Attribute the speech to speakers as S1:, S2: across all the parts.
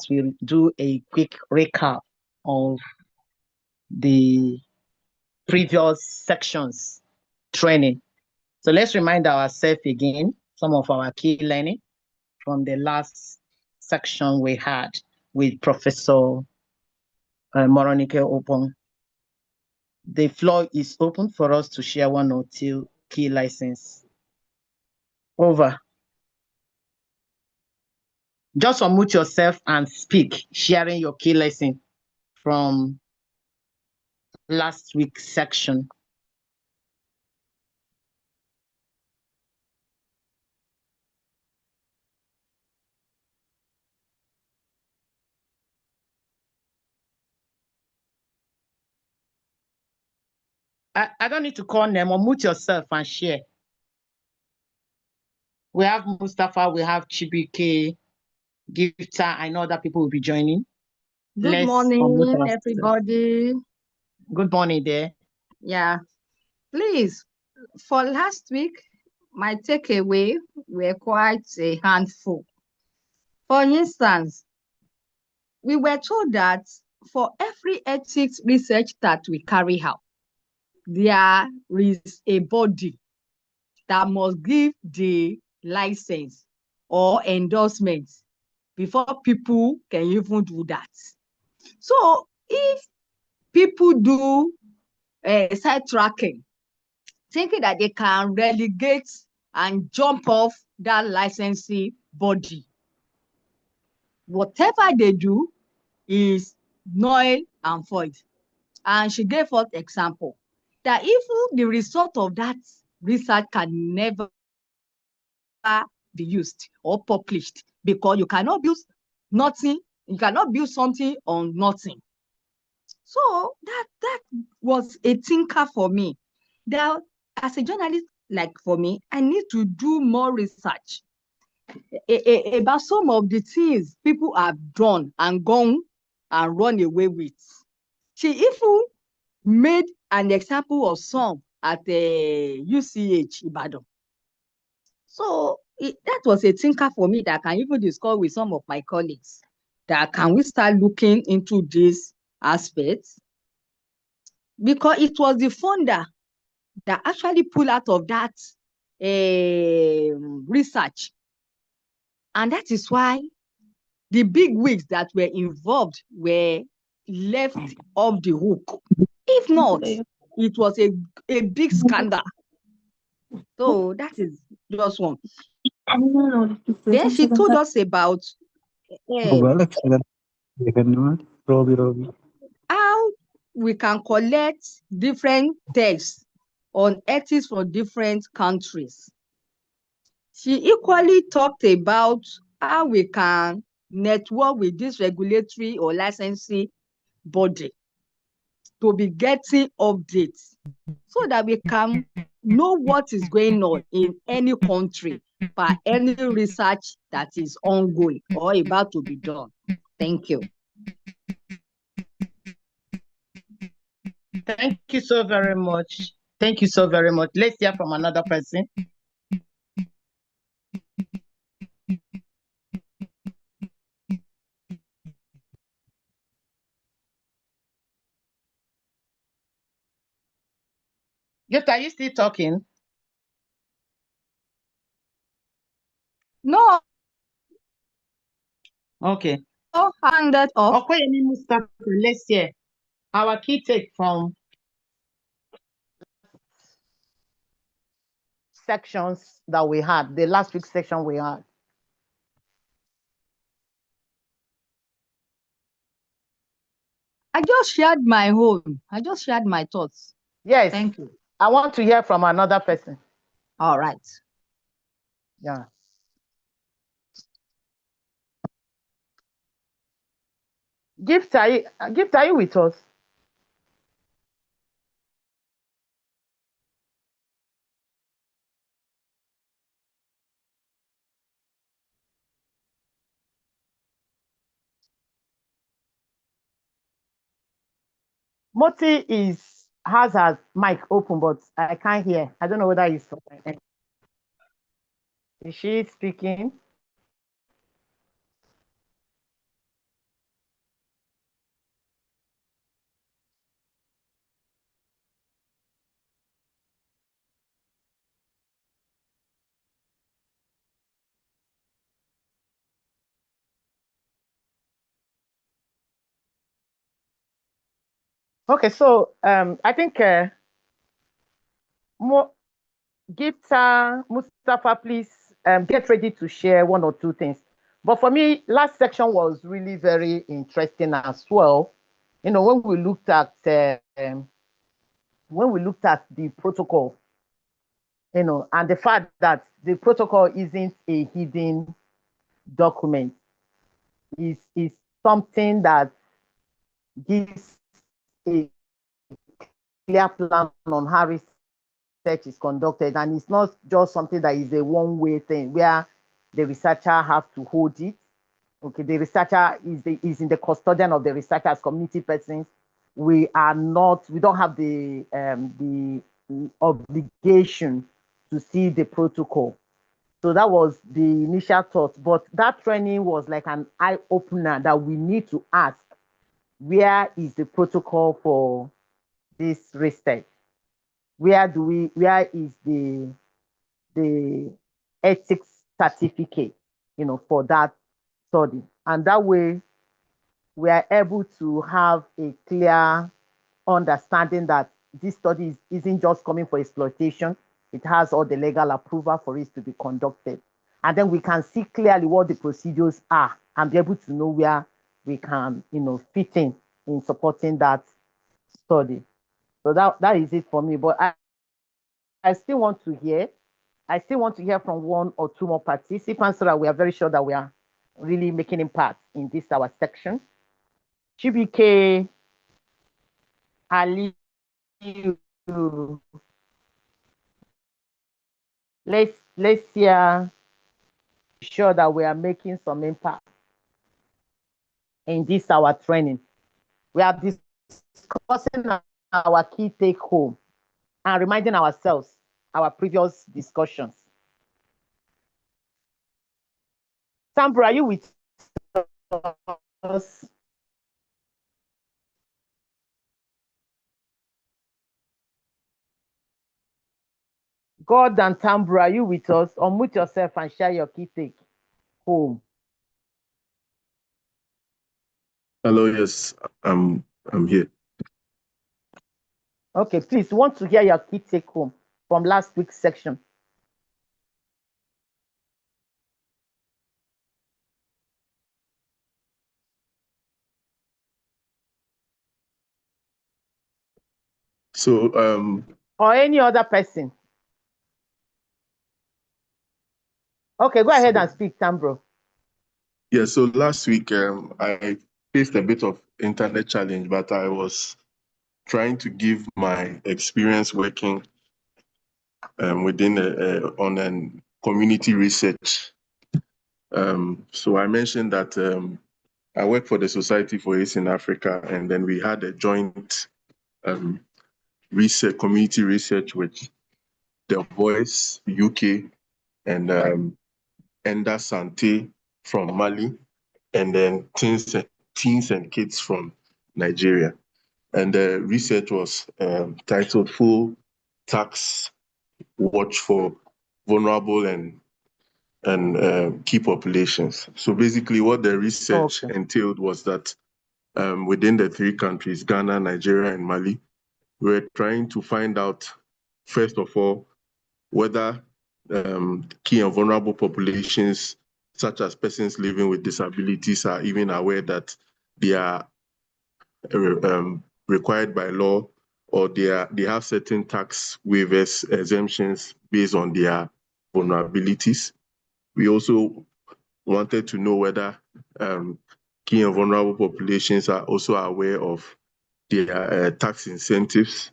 S1: we do a quick recap of the previous sections training. So let's remind ourselves again some of our key learning from the last section we had with Professor Moronike Opon. The floor is open for us to share one or two key lessons. Over. Just unmute yourself and speak, sharing your key lesson from last week's section. I don't need to call them, unmute yourself and share. We have Mustafa, we have Chibike, Gifta. I know that people will be joining.
S2: Good morning, everybody.
S1: Good morning there.
S2: Yeah, please, for last week, my takeaway were quite a handful. For instance, we were told that for every ethics research that we carry out, there is a body that must give the license or endorsement before people can even do that. So if people do side tracking, thinking that they can relegate and jump off that licensing body, whatever they do is null and void. And she gave us example that even the result of that research can never be used or published, because you cannot build nothing, you cannot build something on nothing. So that was a thinker for me. That as a journalist, like for me, I need to do more research about some of the things people have done and gone and run away with. She even made an example of some at the UCH Ibadan. So that was a thinker for me that I can even discuss with some of my colleagues. That can we start looking into these aspects? Because it was the founder that actually pulled out of that research. And that is why the big wigs that were involved were left off the hook. If not, it was a big scandal. So that is just one. Then she told us about how we can collect different texts on ethics for different countries. She equally talked about how we can network with this regulatory or licensing body to be getting updates so that we can know what is going on in any country by any research that is ongoing or about to be done. Thank you.
S1: Thank you so very much. Thank you so very much. Let's hear from another person. Yes, are you still talking?
S2: No.
S1: Okay.
S2: Oh, hang that off.
S1: Okay, let's hear our key take from sections that we had, the last week section we had.
S2: I just shared my own. I just shared my thoughts.
S1: Yes.
S2: Thank you.
S1: I want to hear from another person.
S2: All right.
S1: Yeah. Gift, are you with us? Moti has her mic open, but I can't hear. I don't know whether it's from my end. Is she speaking? Okay, so I think Mustafa, please get ready to share one or two things. But for me, last section was really very interesting as well. You know, when we looked at the protocol, you know, and the fact that the protocol isn't a hidden document, is something that gives a clear plan on how research is conducted, and it's not just something that is a one-way thing where the researcher have to hold it. Okay, the researcher is in the custodian of the researcher as community persons. We don't have the obligation to see the protocol. So that was the initial thought. But that training was like an eye opener that we need to ask, where is the protocol for this research? Where is the ethics certificate, you know, for that study? And that way we are able to have a clear understanding that this study isn't just coming for exploitation. It has all the legal approval for it to be conducted. And then we can see clearly what the procedures are and be able to know where we can, you know, fit in supporting that study. So that is it for me. But I still want to hear. I still want to hear from one or two more participants so that we are very sure that we are really making impact in this our section. Chibike, Ali, let's hear sure that we are making some impact in this our training. We are discussing our key take home and reminding ourselves our previous discussions. Sambro, are you with us? God and Tambra, are you with us? Unmute yourself and share your key take home.
S3: Hello, yes, I'm here.
S1: Okay, please, want to hear your key take home from last week's section.
S3: So
S1: or any other person. Okay, go ahead and speak, Tambro.
S3: Yeah, so last week I faced a bit of internet challenge, but I was trying to give my experience working within on a community research. So I mentioned that I work for the Society for AIDS in Africa, and then we had a joint research, community research with The Voice UK and Enda Sante from Mali, and then teens and kids from Nigeria. And the research was titled Full Tax Watch for Vulnerable and Key Populations. So basically what the research entailed was that within the three countries, Ghana, Nigeria, and Mali, we're trying to find out, first of all, whether key and vulnerable populations, such as persons living with disabilities, are even aware that they are required by law, or they have certain tax waivers, exemptions based on their vulnerabilities. We also wanted to know whether key and vulnerable populations are also aware of their tax incentives,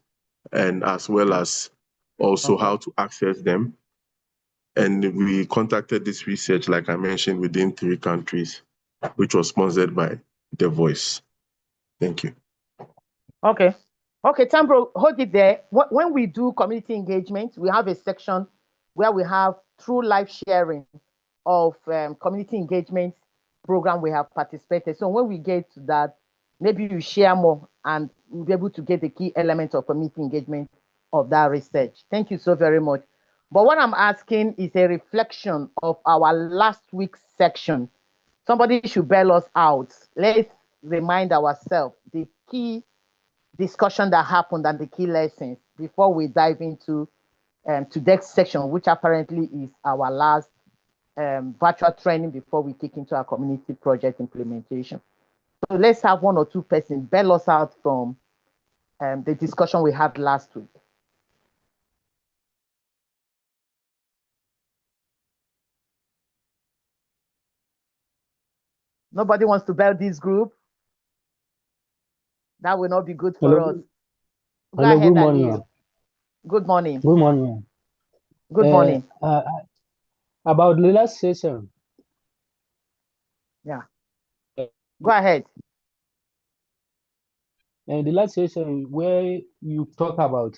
S3: and as well as also how to access them. And we contacted this research, like I mentioned, within 3 countries, which was sponsored by The Voice. Thank you.
S1: Okay, Tambro, hold it there. When we do community engagement, we have a section where we have true life sharing of community engagement program we have participated. So when we get to that, maybe you share more and we'll be able to get the key elements of community engagement of that research. Thank you so very much. But what I'm asking is a reflection of our last week's section. Somebody should bail us out. Let's remind ourselves the key discussion that happened and the key lessons before we dive into today's section, which apparently is our last virtual training before we kick into our community project implementation. So let's have one or two persons bail us out from the discussion we had last week. Nobody wants to bail this group. That will not be good for us. Go
S4: Hello,
S1: ahead,
S4: good morning.
S1: Ali. Good morning.
S4: Good morning.
S1: Good morning.
S4: About the last session.
S1: Yeah. Go ahead.
S4: And the last session where you talk about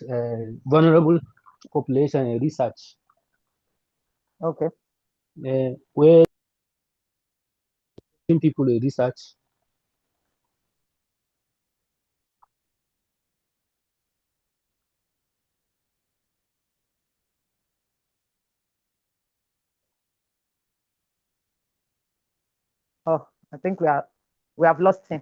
S4: vulnerable population research.
S1: Okay.
S4: Where people research.
S1: Oh, I think we have lost him.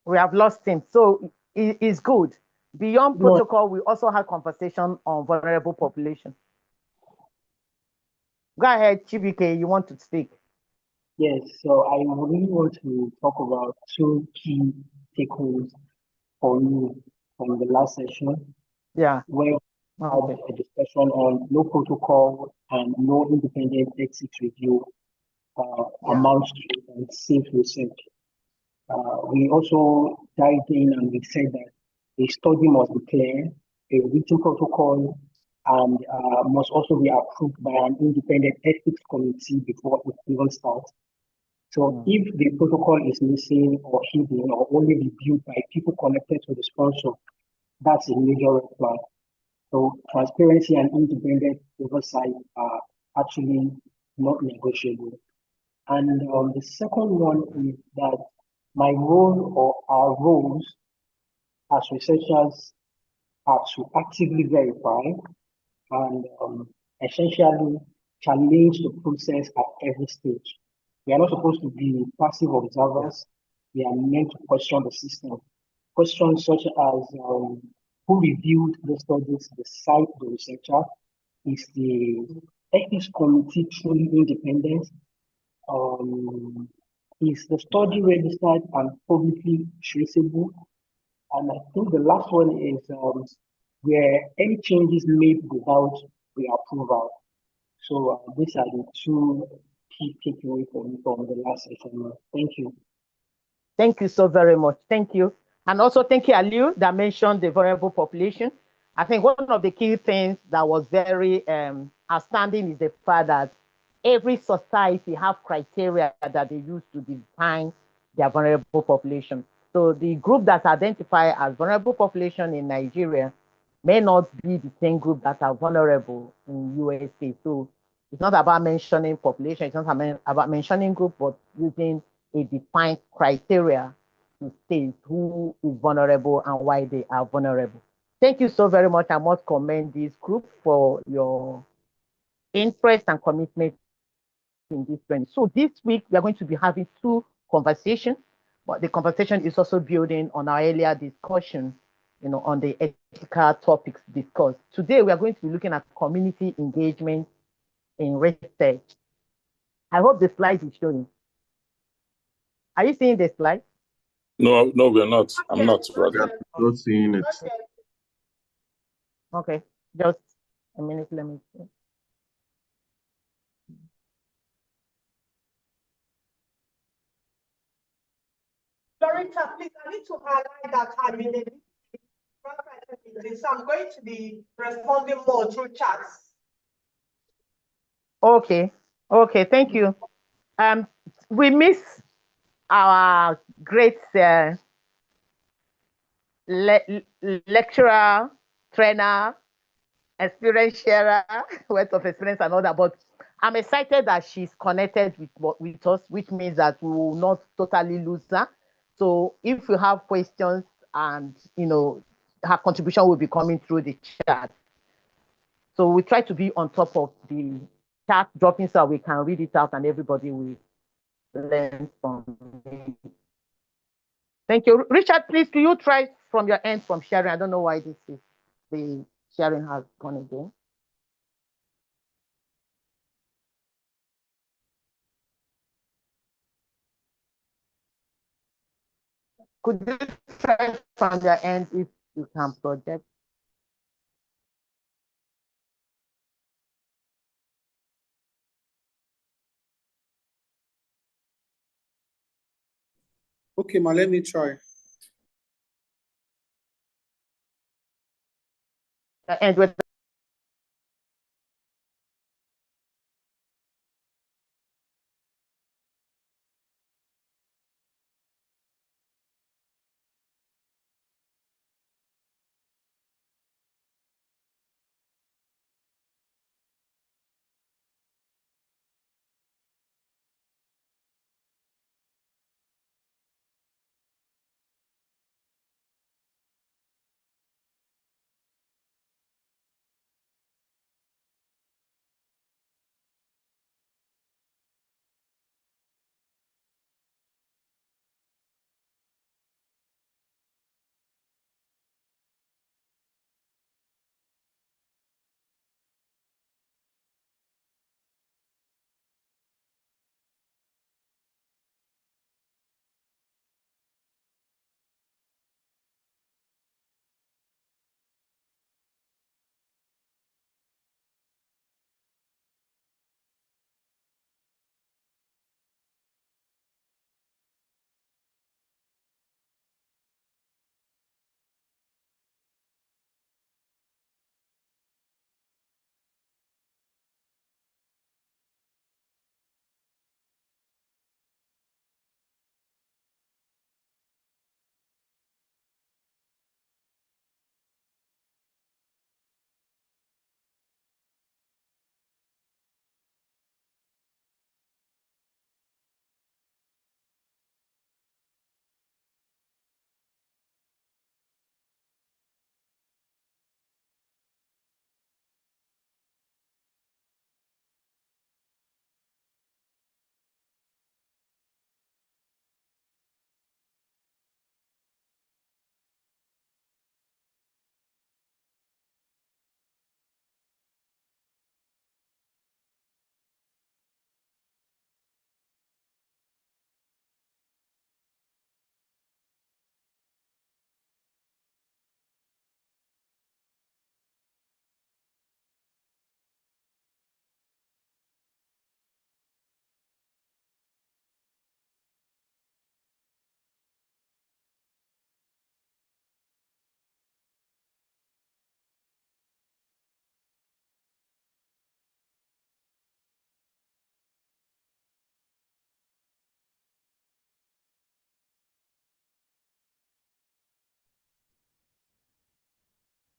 S1: We have lost him. So it's good. Beyond protocol, we also had conversation on vulnerable population. Go ahead, Chibike, you want to speak?
S5: Yes, so I really want to talk about two key takeaways for me from the last session.
S1: Yeah.
S5: Where we had a discussion on no protocol and no independent exit review amounts to safe research. We also dived in and we said that a study must be clear, a written protocol, and must also be approved by an independent ethics committee before it even starts. So if the protocol is missing or hidden or only reviewed by people connected to the sponsor, that's a major red flag. So transparency and independent oversight are actually not negotiable. And the second one is that my role or our roles as researchers are to actively verify and essentially challenge the process at every stage. We are not supposed to be passive observers. We are meant to question the system. Questions such as who reviewed the studies, the site, the researcher, is the ethics committee truly independent? Is the study registered and publicly traceable? And I think the last one is were any changes made without pre-approval. So these are the two key takeaways from the last session. Thank you.
S1: Thank you so very much. Thank you. And also thank you, Aliu, that mentioned the vulnerable population. I think one of the key things that was very outstanding is the fact that every society have criteria that they use to define their vulnerable population. So the group that's identified as vulnerable population in Nigeria may not be the same group that are vulnerable in USA. So it's not about mentioning population, it's not about mentioning group, but using a defined criteria to state who is vulnerable and why they are vulnerable. Thank you so very much. I must commend this group for your interest and commitment in this training. So this week, we are going to be having two conversations, but the conversation is also building on our earlier discussion, on the ethical topics discussed. Today, we are going to be looking at community engagement in research. I hope the slide is showing. Are you seeing the slide?
S6: No, we're not. I'm not, rather.
S3: Not seeing it.
S1: Okay, just a minute, let me see.
S7: Loretta, please, I need to highlight that I'm in a so I'm going to be responding more through chats.
S1: Okay, thank you. We miss our great lecturer, trainer, experience sharer, words of experience and all that, but I'm excited that she's connected with us, which means that we will not totally lose her. So if you have questions and, her contribution will be coming through the chat. So we try to be on top of the chat dropping so we can read it out and everybody will learn from it. Thank you. Richard, please, do you try from your end from sharing? I don't know why this is the sharing has gone again. Could you try from your end if you can project?
S8: Okay, ma, let me try.
S1: And with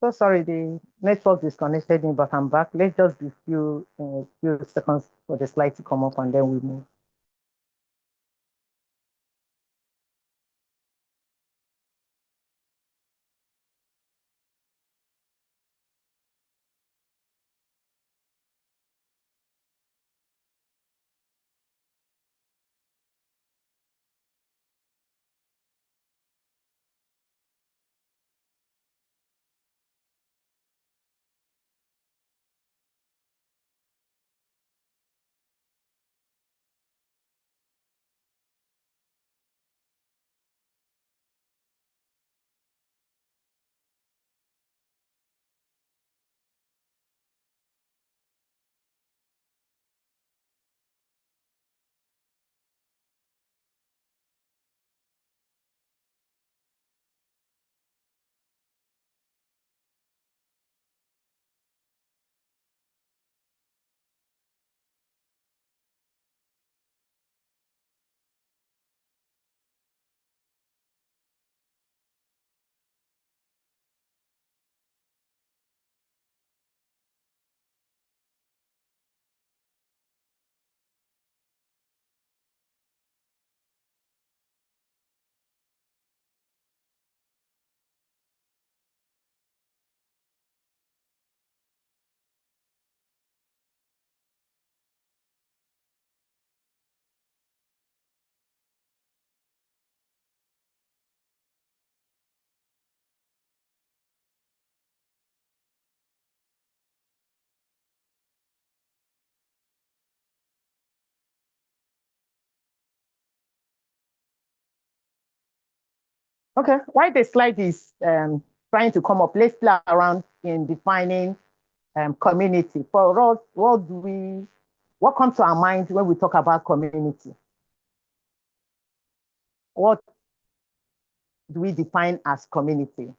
S1: so sorry, the network disconnected me, but I'm back. Let's just give few seconds for the slide to come up and then we move. Okay, while the slide is trying to come up, let's play around in defining community. For us, what comes to our mind when we talk about community? What do we define as community?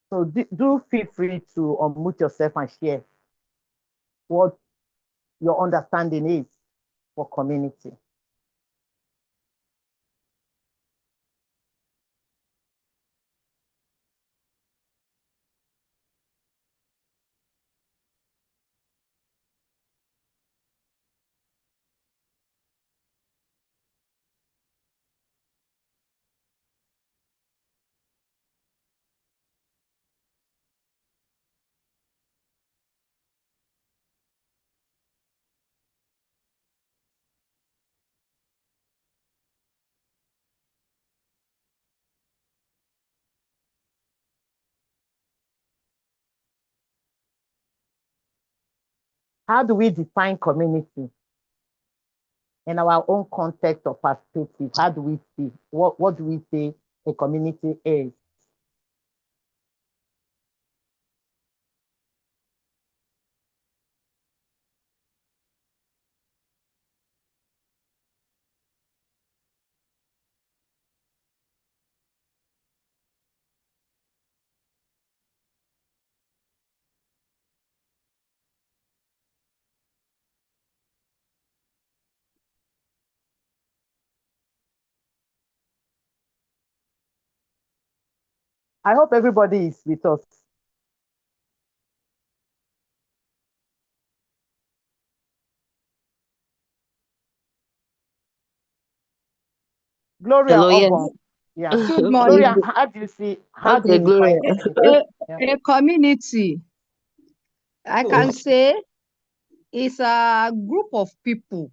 S1: So do feel free to unmute yourself and share what your understanding is for community. How do we define community in our own context or perspective? How do we see? What do we say a community is? I hope everybody is with us. Gloria
S9: Hello, yes.
S1: Obon. Yeah.
S2: Good
S9: Okay,
S1: Gloria,
S2: morning.
S1: how do you see, how do
S9: okay,
S1: you define
S9: Gloria.
S1: community? Yeah.
S2: A community, I can say, is a group of people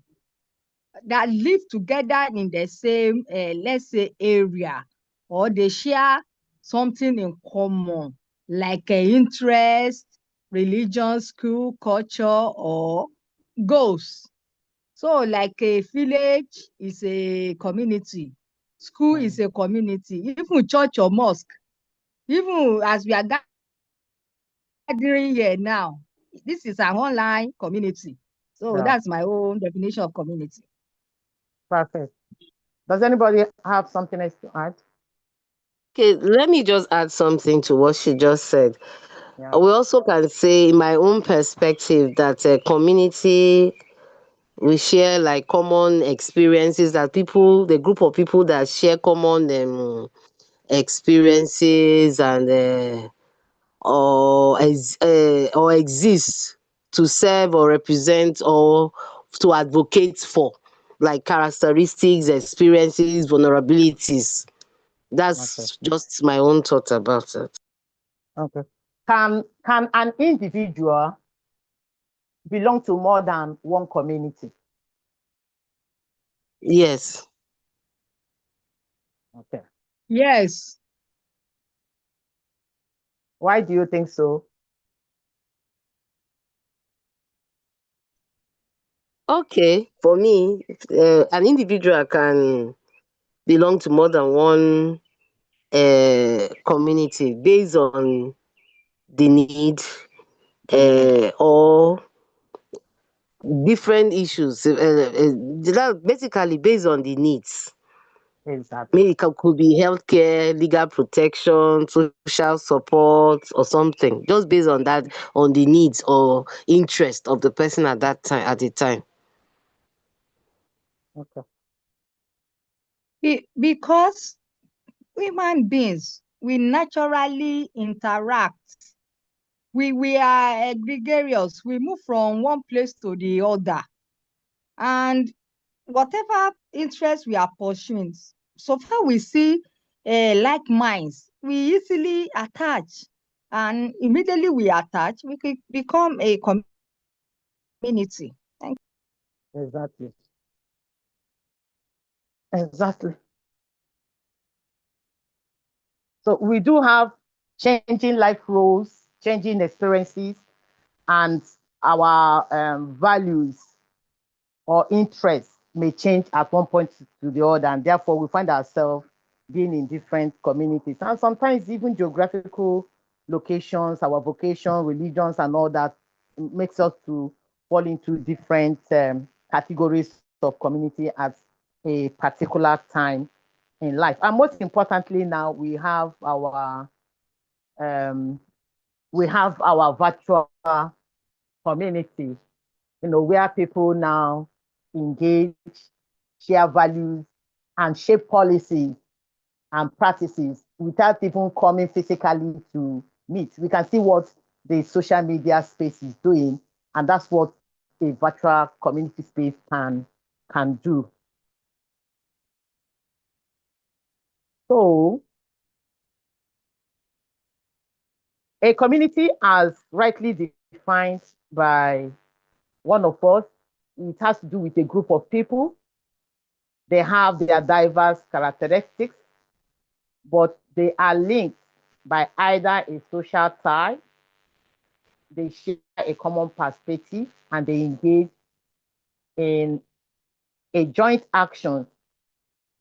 S2: that live together in the same, let's say, area, or they share something in common, like interest, religion, school, culture, or goals. So, like a village is a community, school is a community, even church or mosque, even as we are gathering here now, this is an online community. So
S1: Yeah.
S2: that's my own definition of community.
S1: Perfect. Does anybody have something else to add?
S9: Okay, let me just add something to what she just said.
S1: Yeah.
S9: We also can say, in my own perspective, that a community, we share like common experiences, that people, the group of people that share common experiences and or exist to serve or represent or to advocate for, like characteristics, experiences, vulnerabilities.
S1: Okay.
S9: That's just my own thought about it.
S1: Okay. Can an individual belong to more than one community?
S9: Yes.
S1: Okay.
S2: Yes.
S1: Why do you think so?
S9: Okay. For me, an individual can belong to more than one community based on the need or different issues. Basically, based on the needs.
S1: Exactly.
S9: Maybe it could be healthcare, legal protection, social support, or something. Just based on that, on the needs or interest of the person at that time, at the time.
S1: Okay.
S2: Because human beings, we naturally interact. We are gregarious. We move from one place to the other. And whatever interest we are pursuing, so far we see like minds, we easily attach. And immediately we attach, we could become a community.
S1: Exactly. Exactly. So we do have changing life roles, changing experiences, and our values or interests may change at one point to the other, and therefore we find ourselves being in different communities, and sometimes even geographical locations, our vocation, religions, and all that makes us to fall into different categories of community at a particular time in life. And most importantly, now um, we have our virtual community, where people now engage, share values, and shape policies and practices without even coming physically to meet. We can see what the social media space is doing, and that's what a virtual community space can do. So a community, as rightly defined by one of us, it has to do with a group of people. They have their diverse characteristics, but they are linked by either a social tie, they share a common perspective, and they engage in a joint action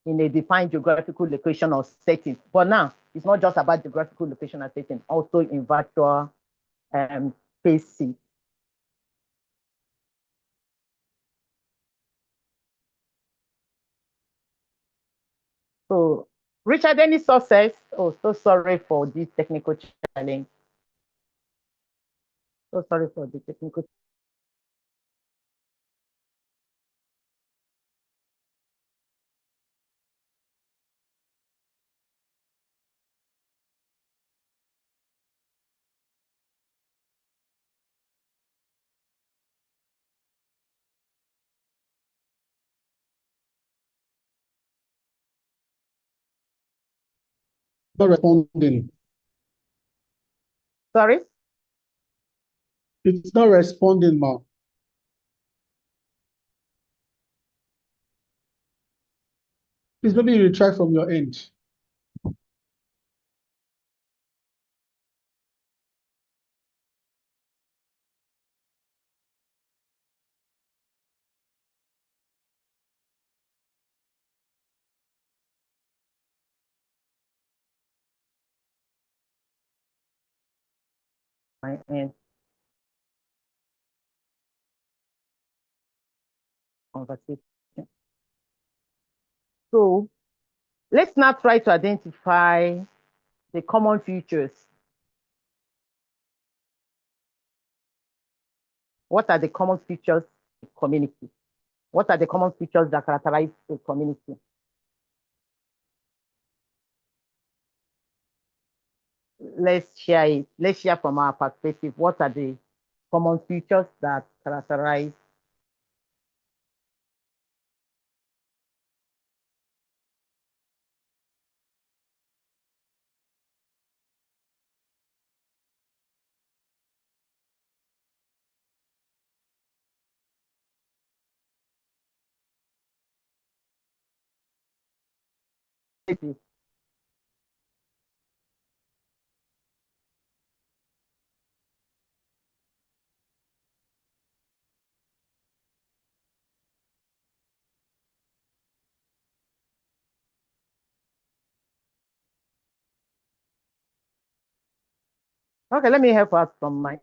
S1: in a defined geographical location or setting. But now, it's not just about geographical location or setting, also in virtual spaces. So, Richard, any success? Oh, so sorry for this technical challenge. So sorry for the technical.
S8: Not responding.
S1: Sorry?
S8: It's not responding, ma. Please maybe you try from your end.
S1: My end. Conversation. So let's now try to identify the common features. What are the common features of community? What are the common features that characterize a community? Let's share it. Let's share from our perspective. What are the common features that characterize it? Okay, let me help us from my.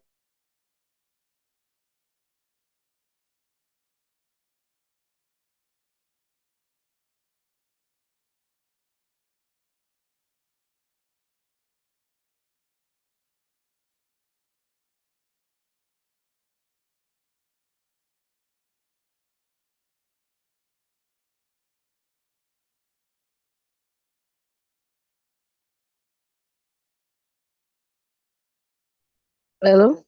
S9: Hello?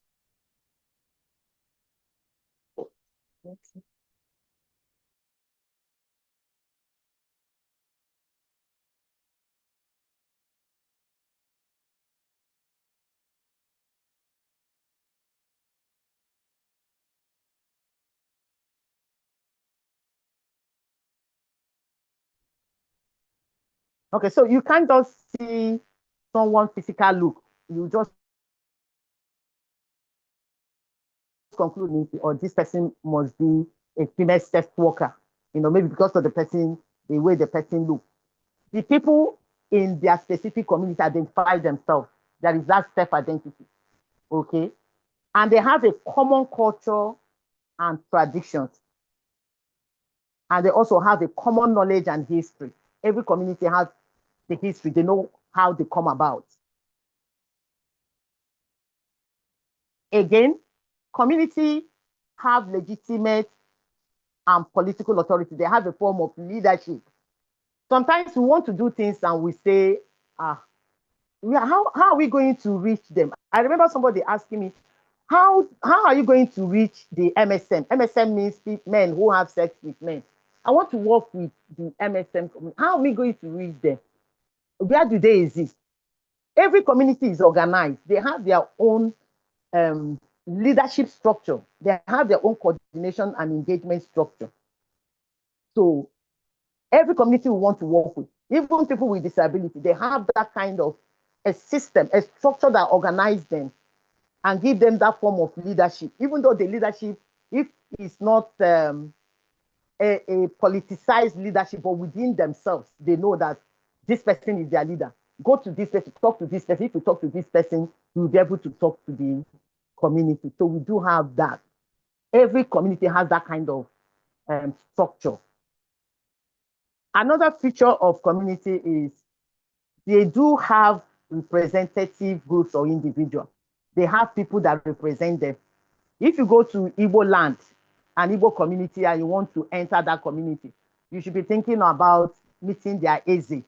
S1: Okay, so you can't just see someone physical look. You just conclude, or this person must be a female sex worker. maybe because of the way the person looks. The people in their specific community identify themselves. There is that self-identity, okay? And they have a common culture and traditions. And they also have a common knowledge and history. Every community has the history. They know how they come about. Again, community have legitimate and political authority. They have a form of leadership. Sometimes we want to do things and we say, how are we going to reach them? I remember somebody asking me, how are you going to reach the MSM? MSM means men who have sex with men. I want to work with the MSM community. How are we going to reach them? Where do they exist? Every community is organized. They have their own leadership structure. They have their own coordination and engagement structure. So every community we want to work with, even people with disability, they have that kind of a system, a structure that organizes them and give them that form of leadership, even though the leadership, if it's not a politicized leadership, but within themselves, they know that this person is their leader. Go to this person, talk to this person. If you talk to this person, you'll be able to talk to the community. So we do have that. Every community has that kind of structure. Another feature of community is they do have representative groups or individuals. They have people that represent them. If you go to Igbo land, an Igbo community, and you want to enter that community, you should be thinking about meeting their Eze.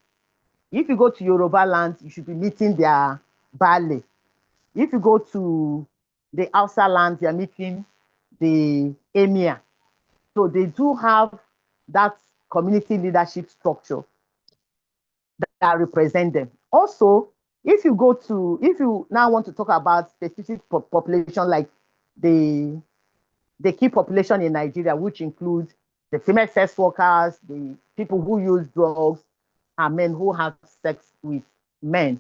S1: If you go to Yoruba land, you should be meeting their Bale. If you go to the Hausa land, you're meeting the Emir. So they do have that community leadership structure that represent them. Also, if you now want to talk about specific population like the key population in Nigeria, which includes the female sex workers, the people who use drugs, and men who have sex with men,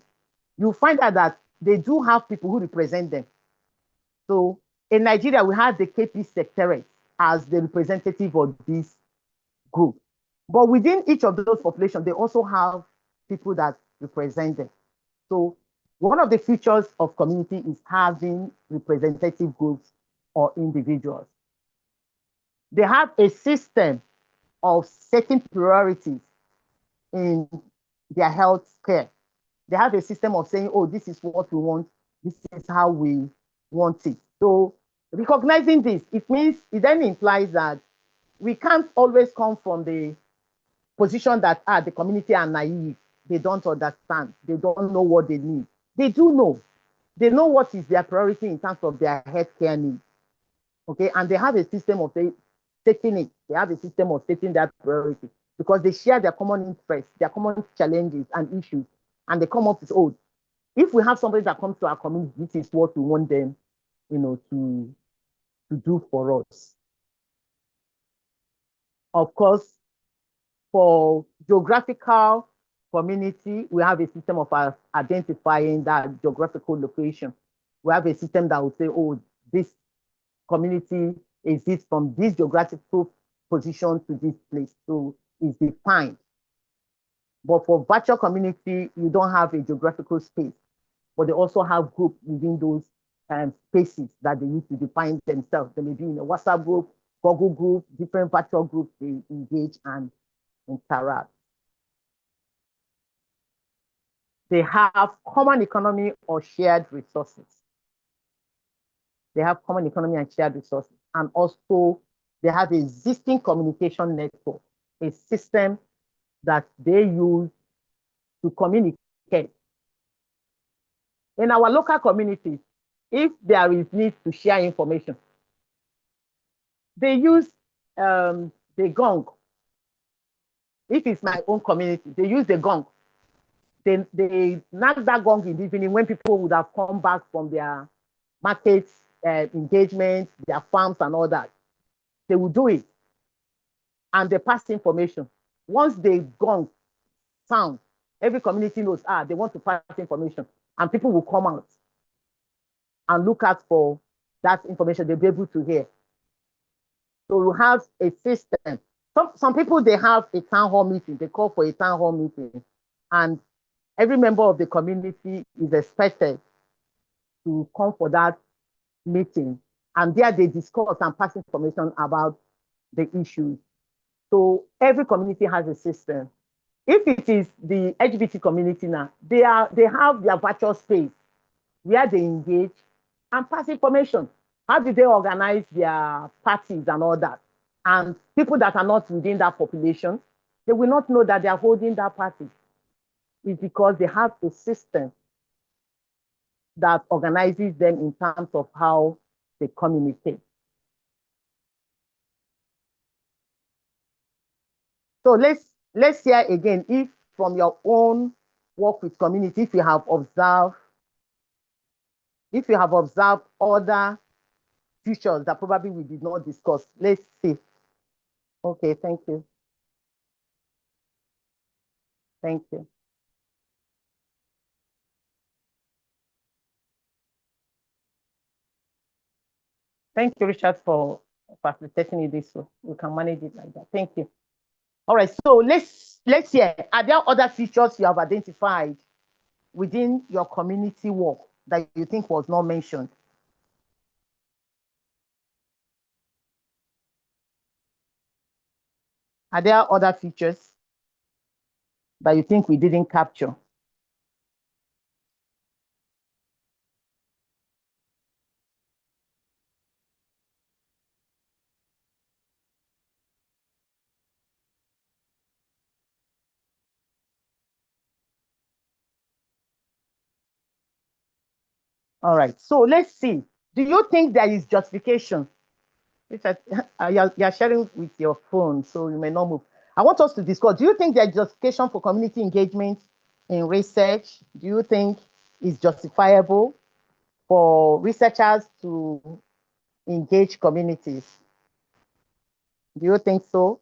S1: you find out that they do have people who represent them. So in Nigeria, we have the KP Secretariat as the representative of this group. But within each of those populations, they also have people that represent them. So one of the features of community is having representative groups or individuals. They have a system of setting priorities in their health care. They have a system of saying, oh, this is what we want. This is how we want it. So recognizing this, it then implies that we can't always come from the position that the community are naive. They don't understand. They don't know what they need. They do know. They know what is their priority in terms of their healthcare needs. Okay, and they have a system of taking it. They have a system of taking that priority because they share their common interests, their common challenges and issues, and they come up with, oh, if we have somebody that comes to our community, this is what we want them, to do for us. Of course, for geographical community, we have a system of identifying that geographical location. We have a system that will say, oh, this community exists from this geographical position to this place. So it's defined. But for virtual community, you don't have a geographical space, but they also have groups within those spaces that they need to define themselves. They may be in a WhatsApp group, Google group, different virtual groups they engage and interact. They have common economy or shared resources. They have common economy and shared resources. And also they have existing communication network, a system that they use to communicate. In our local communities, if there is need to share information, they use the gong. If it's my own community, they use the gong. They knock that gong in the evening when people would have come back from their markets, engagement, their farms and all that. They will do it. And they pass information. Once the gong sound, every community knows, they want to pass information. And people will come out and look out for that information they'll be able to hear. So we have a system Some people, they have a town hall meeting, they call for a town hall meeting, and every member of the community is expected to come for that meeting, and there they discuss and pass information about the issues. So every community has a system. If it is the LGBT community now, they have their virtual space where they engage and pass information. How do they organize their parties and all that? And people that are not within that population, they will not know that they are holding that party. It's because they have a system that organizes them in terms of how they communicate. So let's hear again, if from your own work with community, if you have observed other features that probably we did not discuss. Let's see. Okay, thank you. Thank you. Thank you, Richard, for facilitating it this way. We can manage it like that. Thank you. All right, so let's hear. Are there other features you have identified within your community work that you think was not mentioned? Are there other features that you think we didn't capture? All right, so let's see. Do you think there is justification? Richard, you're sharing with your phone, so you may not move. I want us to discuss. Do you think there is justification for community engagement in research? Do you think it's justifiable for researchers to engage communities? Do you think so?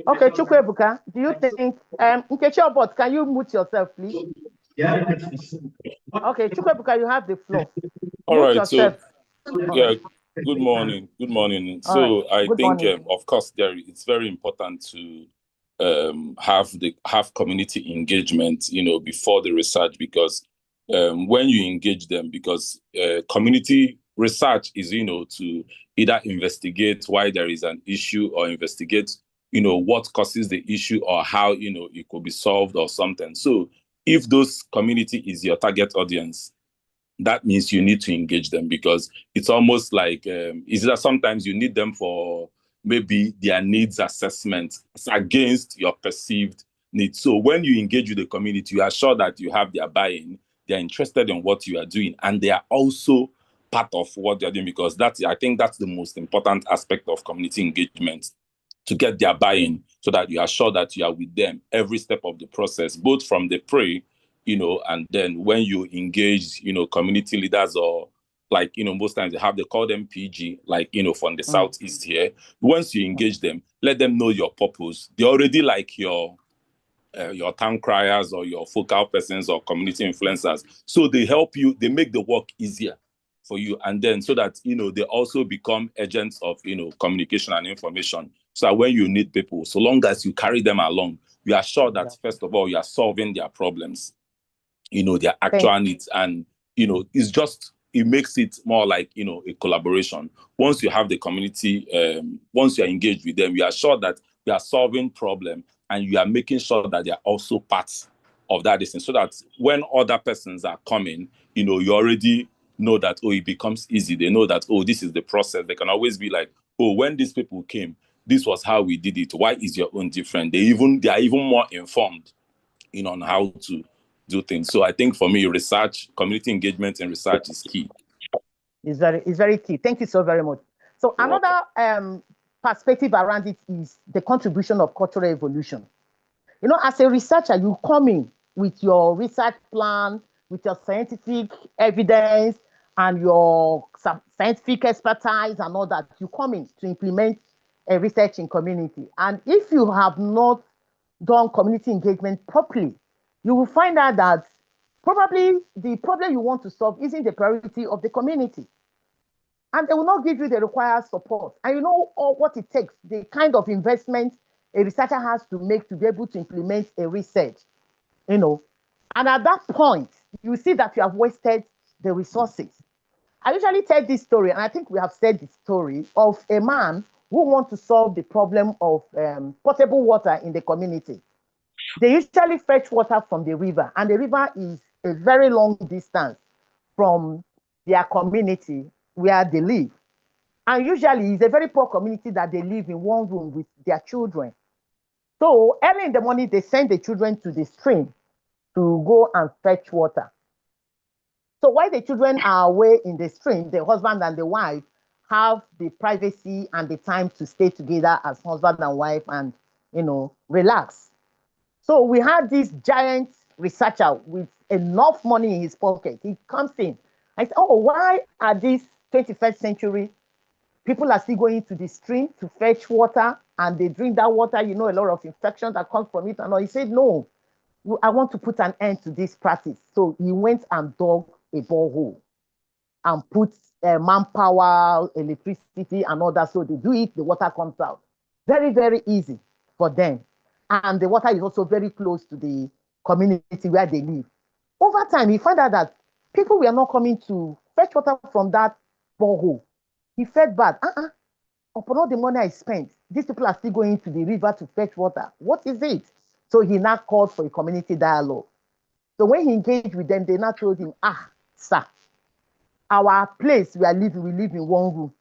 S1: Okay, Chukwebuka, do you think, Nkechi Obot, can you mute yourself, please? Okay, Chukwebuka, you have the floor.
S6: All
S1: Mute
S6: right,
S1: yourself.
S6: yeah, good morning. Good morning. So
S1: right.
S6: I think, of course, it's very important to have community engagement, before the research, because when you engage them, because community research is, to either investigate why there is an issue or investigate, what causes the issue or how, it could be solved or something. So if those community is your target audience, that means you need to engage them, because it's almost like is that sometimes you need them for maybe their needs assessment against your perceived needs. So when you engage with the community, you are sure that you have their buy-in, they're interested in what you are doing, and they are also part of what they're doing, because I think that's the most important aspect of community engagement, to get their buy-in, so that you are sure that you are with them every step of the process, both from the pre, and then when you engage, community leaders, or like, most times they call them PG, like, from the Southeast here. Once you engage them, let them know your purpose. They already like your town criers or your focal persons or community influencers. So they help you, they make the work easier for you. And then so that, they also become agents of, communication and information. So that when you need people, so long as you carry them along, you are sure that, first of all, you are solving their problems, their actual needs. And, it makes it more like, a collaboration. Once you have the community, once you're engaged with them, you are sure that you are solving problem, and you are making sure that they are also part of that distance, so that when other persons are coming, you already know that, it becomes easy. They know that, this is the process. They can always be like, when these people came, this was how we did it. Why is your own different? They are even more informed, on how to do things. So I think for me, research, community engagement and research is key.
S1: It's very key. Thank you so very much. So
S6: You're
S1: another perspective around it is the contribution of cultural evolution. As a researcher, you come in with your research plan, with your scientific evidence and your scientific expertise and all that. You come in to implement a research in community. And if you have not done community engagement properly, you will find out that probably the problem you want to solve isn't the priority of the community. And they will not give you the required support. And you know all what it takes, the kind of investment a researcher has to make to be able to implement a research, you know. And at that point, you see that you have wasted the resources. I usually tell this story, and I think we have said this story, of a man who wants to solve the problem of potable water in the community. They usually fetch water from the river, and the river is a very long distance from their community where they live. And usually it's a very poor community that they live in one room with their children. So early in the morning, they send the children to the stream to go and fetch water. So while the children are away in the stream, the husband and the wife have the privacy and the time to stay together as husband and wife and, relax. So we had this giant researcher with enough money in his pocket. He comes in. I said, oh, why are these 21st century people are still going to the stream to fetch water and they drink that water, a lot of infection that comes from it. And all. He said, no, I want to put an end to this practice. So he went and dug a borehole and put manpower, electricity, and all that. So they do it, the water comes out. Very, very easy for them. And the water is also very close to the community where they live. Over time, he found out that people were not coming to fetch water from that borehole. He felt bad. Upon all the money I spent, these people are still going to the river to fetch water. What is it? So he now called for a community dialogue. So when he engaged with them, they now told him, sir, our place we live in one room.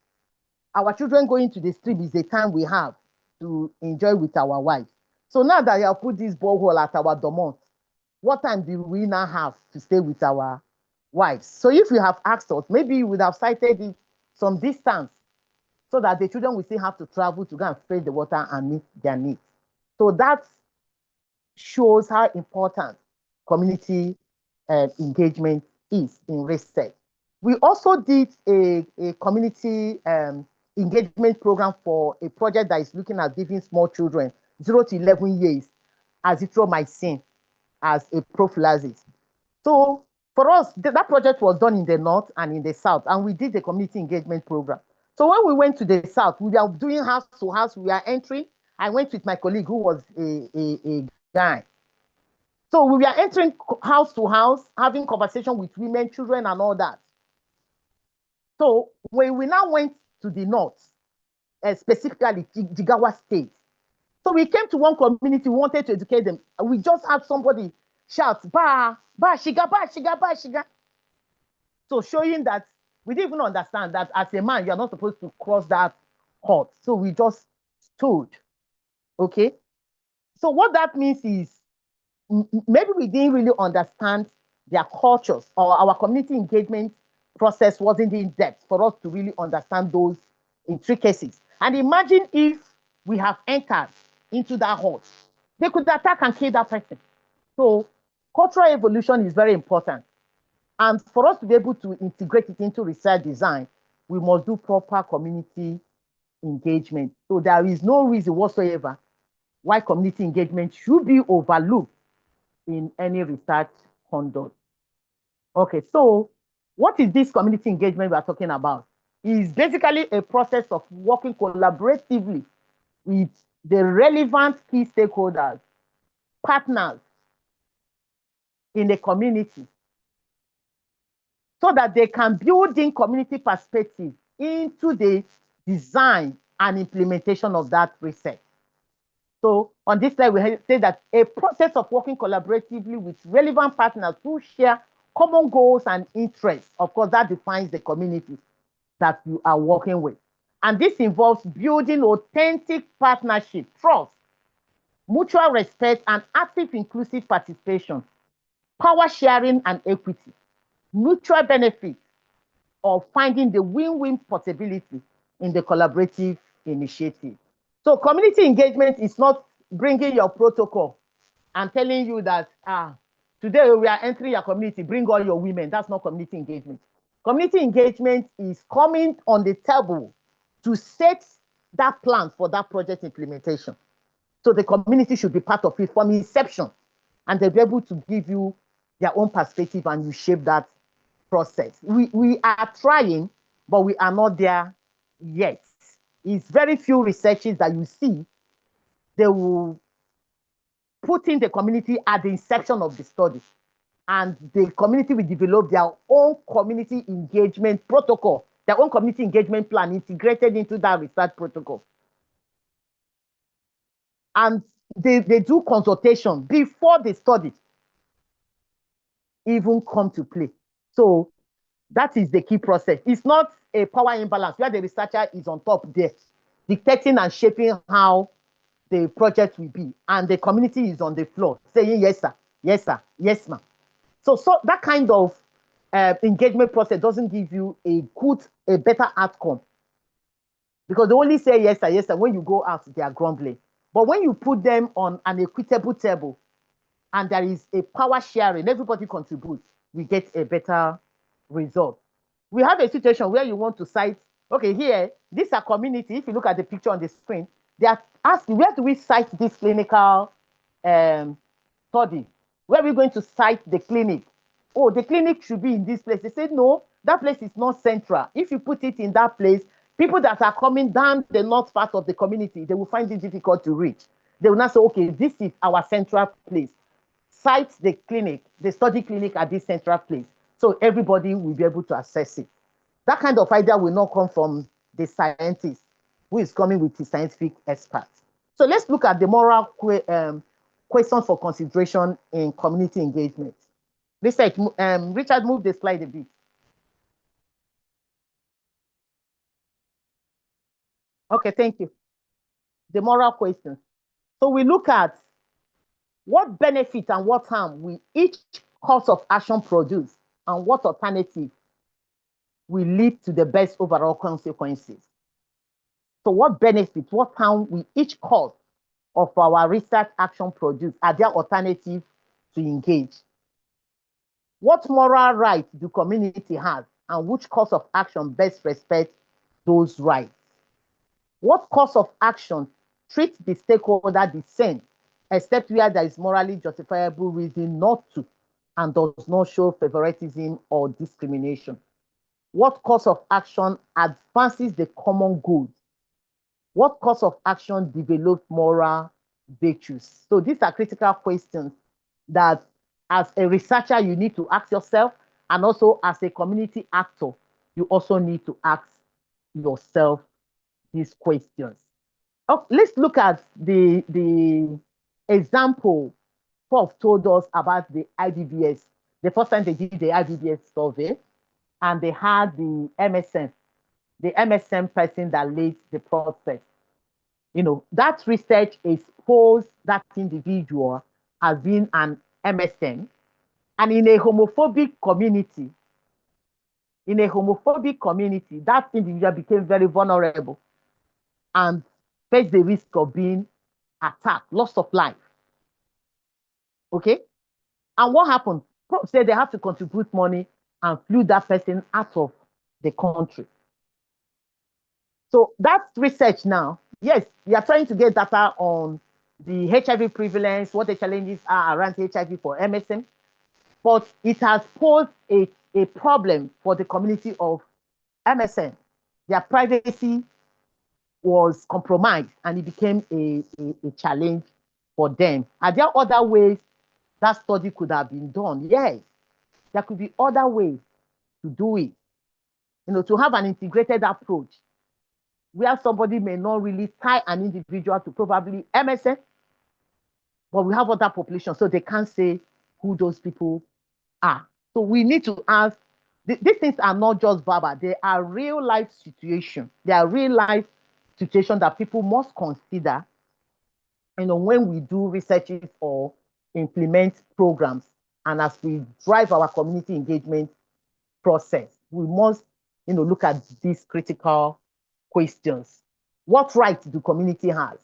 S1: Our children going to the stream is the time we have to enjoy with our wives. So now that you have put this borehole at our domot, what time do we now have to stay with our wives? So if you have asked us, maybe you would have cited it some distance so that the children will still have to travel to go and fetch the water and meet their needs. So that shows how important community engagement is in research. We also did a community engagement program for a project that is looking at giving small children 0 to 11 years azithromycin as a prophylaxis. So for us, that project was done in the north and in the south, and we did the community engagement program. So when we went to the south, we were doing house to house, we were entering. I went with my colleague who was a guy. So we were entering house to house, having conversation with women, children, and all that. So when we now went to the north, specifically Jigawa State, so we came to one community, we wanted to educate them. We just had somebody shout, ba, shiga, ba, shiga, ba, shiga. So showing that we didn't even understand that as a man, you're not supposed to cross that hut. So we just stood, okay? So what that means is maybe we didn't really understand their cultures, or our community engagement process wasn't in depth for us to really understand those intricacies. And imagine if we have entered into that hut, they could attack and kill that person. So cultural evolution is very important. And for us to be able to integrate it into research design, we must do proper community engagement. So there is no reason whatsoever why community engagement should be overlooked in any research conduct. Okay, so what is this community engagement we are talking about? It's basically a process of working collaboratively with the relevant key stakeholders, partners in the community, so that they can build in community perspective into the design and implementation of that research. So on this slide, we say that a process of working collaboratively with relevant partners who share common goals and interests. Of course, that defines the community that you are working with. And this involves building authentic partnership, trust, mutual respect, and active inclusive participation, power sharing and equity, mutual benefit of finding the win-win possibility in the collaborative initiative. So community engagement is not bringing your protocol and telling you that, today we are entering your community, bring all your women. That's not community engagement. Community engagement is coming on the table to set that plan for that project implementation. So the community should be part of it from inception, and they'll be able to give you their own perspective and you shape that process. We are trying, but we are not there yet. It's very few researches that you see, they will put in the community at the inception of the study. And the community will develop their own community engagement protocol, their own community engagement plan integrated into that research protocol. And they do consultation before the study even come to play. So that is the key process. It's not a power imbalance where the researcher is on top there, dictating and shaping how the project will be. And the community is on the floor saying, yes, sir, yes, sir, yes, ma'am. So that kind of engagement process doesn't give you a better outcome. Because they only say yes, sir, yes, sir. When you go out, they are grumbling. But when you put them on an equitable table and there is a power sharing, everybody contributes, we get a better result. We have a situation where you want to cite, okay, here, these are community. If you look at the picture on the screen, they are asking, where do we cite this clinical study? Where are we going to cite the clinic? Oh, the clinic should be in this place. They said, no, that place is not central. If you put it in that place, people that are coming down the north part of the community, they will find it difficult to reach. They will not say, okay, this is our central place. Cite the clinic, the study clinic at this central place. So everybody will be able to access it. That kind of idea will not come from the scientist who is coming with his scientific experts. So let's look at the moral questions for consideration in community engagement. Richard, move the slide a bit. Okay, thank you. The moral questions. So we look at what benefit and what harm will each course of action produce and what alternative will lead to the best overall consequences. So what benefit, what harm will each course of our research action produce? Are there alternatives to engage? What moral right do community have and which course of action best respects those rights? What course of action treats the stakeholder the same, except where there is morally justifiable reason not to and does not show favoritism or discrimination? What course of action advances the common good? What course of action develops moral virtues? So these are critical questions that as a researcher, you need to ask yourself, and also as a community actor, you also need to ask yourself these questions. Oh, let's look at the example Prof told us about the IBBS. The first time they did the IBBS survey, and they had the MSM person that leads the process. You know, that research exposed that individual as being an MSM, and in a homophobic community, that individual became very vulnerable and faced the risk of being attacked, loss of life. Okay? And what happened? Prof said they have to contribute money and flew that person out of the country. So that research now, yes, we are trying to get data on the HIV prevalence, what the challenges are around HIV for MSM, but it has posed a problem for the community of MSM. Their privacy was compromised and it became a challenge for them. Are there other ways that study could have been done? Yes, there could be other ways to do it. You know, to have an integrated approach where somebody may not really tie an individual to probably MSM, but we have other populations, so they can't say who those people are. So we need to ask, these things are not just verbal, they are real life situations. They are real life situations that people must consider, you know, when we do researches or implement programs. And as we drive our community engagement process, we must, you know, look at these critical questions. What right do community have?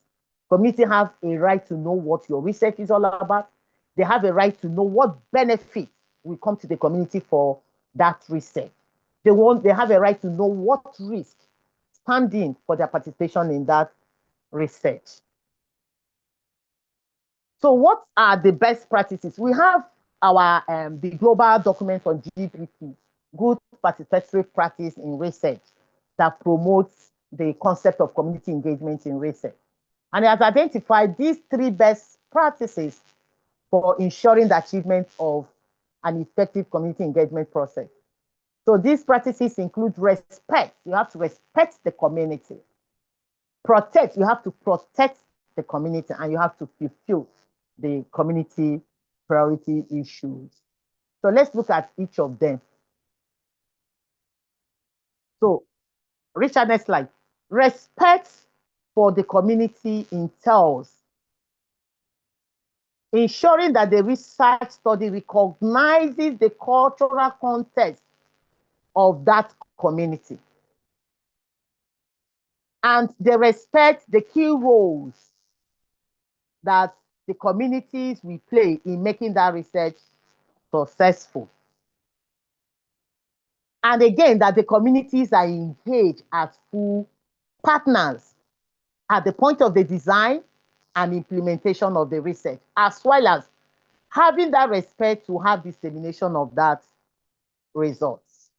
S1: Community have a right to know what your research is all about. They have a right to know what benefits will come to the community for that research. They have a right to know what risk stand in for their participation in that research. So what are the best practices? We have our the global document on GPP, good participatory practice in research, that promotes the concept of community engagement in research. And it has identified these 3 best practices for ensuring the achievement of an effective community engagement process. So these practices include respect. You have to respect the community. Protect. You have to protect the community, and you have to fulfill the community priority issues. So let's look at each of them. So, Richard, next slide. Respect for the community entails ensuring that the research study recognizes the cultural context of that community, and they respect the key roles that the communities will play in making that research successful. And again, that the communities are engaged as full partners at the point of the design and implementation of the research, as well as having that respect to have dissemination of that results.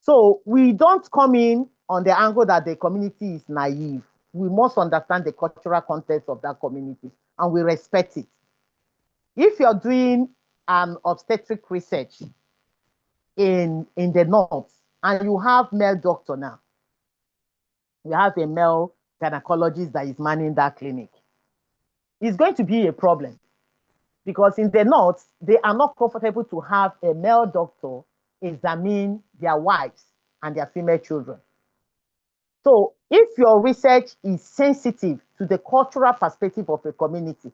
S1: So we don't come in on the angle that the community is naive. We must understand the cultural context of that community, and we respect it. If you're doing an obstetric research in the north, and you have male doctor now, you have a male gynecologist that is manning that clinic, it's going to be a problem, because in the north, they are not comfortable to have a male doctor examine their wives and their female children. So if your research is sensitive to the cultural perspective of a community,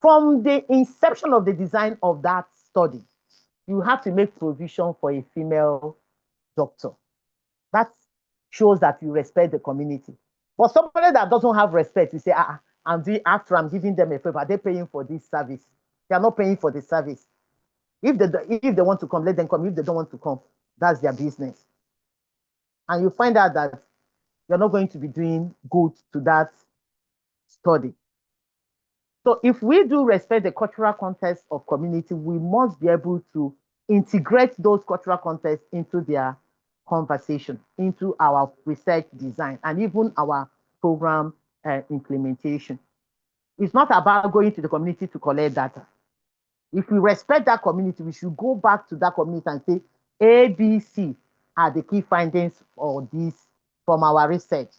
S1: from the inception of the design of that study, you have to make provision for a female doctor. That shows that you respect the community. But somebody that doesn't have respect, you say, after I'm giving them a favor, they're paying for this service. They are not paying for the service. If they want to come, let them come. If they don't want to come, that's their business. And you find out that you're not going to be doing good to that study. So if we do respect the cultural context of community, we must be able to integrate those cultural contexts into their conversation, into our research design, and even our program implementation. It's not about going to the community to collect data. If we respect that community, we should go back to that community and say, A, B, C are the key findings for this from our research.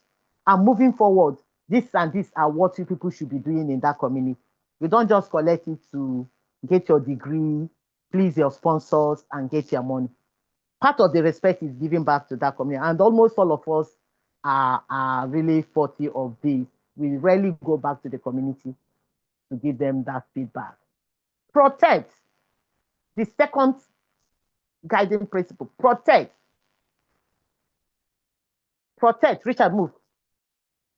S1: And moving forward, this and this are what you people should be doing in that community. You don't just collect it to get your degree, please your sponsors, and get your money. Part of the respect is giving back to that community. And almost all of us are really 40 of this. We rarely go back to the community to give them that feedback. Protect. The second guiding principle, protect. Protect. Richard, move.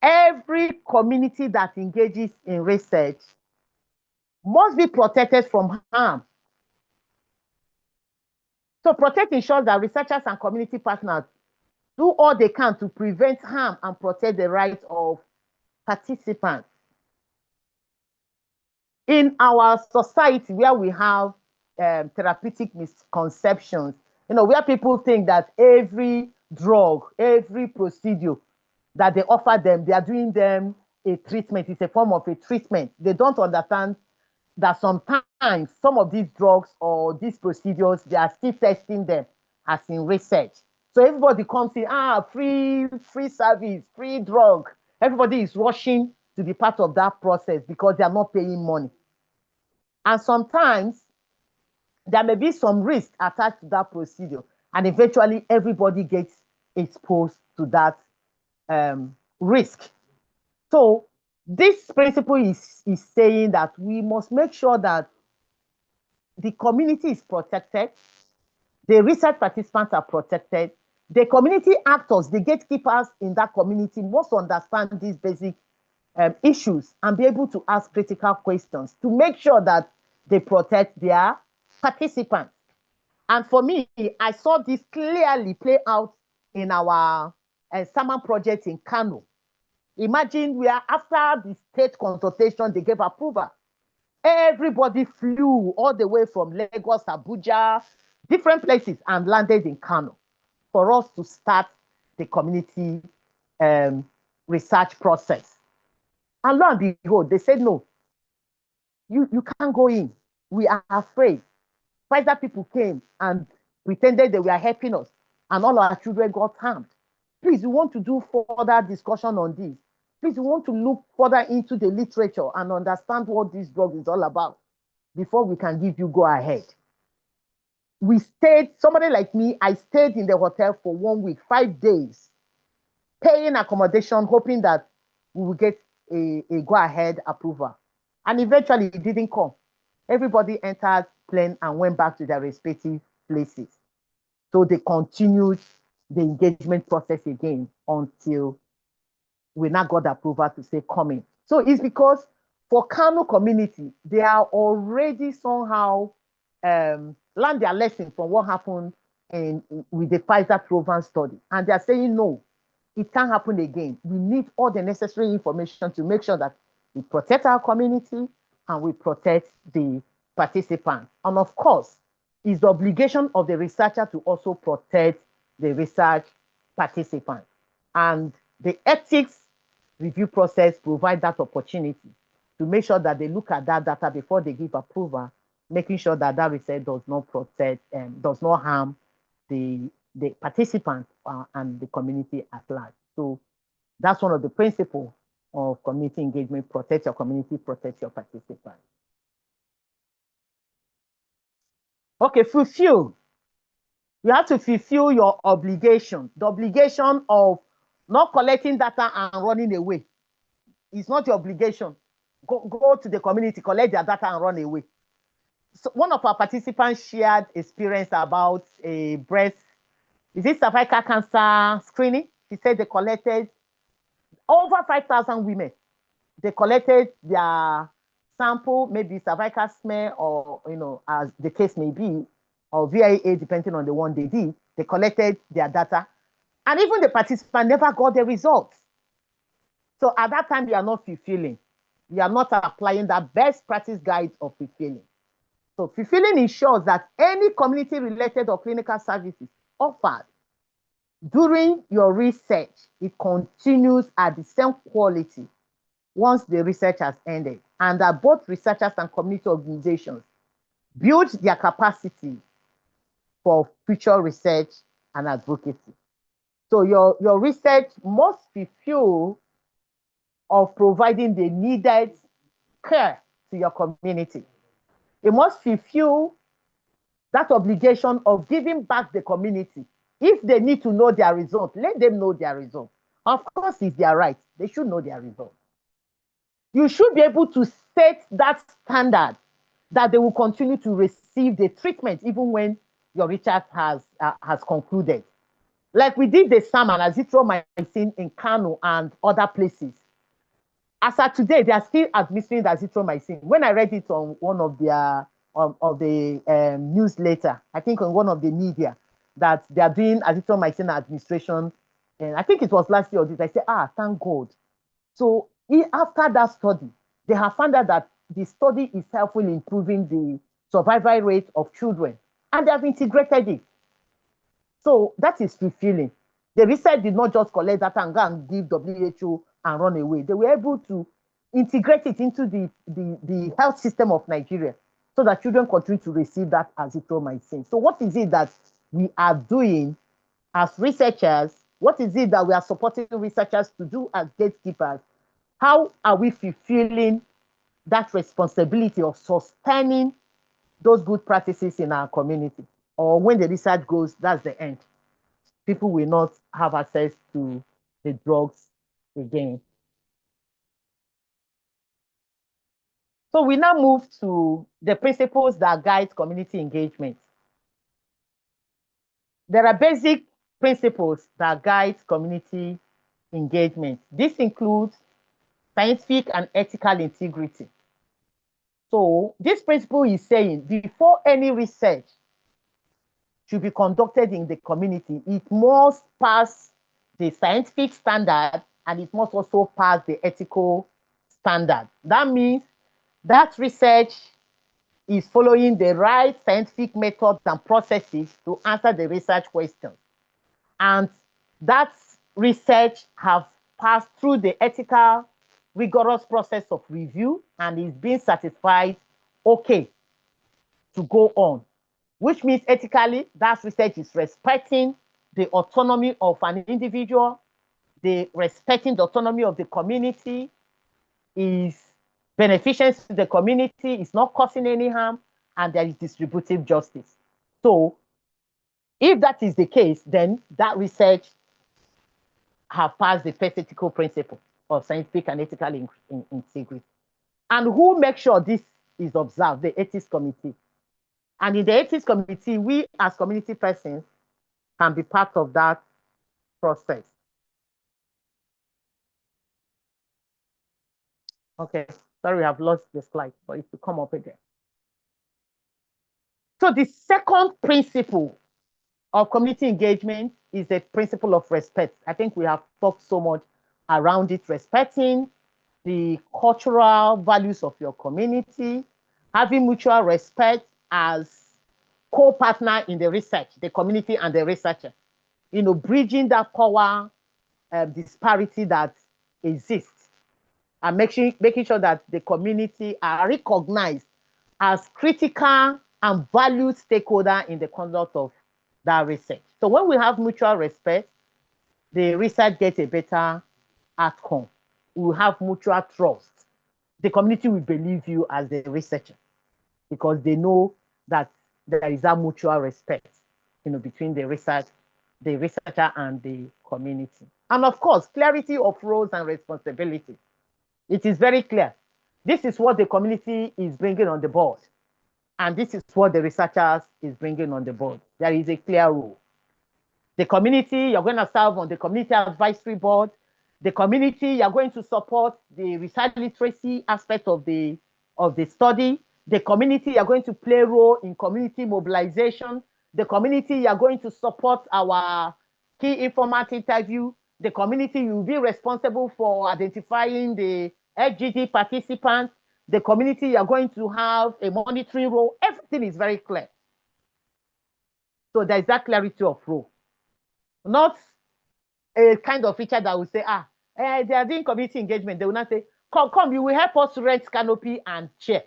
S1: Every community that engages in research must be protected from harm. So protect ensures that researchers and community partners do all they can to prevent harm and protect the rights of participants. In our society where we have therapeutic misconceptions, where people think that every drug, every procedure that they offer them, they are doing them a treatment. It's a form of a treatment. They don't understand that sometimes some of these drugs or these procedures, they are still testing them as in research. So everybody comes in, free service, free drug. Everybody is rushing to be part of that process because they are not paying money. And sometimes there may be some risk attached to that procedure, and eventually everybody gets exposed to that risk. So this principle is saying that we must make sure that the community is protected, the research participants are protected, the community actors, the gatekeepers in that community must understand these basic issues and be able to ask critical questions to make sure that they protect their participants. And for me, I saw this clearly play out in our summer project in Kano. Imagine after the state consultation, they gave approval Everybody flew all the way from Lagos, Abuja, different places, and landed in Kano for us to start the community research process. And lo and behold, they said, no, you can't go in. We are afraid. Pfizer people came and pretended they were helping us, and all our children got harmed. Please, we want to do further discussion on this. Please, we want to look further into the literature and understand what this drug is all about before we can give you go ahead. We stayed, somebody like me, I stayed in the hotel for 1 week, 5 days, paying accommodation, hoping that we will get a go ahead approval. And eventually it didn't come. Everybody entered plane and went back to their respective places. So they continued the engagement process again until we now got approval to say coming. So it's because for Kano community, they are already somehow learned their lesson from what happened with the Pfizer Provan study. And they're saying, no, it can't happen again. We need all the necessary information to make sure that we protect our community and we protect the participants. And of course, it's the obligation of the researcher to also protect the research participants. And the ethics review process provide that opportunity to make sure that they look at that data before they give approval, making sure that that research does not protect and does not harm the participants and the community at large. So that's one of the principles of community engagement: protect your community, protect your participants. Okay, fulfill. You have to fulfill your obligation. The obligation of not collecting data and running away. It's not your obligation. Go to the community, collect their data and run away. So one of our participants shared experience about a breast, is it cervical cancer screening? She said they collected over 5,000 women. They collected their sample, maybe cervical smear, or as the case may be, or VIA, depending on the one they did. They collected their data, and even the participant never got the results. So at that time, you are not fulfilling. You are not applying that best practice guide of fulfilling. So fulfilling ensures that any community-related or clinical services offered during your research, it continues at the same quality once the research has ended, and that both researchers and community organizations build their capacity for future research and advocacy. So your research must fulfill of providing the needed care to your community. It must fulfill that obligation of giving back the community. If they need to know their results, let them know their results. Of course, it's their right. They should know their results. You should be able to set that standard that they will continue to receive the treatment even when your research has concluded. Like we did the SAM and azithromycin in Kano and other places. As of today, they are still administering the azithromycin. When I read it on one of their newsletter, I think on one of the media, that they are doing azithromycin administration, and I think it was last year or this, I said, thank God. So after that study, they have found out that the study is helpful in improving the survival rate of children, and they have integrated it. So that is fulfilling. The research did not just collect data and go and give WHO and run away. They were able to integrate it into the health system of Nigeria so that children continue to receive that azithromycin. So what is it that we are doing as researchers? What is it that we are supporting researchers to do as gatekeepers? How are we fulfilling that responsibility of sustaining those good practices in our community? Or when the research goes, that's the end. People will not have access to the drugs again. So we now move to the principles that guide community engagement. There are basic principles that guide community engagement. This includes scientific and ethical integrity. So this principle is saying before any research should be conducted in the community, it must pass the scientific standard and it must also pass the ethical standard. That means that research is following the right scientific methods and processes to answer the research questions. And that research have passed through the ethical, rigorous process of review and is being certified okay to go on, which means ethically that research is respecting the autonomy of an individual, the respecting the autonomy of the community, is beneficial to the community, is not causing any harm, and there is distributive justice. So if that is the case, then that research have passed the first ethical principle of scientific and ethical integrity. And who makes sure this is observed? The ethics committee. And in the ethics committee, we as community persons can be part of that process. Okay, sorry, I've lost the slide, but it will come up again. So the second principle of community engagement is the principle of respect. I think we have talked so much around it, respecting the cultural values of your community, having mutual respect as co-partner in the research, the community and the researcher, bridging that power disparity that exists, and making sure that the community are recognized as critical and valued stakeholder in the conduct of that research. So when we have mutual respect, the research gets a better outcome. We will have mutual trust. The community will believe you as the researcher because they know that there is a mutual respect, between the researcher and the community. And of course, clarity of roles and responsibilities. It is very clear. This is what the community is bringing on the board. And this is what the researchers is bringing on the board. There is a clear rule. The community, you're going to serve on the community advisory board. The community, you're going to support the research literacy aspect of the study. The community, you're going to play a role in community mobilization. The community, you're going to support our key informant interview. The community, you'll be responsible for identifying the FGD participants. The community, you're going to have a monitoring role. Everything is very clear. So there's that clarity of role. Not a kind of feature that will say, they are doing community engagement. They will not say, come, you will help us rent canopy and chair.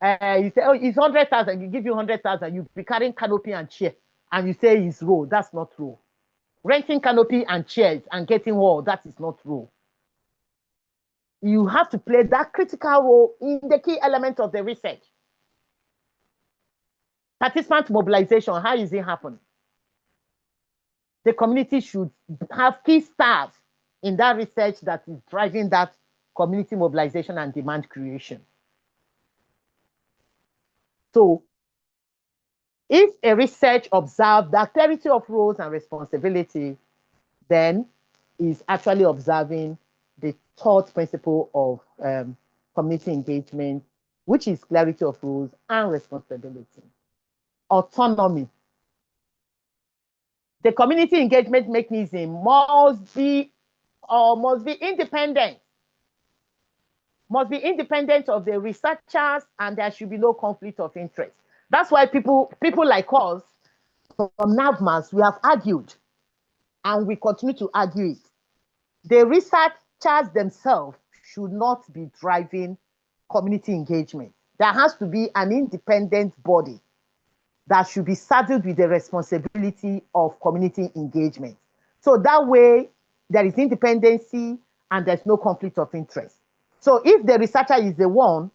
S1: You say, it's 100,000, you give you 100,000, you be carrying canopy and chair, and you say it's role. That's not role. Renting canopy and chairs and getting wall, that is not role. You have to play that critical role in the key element of the research. Participant mobilization, how is it happening? The community should have key stars in that research that is driving that community mobilization and demand creation. So if a research observes that clarity of roles and responsibility, then is actually observing the third principle of community engagement, which is clarity of roles and responsibility. Autonomy. The community engagement mechanism must be independent. Must be independent of the researchers, and there should be no conflict of interest. That's why people like us from NAVMAS, we have argued, and we continue to argue it. The researchers themselves should not be driving community engagement. There has to be an independent body that should be saddled with the responsibility of community engagement. So that way, there is independency and there's no conflict of interest. So if the researcher is the one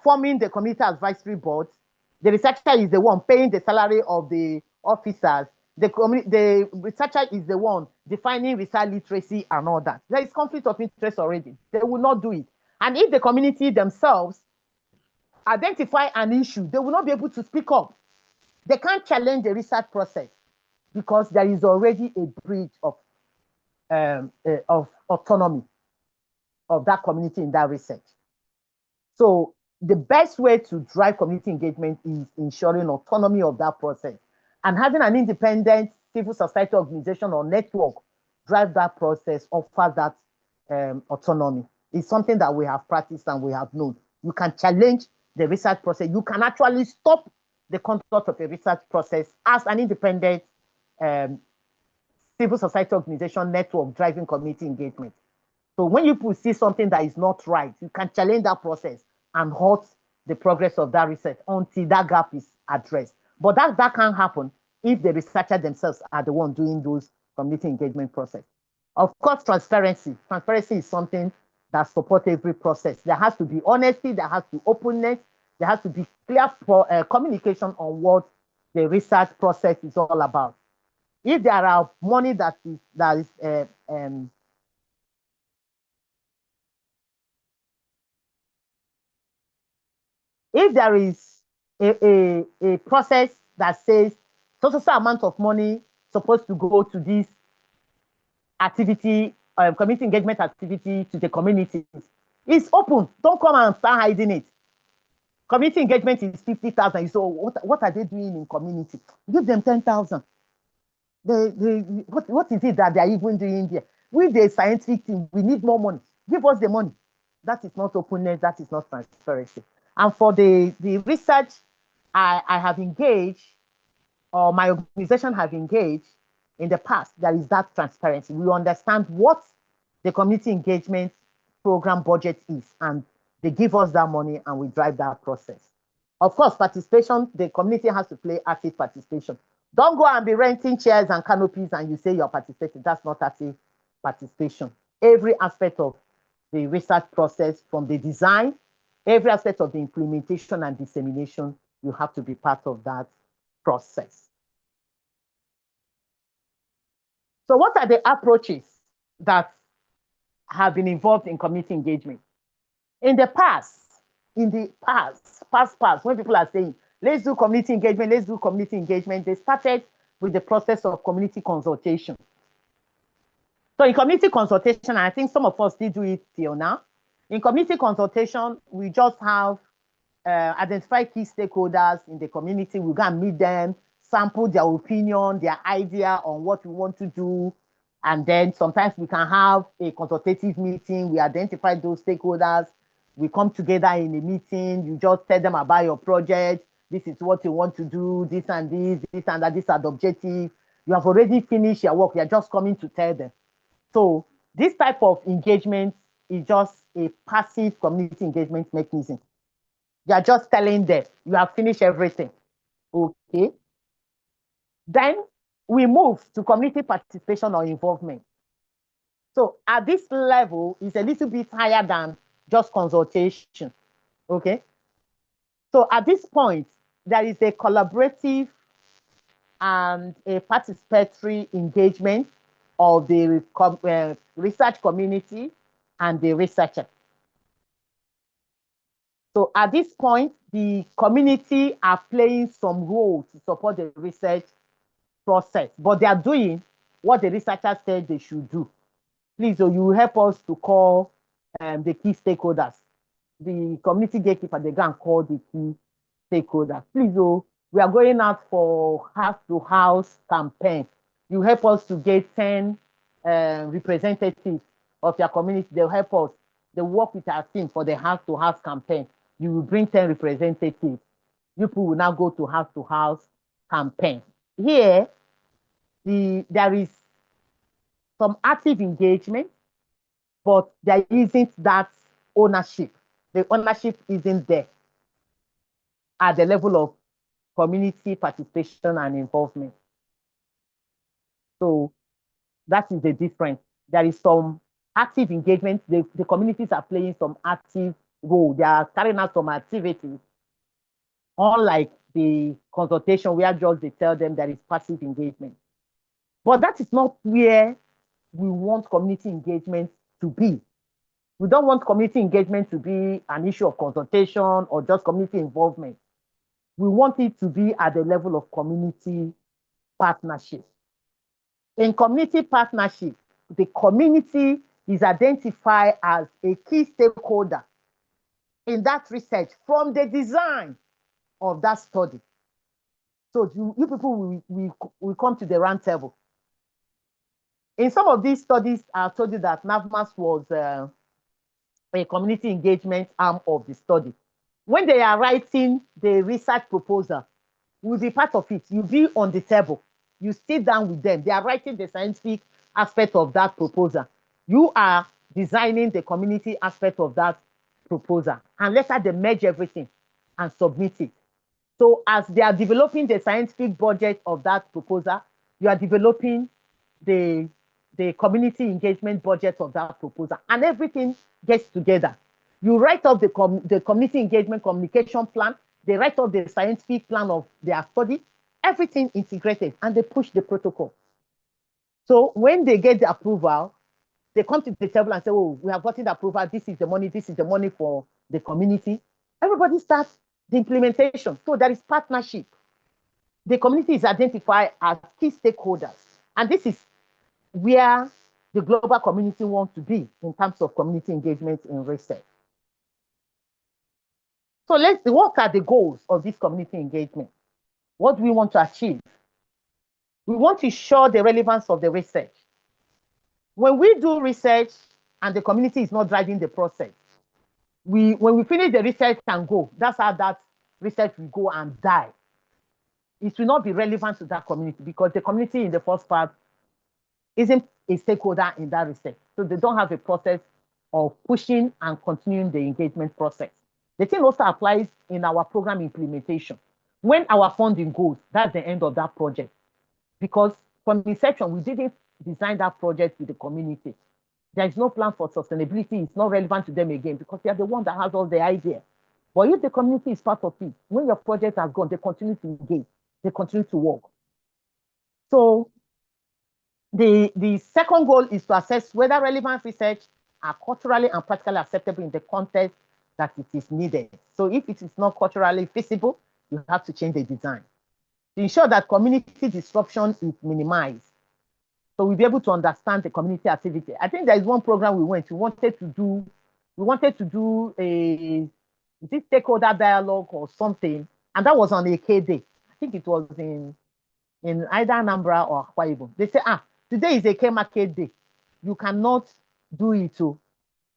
S1: forming the community advisory board, the researcher is the one paying the salary of the officers, the researcher is the one defining research literacy and all that. There is conflict of interest already. They will not do it. And if the community themselves identify an issue, they will not be able to speak up. They can't challenge the research process because there is already a breach of autonomy of that community in that research. So the best way to drive community engagement is ensuring autonomy of that process and having an independent civil society organization or network drive that process, offer that autonomy. It's something that we have practiced and we have known. You can challenge the research process. You can actually stop the conduct of a research process as an independent civil society organization network driving community engagement. So when you see something that is not right, you can challenge that process and halt the progress of that research until that gap is addressed. But that can't happen if the researchers themselves are the one doing those community engagement process. Of course, transparency. Transparency is something that supports every process. There has to be honesty, there has to be openness, there has to be clear communication on what the research process is all about. If there are money if there is a process that says so amount of money supposed to go to this activity, community engagement activity to the communities, it's open. Don't come and start hiding it. Community engagement is 50,000. So what are they doing in community? Give them 10,000. What is it that they are even doing there? With the scientific team, we need more money. Give us the money. That is not openness. That is not transparency. And for the research I have engaged, or my organization have engaged in the past, there is that transparency. We understand what the community engagement program budget is, and they give us that money and we drive that process. Of course, participation, the community has to play active participation. Don't go and be renting chairs and canopies and you say you're participating. That's not active participation. Every aspect of the research process, from the design, every aspect of the implementation and dissemination, you have to be part of that process. So what are the approaches that have been involved in community engagement? In the past, when people are saying, let's do community engagement, they started with the process of community consultation. So in community consultation, I think some of us did do it till now. In community consultation, we just have identify key stakeholders in the community. We go and meet them, sample their opinion, their idea on what we want to do. And then sometimes we can have a consultative meeting. We identify those stakeholders. We come together in a meeting. You just tell them about your project. This is what you want to do, this and that, these are the objectives. You have already finished your work. You're just coming to tell them. So this type of engagement is just a passive community engagement mechanism. You are just telling them you have finished everything. Okay. Then we move to community participation or involvement. So at this level, it's a little bit higher than just consultation. Okay. So at this point, there is a collaborative and a participatory engagement of the research community and the researcher. So at this point, the community are playing some role to support the research process, but they are doing what the researchers said they should do. Please, so you help us to call the key stakeholders. The community gatekeeper, they go and call the key stakeholders. Please, oh, we are going out for house-to-house campaign. You help us to get 10 representatives of your community. They'll help us. They work with our team for the house-to-house campaign. You will bring 10 representatives. You people will now go to house campaign. Here, there is some active engagement, but there isn't that ownership. The ownership isn't there at the level of community participation and involvement. So that is the difference. There is some active engagement. The communities are playing some active role. They are carrying out some activities, unlike the consultation where just they tell them there is passive engagement. But that is not where we want community engagement to be. We don't want community engagement to be an issue of consultation or just community involvement. We want it to be at the level of community partnership. In community partnership, the community is identified as a key stakeholder in that research from the design of that study. So you people will come to the round table. In some of these studies, I told you that NAVMAS was a a community engagement arm of the study. When they are writing the research proposal, will be part of it. You'll be on the table. You sit down with them. They are writing the scientific aspect of that proposal. You are designing the community aspect of that proposal. And later they merge everything and submit it. So as they are developing the scientific budget of that proposal, you are developing the community engagement budget of that proposal, and everything gets together. You write up the community engagement communication plan, they write up the scientific plan of their study, everything integrated, and they push the protocol. So when they get the approval, they come to the table and say, oh, we have gotten the approval, this is the money for the community. Everybody starts the implementation. So there is partnership. The community is identified as key stakeholders. And this is where the global community wants to be in terms of community engagement in research. So let's see, what are the goals of this community engagement? What do we want to achieve? We want to ensure the relevance of the research. When we do research and the community is not driving the process, when we finish the research and go, that's how that research will go and die. It will not be relevant to that community because the community in the first part isn't a stakeholder in that research. So they don't have a process of pushing and continuing the engagement process. The thing also applies in our program implementation. When our funding goes, that's the end of that project. Because from inception, we didn't design that project with the community. There is no plan for sustainability. It's not relevant to them again because they are the one that has all the idea. But if the community is part of it, when your project has gone, they continue to engage, they continue to work. So the second goal is to assess whether relevant research are culturally and practically acceptable in the context that it is needed. So if it is not culturally feasible, you have to change the design. To ensure that community disruption is minimized, so we'll be able to understand the community activity. I think there is one program we wanted to do a stakeholder dialogue or something, and that was on a K day. I think it was in either Anambra or Akwa Ibom. They say, today is a K market day. You cannot do it too.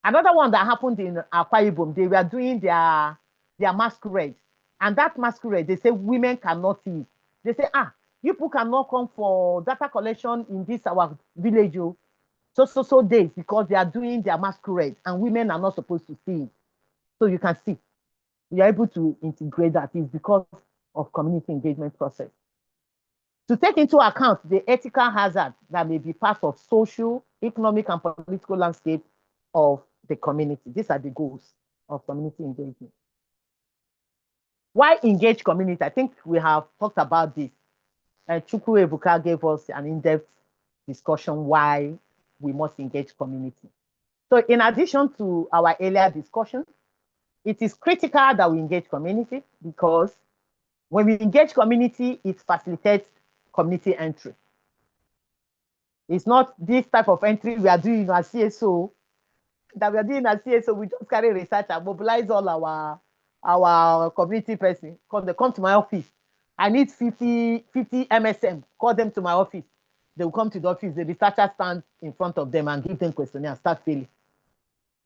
S1: Another one that happened in Akwa Ibom, they were doing their masquerade. And that masquerade, they say women cannot see it. They say, you people cannot come for data collection in this our village so days because they are doing their masquerade and women are not supposed to see it. So you can see, we are able to integrate that. It's because of community engagement process. To take into account the ethical hazard that may be part of social, economic, and political landscape of the community. These are the goals of community engagement. Why engage community? I think we have talked about this. Chukwu Ebuka gave us an in-depth discussion why we must engage community. So in addition to our earlier discussion, it is critical that we engage community because when we engage community, it facilitates community entry. It's not this type of entry we are doing as CSO, that we are doing as CSO, we just carry research and mobilize all our community person. Because they come to my office. I need 50 MSM, call them to my office. They will come to the office, the researcher stands in front of them and give them questionnaire and start filling.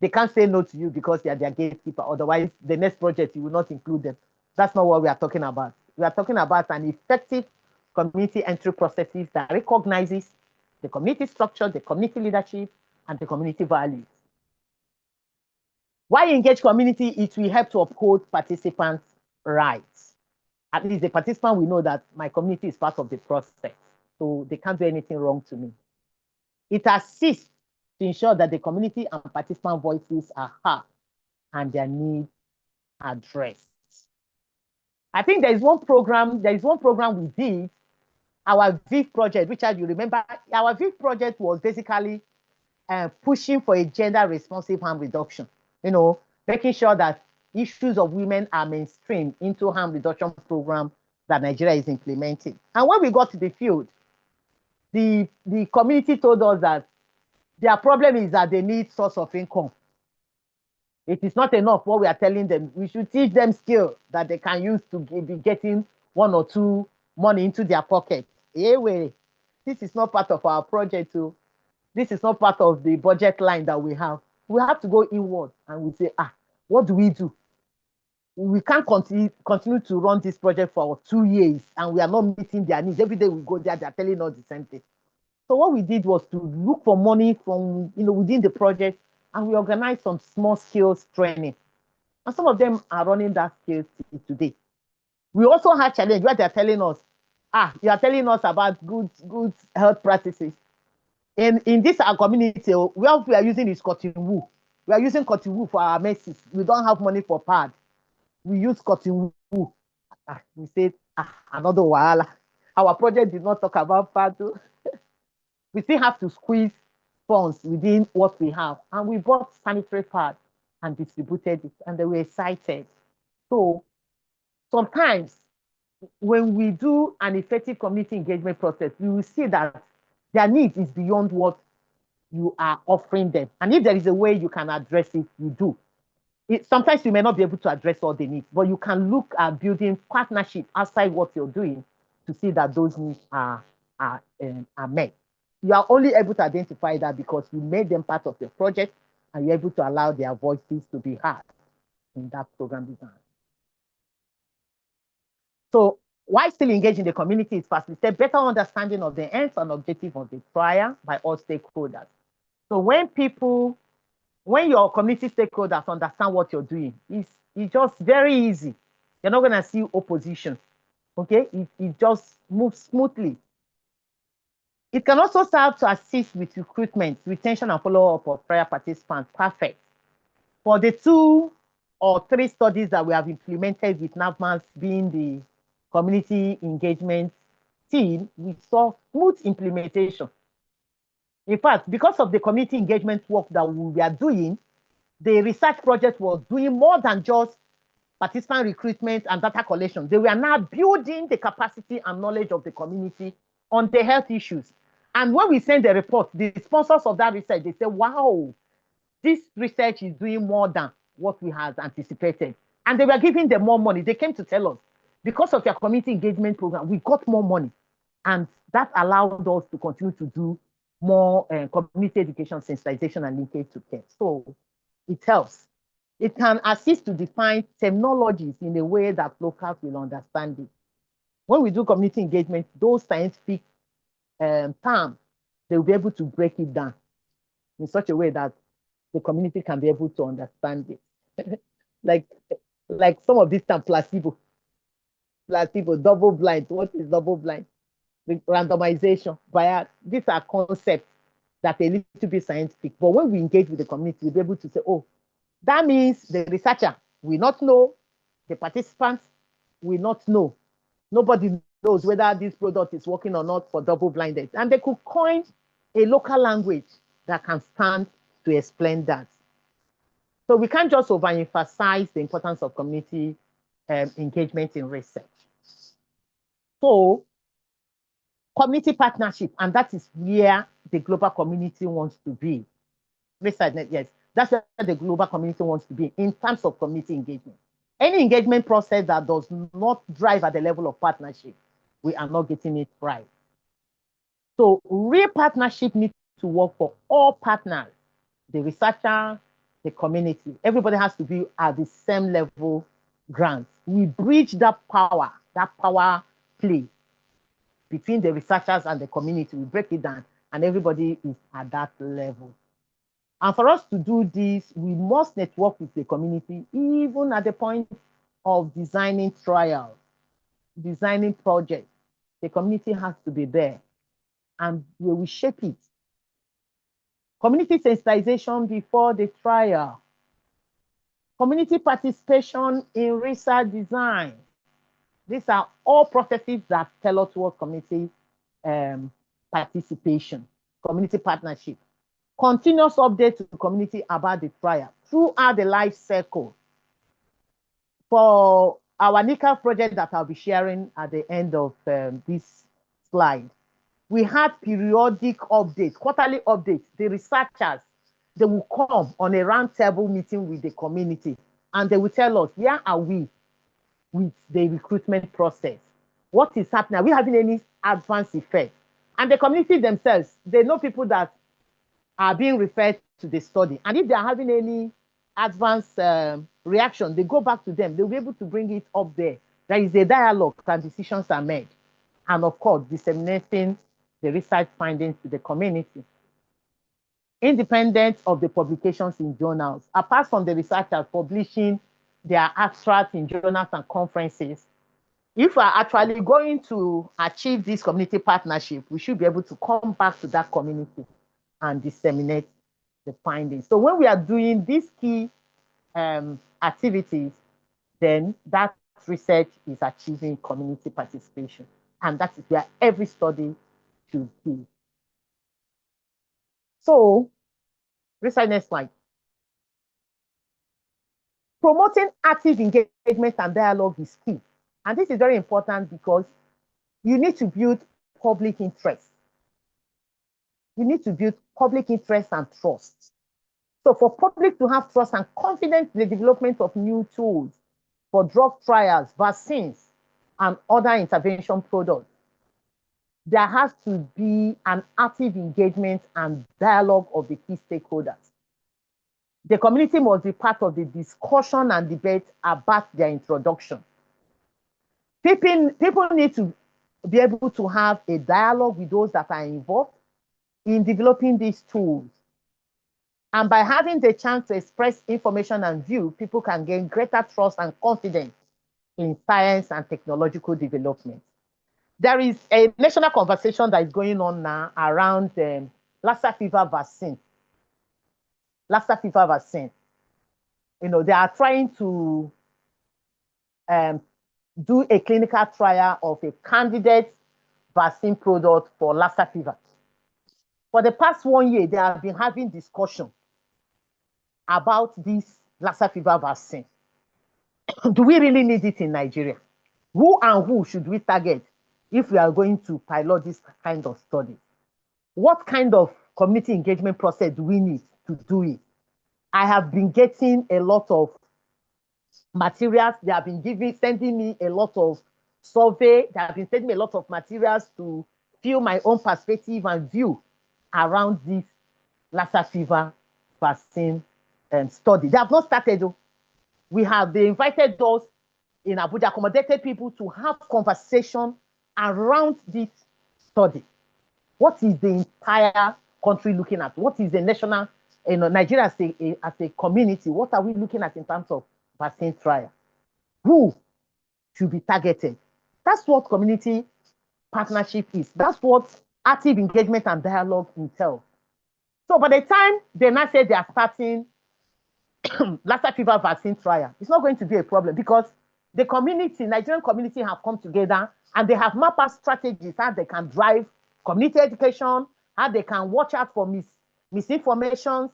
S1: They can't say no to you because you are their gatekeeper. Otherwise, the next project, you will not include them. That's not what we are talking about. We are talking about an effective community entry processes that recognizes the community structure, the community leadership, and the community values. Why engage community? It will help to uphold participants' rights. At least the participant will know that my community is part of the process, so they can't do anything wrong to me. It assists to ensure that the community and participant voices are heard and their needs addressed. I think there is one program we did, our VIV project, Richard, you remember, our VIV project was basically pushing for a gender responsive harm reduction, making sure that issues of women are mainstreamed into harm reduction program that Nigeria is implementing. And when we got to the field, the community told us that their problem is that they need source of income. It is not enough what we are telling them. We should teach them skill that they can use to be getting one or two money into their pocket. Anyway, this is not part of our project too. This is not part of the budget line that we have. we have to go inward and we say, what do we do? We can't continue to run this project for 2 years and we are not meeting their needs. Every day we go there, they're telling us the same thing. So what we did was to look for money from, within the project, and we organized some small skills training. And some of them are running that skills today. We also had challenge where they're telling us, you are telling us about good health practices. In this our community, what we are using is cotton wool. We are using cotton wool for our messes. We don't have money for pad. We use cotton wool. We said, another wahala. Our project did not talk about pad. We still have to squeeze funds within what we have. And we bought sanitary pads and distributed it, and they were excited. So sometimes when we do an effective community engagement process, we will see that their need is beyond what you are offering them. And if there is a way you can address it, you do. Sometimes you may not be able to address all the needs, but you can look at building partnership outside what you're doing to see that those needs are met. You are only able to identify that because you made them part of your project and you're able to allow their voices to be heard in that program design. So why still engage in the community is facilitate better understanding of the ends and objective of the trial by all stakeholders. So when your community stakeholders understand what you're doing, it's just very easy. You're not going to see opposition. Okay, it just moves smoothly. It can also serve to assist with recruitment, retention, and follow-up of prior participants. Perfect. For the 2 or 3 studies that we have implemented with NAVMAS being the community engagement team, we saw smooth implementation. In fact, because of the community engagement work that we are doing, the research project was doing more than just participant recruitment and data collection. They were now building the capacity and knowledge of the community on the health issues. And when we send the report, the sponsors of that research, they say, wow, this research is doing more than what we had anticipated. And they were giving them more money. They came to tell us, because of your community engagement program, we got more money. And that allowed us to continue to do more community education, sensitization, and linkage to care. So it helps. It can assist to define terminologies in a way that locals will understand it. When we do community engagement, those scientific terms, they will be able to break it down in such a way that the community can be able to understand it. like some of these terms, placebo, double blind. What is double blind? Randomization, bias. These are concepts that are a little bit scientific. But when we engage with the community, we'll be able to say, oh, that means the researcher will not know, the participants will not know. Nobody knows whether this product is working or not for double-blinded. And they could coin a local language that can stand to explain that. So we can't just overemphasize the importance of community engagement in research. So community partnership, and that is where the global community wants to be. Research, yes, that's where the global community wants to be in terms of community engagement. Any engagement process that does not drive at the level of partnership, we are not getting it right. So real partnership needs to work for all partners, the researcher, the community. Everybody has to be at the same level ground. We bridge that power play between the researchers and the community. We break it down and everybody is at that level. And for us to do this, we must network with the community, even at the point of designing trials, designing projects. The community has to be there and we will shape it. Community sensitization before the trial. Community participation in research design. These are all processes that tell us what community participation, community partnership. Continuous update to the community about the trial throughout the life cycle. For our NICA project that I'll be sharing at the end of this slide, we had periodic updates, quarterly updates. The researchers, they will come on a roundtable meeting with the community and they will tell us, where are we with the recruitment process? What is happening? Are we having any adverse effect? And the community themselves, they know people that are being referred to the study. And if they are having any adverse reaction, they go back to them. They'll be able to bring it up there. There is a dialogue and decisions are made. And of course, disseminating the research findings to the community. Independent of the publications in journals, apart from the researchers publishing their abstracts in journals and conferences, if we're actually going to achieve this community partnership, we should be able to come back to that community and disseminate the findings. So when we are doing these key activities, then that research is achieving community participation. And that is where every study should be. So, research next slide. Promoting active engagement and dialogue is key. And this is very important because you need to build public interest. You need to build public interest and trust. So for public to have trust and confidence in the development of new tools for drug trials, vaccines, and other intervention products, there has to be an active engagement and dialogue of the key stakeholders. The community must be part of the discussion and debate about their introduction. People need to be able to have a dialogue with those that are involved in developing these tools. And by having the chance to express information and view, people can gain greater trust and confidence in science and technological development. There is a national conversation that is going on now around Lassa fever vaccine. Lassa fever vaccine. You know, they are trying to do a clinical trial of a candidate vaccine product for Lassa fever. For the past 1 year, they have been having discussion about this Lassa fever vaccine. Do we really need it in Nigeria? Who and who should we target if we are going to pilot this kind of study? What kind of community engagement process do we need to do it? I have been getting a lot of materials. They have been sending me a lot of survey. They have been sending me a lot of materials to feel my own perspective and view around this Lassa fever vaccine study. They have not started. They invited us in Abuja, accommodated people to have conversation around this study. What is the entire country looking at? What is the national, Nigeria as a community? What are we looking at in terms of vaccine trial? Who should be targeted? That's what community partnership is. That's what active engagement and dialogue entails. So by the time they now say they are starting Lassa fever vaccine trial, it's not going to be a problem because the community, Nigerian community, have come together and they have mapped out strategies how they can drive community education, how they can watch out for misinformation,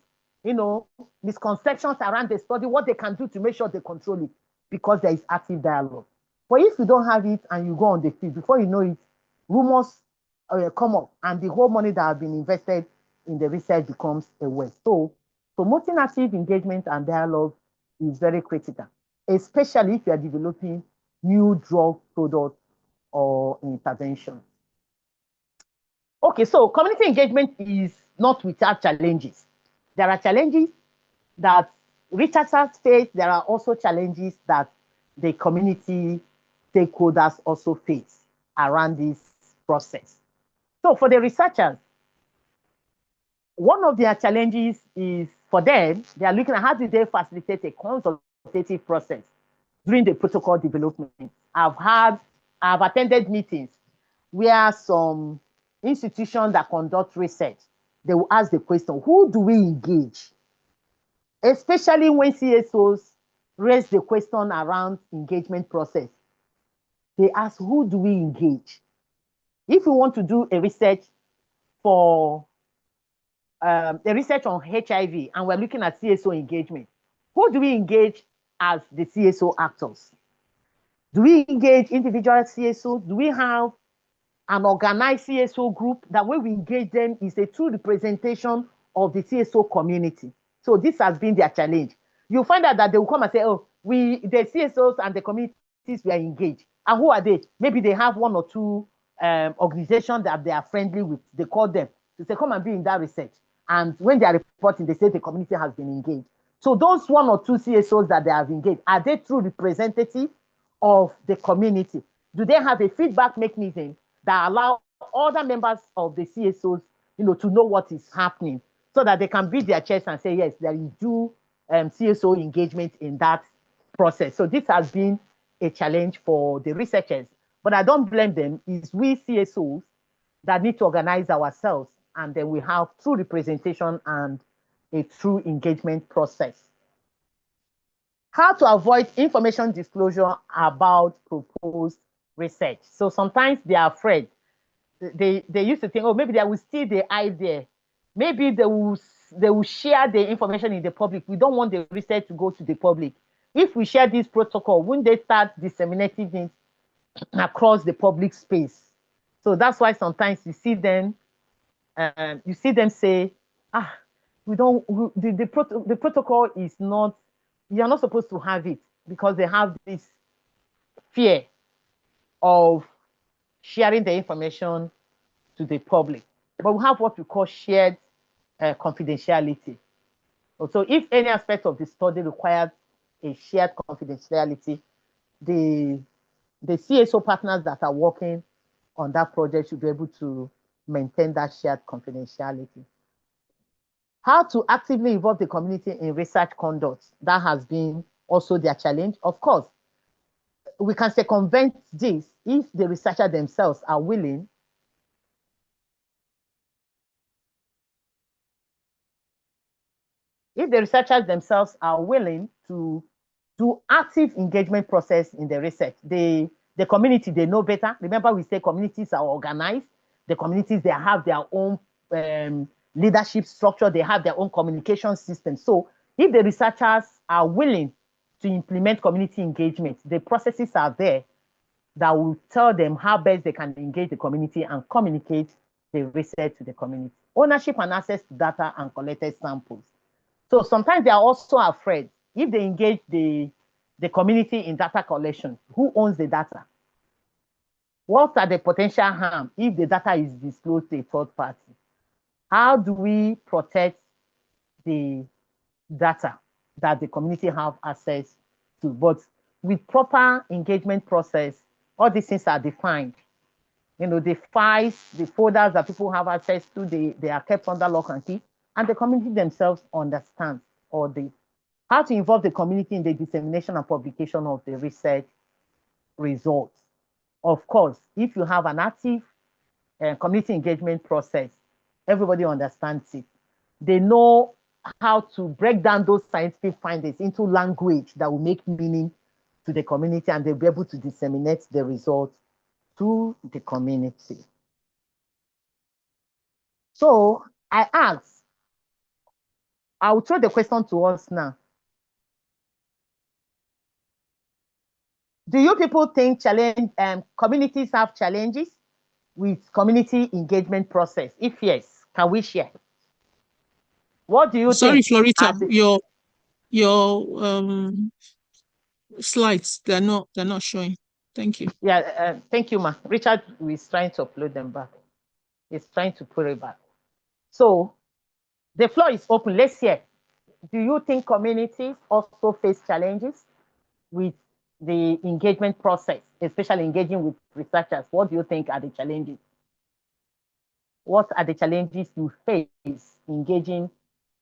S1: misconceptions around the study, what they can do to make sure they control it because there is active dialogue. But if you don't have it and you go on the field, before you know it, rumors come up and the whole money that has been invested in the research becomes a waste. So promoting active engagement and dialogue is very critical, especially if you are developing new drug products or interventions. Okay, so community engagement is not without challenges. There are challenges that researchers face. There are also challenges that the community stakeholders also face around this process. So for the researchers, one of their challenges is for them, they are looking at how do they facilitate a consultative process during the protocol development. I've attended meetings where some institutions that conduct research, they will ask the question, who do we engage? Especially when CSOs raise the question around engagement process. They ask, who do we engage? If we want to do a research for the research on HIV and we're looking at CSO engagement, who do we engage as the CSO actors? Do we engage individual CSO? Do we have an organized CSO group? That way we engage them is a true representation of the CSO community. So this has been their challenge. You'll find out that they will come and say, oh, the CSOs and the communities we are engaged. And who are they? Maybe they have one or two organizations that they are friendly with. They call them to say, come and be in that research. And when they are reporting, they say the community has been engaged. So those 1 or 2 CSOs that they have engaged, are they true representative of the community? Do they have a feedback mechanism that allow other members of the CSOs, to know what is happening, so that they can beat their chest and say, yes, there is due CSO engagement in that process. So this has been a challenge for the researchers, but I don't blame them. It's we CSOs that need to organize ourselves, and then we have true representation and a true engagement process. How to avoid information disclosure about proposed research. So sometimes they are afraid. They used to think, oh, maybe they will steal the idea. Maybe they will share the information in the public. We don't want the research to go to the public. If we share this protocol, wouldn't they start disseminating it across the public space? So that's why sometimes you see them say, we don't, the protocol is not, you're not supposed to have it, because they have this fear of sharing the information to the public. But we have what we call shared confidentiality. So if any aspect of the study requires a shared confidentiality, the CSO partners that are working on that project should be able to maintain that shared confidentiality. How to actively involve the community in research conduct. That has been also their challenge. Of course, we can circumvent this if the researchers themselves are willing to do active engagement process in the research. The community, they know better. Remember, we say communities are organized. The communities, they have their own leadership structure. They have their own communication system. So if the researchers are willing to implement community engagement, the processes are there that will tell them how best they can engage the community and communicate the research to the community. Ownership and access to data and collected samples. So sometimes they are also afraid if they engage the community in data collection, who owns the data? What are the potential harm if the data is disclosed to a third party? How do we protect the data that the community have access to? But with proper engagement process, all these things are defined. The files, the folders that people have access to, they are kept under lock and key, and the community themselves understand how to involve the community in the dissemination and publication of the research results. Of course, if you have an active community engagement process, everybody understands it. They know how to break down those scientific findings into language that will make meaning to the community, and they'll be able to disseminate the results to the community. So I will throw the question to us now. Do you people think communities have challenges with community engagement process? If yes, can we share? What do you
S10: Sorry,
S1: think?
S10: Florita, your slides, they're not showing. Thank you.
S1: Yeah, thank you, ma. Richard is trying to upload them back. He's trying to put it back. So the floor is open. Let's hear. Do you think communities also face challenges with the engagement process, especially engaging with researchers? What do you think are the challenges? What are the challenges you face engaging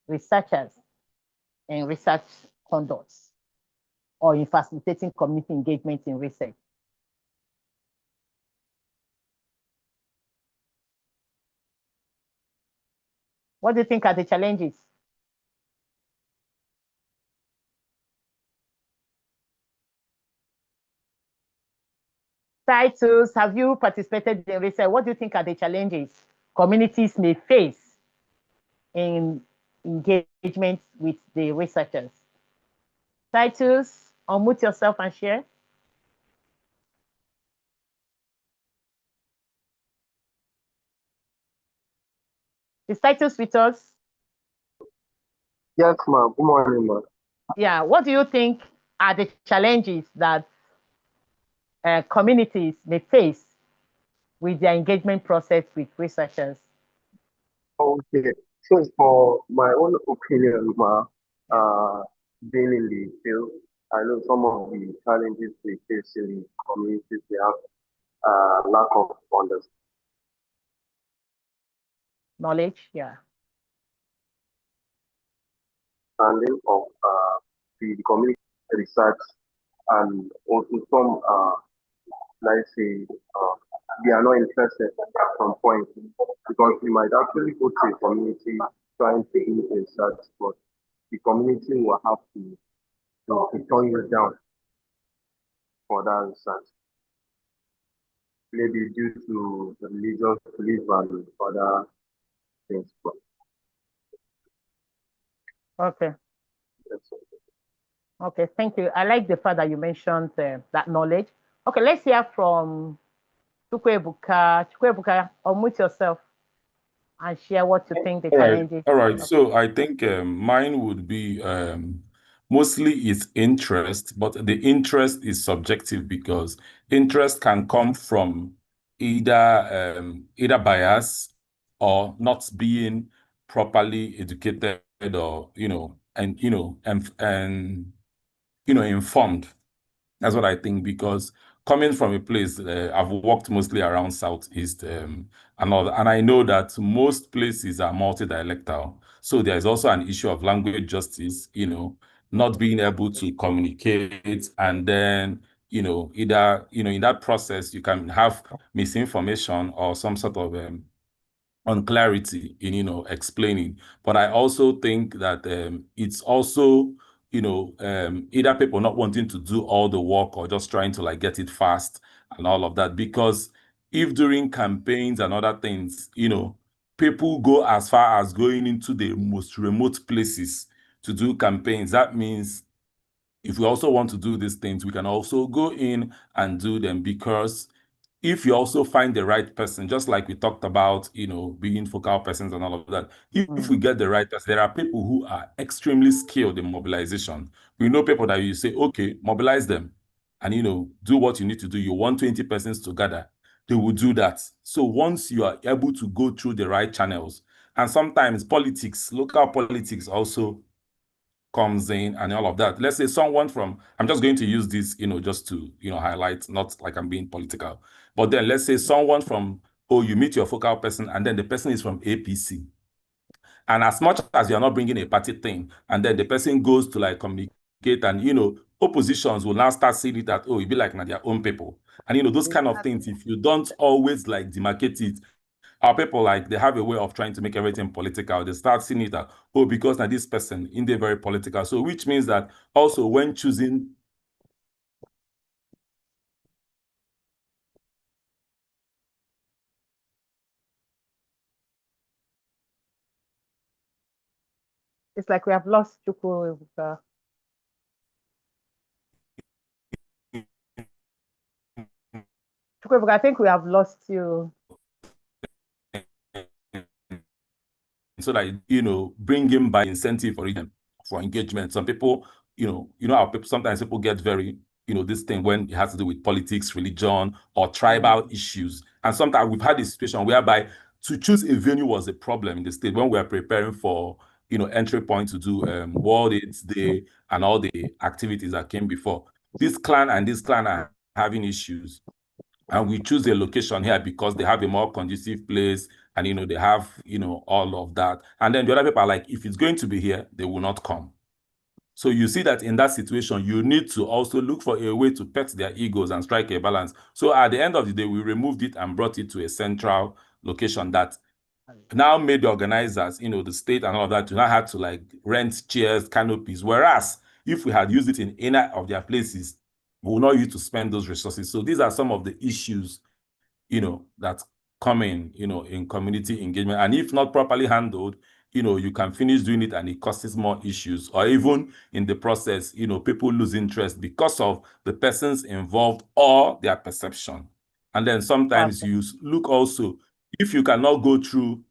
S1: researchers in research conducts or in facilitating community engagement in research? What do you think are the challenges? Titus, have you participated in research? What do you think are the challenges communities may face in engagement with the researchers? Titus, unmute yourself and share. Is Titus with us?
S11: Yes, ma'am. Good morning, ma'am.
S1: Yeah, what do you think are the challenges that communities may face with their engagement process with researchers?
S3: Okay, so for my own opinion, being in the field, I know some of the challenges we face in the communities, we have lack of
S1: Knowledge, yeah.
S3: understanding of the community research, and also some, let's say, they are not interested at some point because you might actually go to a community trying to do research, but the community will have to turn you down for that research, maybe due to the religious belief and other things. But
S1: Okay.
S3: that's all.
S1: Okay, thank you. I like the fact that you mentioned that knowledge. Okay, let's hear from Chukwebuka. Chukwebuka, unmute yourself and share what you think the
S6: All right,
S1: challenges.
S6: all right.
S1: Okay.
S6: So I think mine would be mostly its interest, but the interest is subjective because interest can come from either bias or not being properly educated, or informed. That's what I think, because coming from a place, I've walked mostly around Southeast, and I know that most places are multidialectal. So there's also an issue of language justice, not being able to communicate, and then, either, in that process, you can have misinformation or some sort of unclarity in explaining. But I also think that it's also either people not wanting to do all the work or just trying to like get it fast and all of that. Because if during campaigns and other things, people go as far as going into the most remote places to do campaigns, that means if we also want to do these things, we can also go in and do them. Because if you also find the right person, just like we talked about, being focal persons and all of that, if we get the right person, there are people who are extremely skilled in mobilization. We know people that you say, okay, mobilize them and, do what you need to do. You want 20 persons to gather, they will do that. So once you are able to go through the right channels, and sometimes politics, local politics also comes in and all of that. Let's say someone from, I'm just going to use this, just to, highlight, not like I'm being political, but then let's say someone from, you meet your focal person and then the person is from APC. And as much as you're not bringing a party thing, and then the person goes to like communicate, and, oppositions will now start seeing it that, it be like now their own people. And, those kind of things, if you don't always like demarcate it, our people, like, they have a way of trying to make everything political. They start seeing it that, because now this person in there very political. So which means that also when choosing
S1: It's like we have lost Chukwebuka. Chukwebuka, I think we have lost you.
S6: so that, bring him by incentive for them for engagement. Some people, how people, sometimes people get very, this thing when it has to do with politics, religion, or tribal issues. And sometimes we've had a situation whereby to choose a venue was a problem in the state when we are preparing for, entry point to do World AIDS Day and all the activities that came before. This clan and this clan are having issues. And we choose a location here because they have a more conducive place, and they have all of that. And then the other people are like, if it's going to be here, they will not come. So you see that in that situation, you need to also look for a way to pet their egos and strike a balance. So at the end of the day, we removed it and brought it to a central location that now made the organizers, the state and all of that, to not have to like rent chairs, canopies. Whereas if we had used it in any of their places, we will not use to spend those resources. So these are some of the issues, that come in community engagement. And if not properly handled, you can finish doing it and it causes more issues, or even in the process, people lose interest because of the persons involved or their perception. And then sometimes you look also, if you cannot go through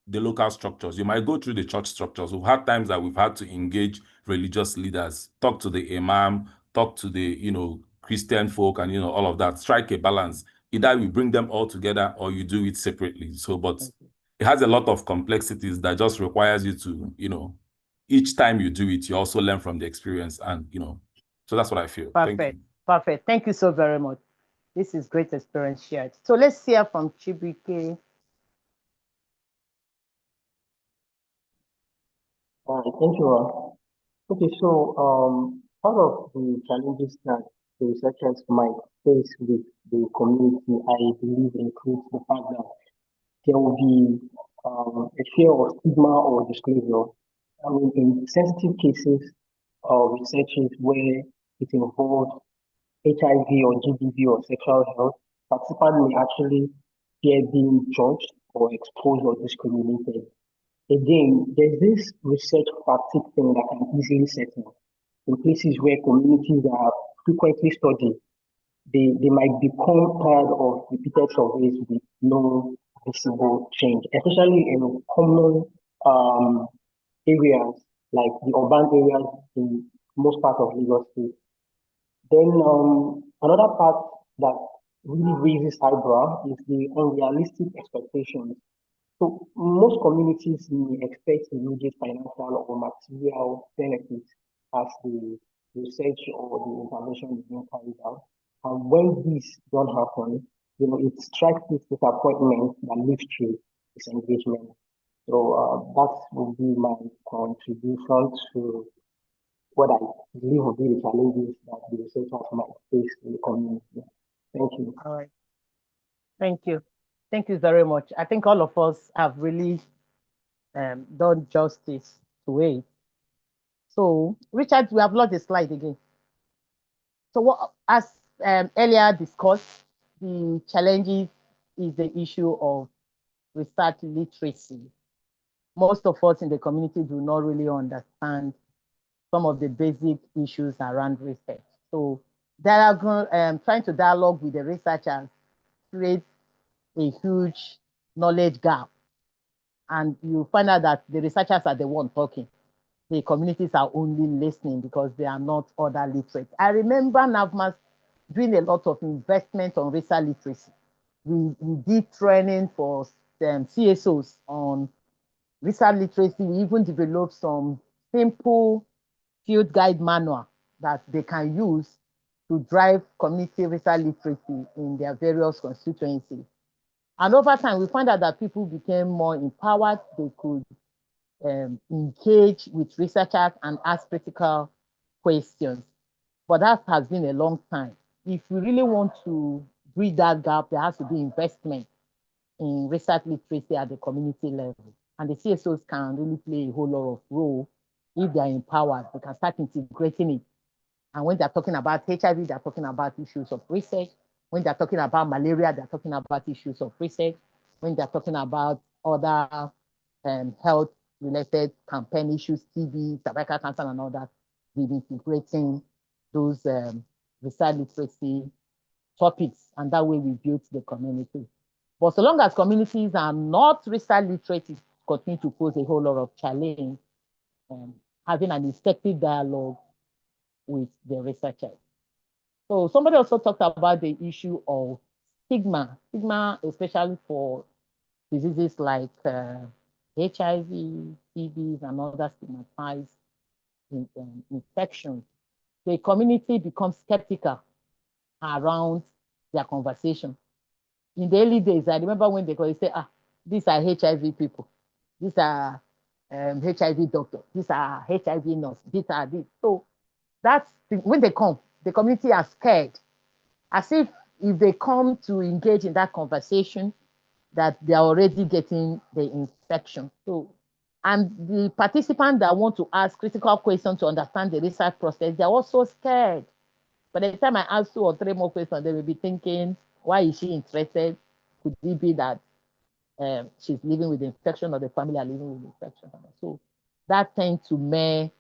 S6: the local structures, you might go through the church structures. We've had times that we've had to engage religious leaders, talk to the imam, talk to the, Christian folk, and, all of that, strike a balance. Either we bring them all together or you do it separately. So, but it has a lot of complexities that just requires you to, each time you do it, you also learn from the experience, and so that's what I feel.
S1: Perfect.
S6: Thank you.
S1: Perfect. Thank you so very much. This is great experience shared. So let's hear from Chibuike.
S5: Thank you. Okay, so part of the challenges that the researchers might face with the community, I believe, includes the fact that there will be a fear of stigma or disclosure. I mean, in sensitive cases of researches where it involves HIV or GBV or sexual health, participants may actually fear being judged or exposed or discriminated. Again, there's this research fatigue thing that can easily set in places where communities are frequently studied. They might become tired of repeated surveys with no visible change, especially in common areas like the urban areas in most parts of Lagos State. Then another part that really raises eyebrow is the unrealistic expectations. So most communities may expect immediate financial or material benefits as the research or the intervention is being carried out. And when these don't happen, it strikes this disappointment that leads to disengagement. So that would be my contribution to what I believe will be the challenges that the researchers might face in the community. Thank you.
S1: All right. Thank you. Thank you very much. I think all of us have really done justice to it. So, Richard, we have lost the slide again. So, as earlier discussed, the challenges is the issue of research literacy. Most of us in the community do not really understand some of the basic issues around research. So, trying to dialogue with the researchers creates a huge knowledge gap. And you find out that the researchers are the one talking. The communities are only listening because they are not other literate. I remember NAVMAS doing a lot of investment on research literacy. We did training for CSOs on research literacy. We even developed some simple field guide manual that they can use to drive community research literacy in their various constituencies. And over time, we find out that people became more empowered. They could engage with researchers and ask critical questions. But that has been a long time. If we really want to bridge that gap, there has to be investment in research literacy at the community level. And the CSOs can really play a whole lot of role if they are empowered. They can start integrating it. And when they're talking about HIV, they're talking about issues of research. When they're talking about malaria, they're talking about issues of research. When they're talking about other health-related campaign issues, TB, cervical cancer, and all that, we're integrating those research literacy topics, and that way we build the community. But so long as communities are not research literate, it continue to pose a whole lot of challenge, having an effective dialogue with the researchers. So somebody also talked about the issue of stigma, especially for diseases like HIV, TBs, and other stigmatized infections. The community becomes skeptical around their conversation. In the early days, I remember when they say, these are HIV people, these are HIV doctors, these are HIV nurses, these are this. So that's when they come, the community are scared, as if they come to engage in that conversation, that they are already getting the infection. So, and the participants that want to ask critical questions to understand the research process, they're also scared. By the time I ask 2 or 3 more questions, they will be thinking, why is she interested? Could it be that she's living with the infection or the family are living with the infection? So that tends to mar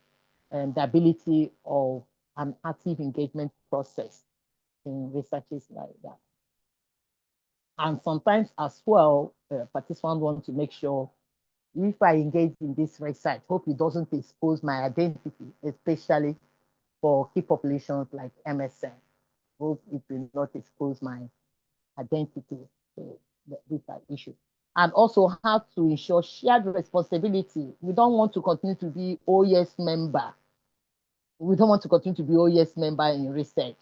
S1: the ability of an active engagement process in researches like that. And sometimes as well, participants want to make sure if I engage in this research, hope it doesn't expose my identity, especially for key populations like MSN. Hope it will not expose my identity. So these are issues. and also how to ensure shared responsibility. We don't want to continue to be OES member. We don't want to continue to be OES member in research.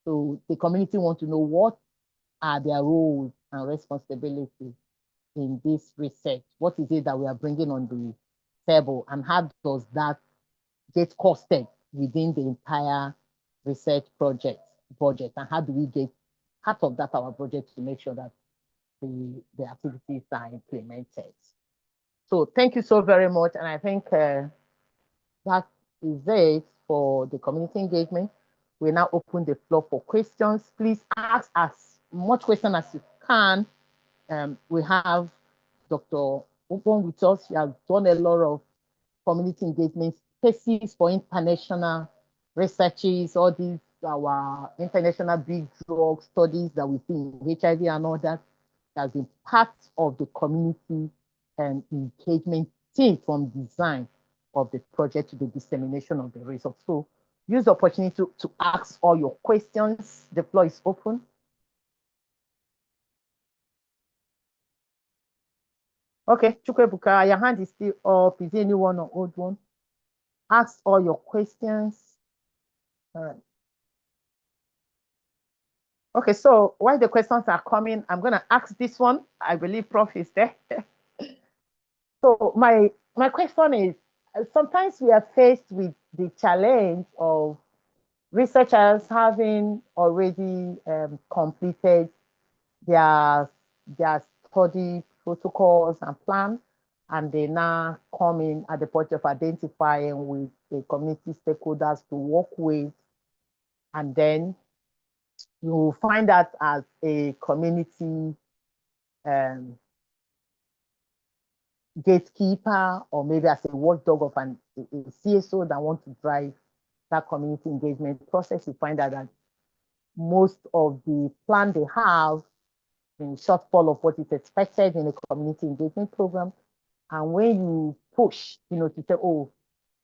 S1: So the community want to know what are their roles and responsibilities in this research. What is it that we are bringing on the table, and how does that get costed within the entire research project budget, and how do we get part of that our budget to make sure that the activities are implemented. So thank you so very much, and I think that is it for the community engagement. We now open the floor for questions. Please ask as much questions as you can. We have Dr. Ubon with us. He has done a lot of community engagement spaces for international researches, all these our international big drug studies that we see in HIV and all that has been part of the community and engagement team from design of the project to the dissemination of the results. So use the opportunity to ask all your questions. The floor is open. Okay, Chukwebuka, your hand is still up. Is there anyone or old one? Ask all your questions. All right. Okay, so while the questions are coming, I'm going to ask this one. I believe Prof is there. So my question is, sometimes we are faced with the challenge of researchers having already completed their study protocols and plans, and they now come in at the point of identifying with the community stakeholders to work with, and then you find that as a community gatekeeper, or maybe as a watchdog of a CSO that want to drive that community engagement process, you find out that most of the plan they have in shortfall of what is expected in a community engagement program. And when you push, to say, oh,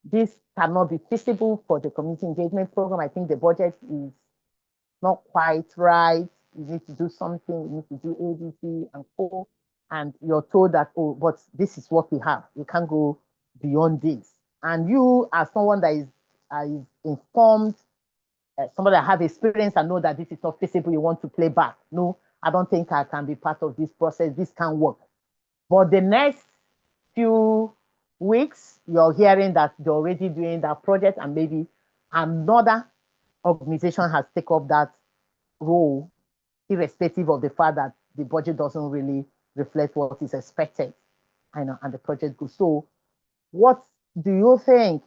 S1: this cannot be feasible for the community engagement program, I think the budget is not quite right. You need to do something, you need to do ABC and co. And you're told that, oh, but this is what we have. You can't go beyond this. And you, as someone that is informed, somebody that have experience and know that this is not feasible, you want to play back. No, I don't think I can be part of this process. This can't work. But the next few weeks, you're hearing that they're already doing that project, and maybe another organization has taken up that role, irrespective of the fact that the budget doesn't really reflect what is expected, and the project goes. So what do you think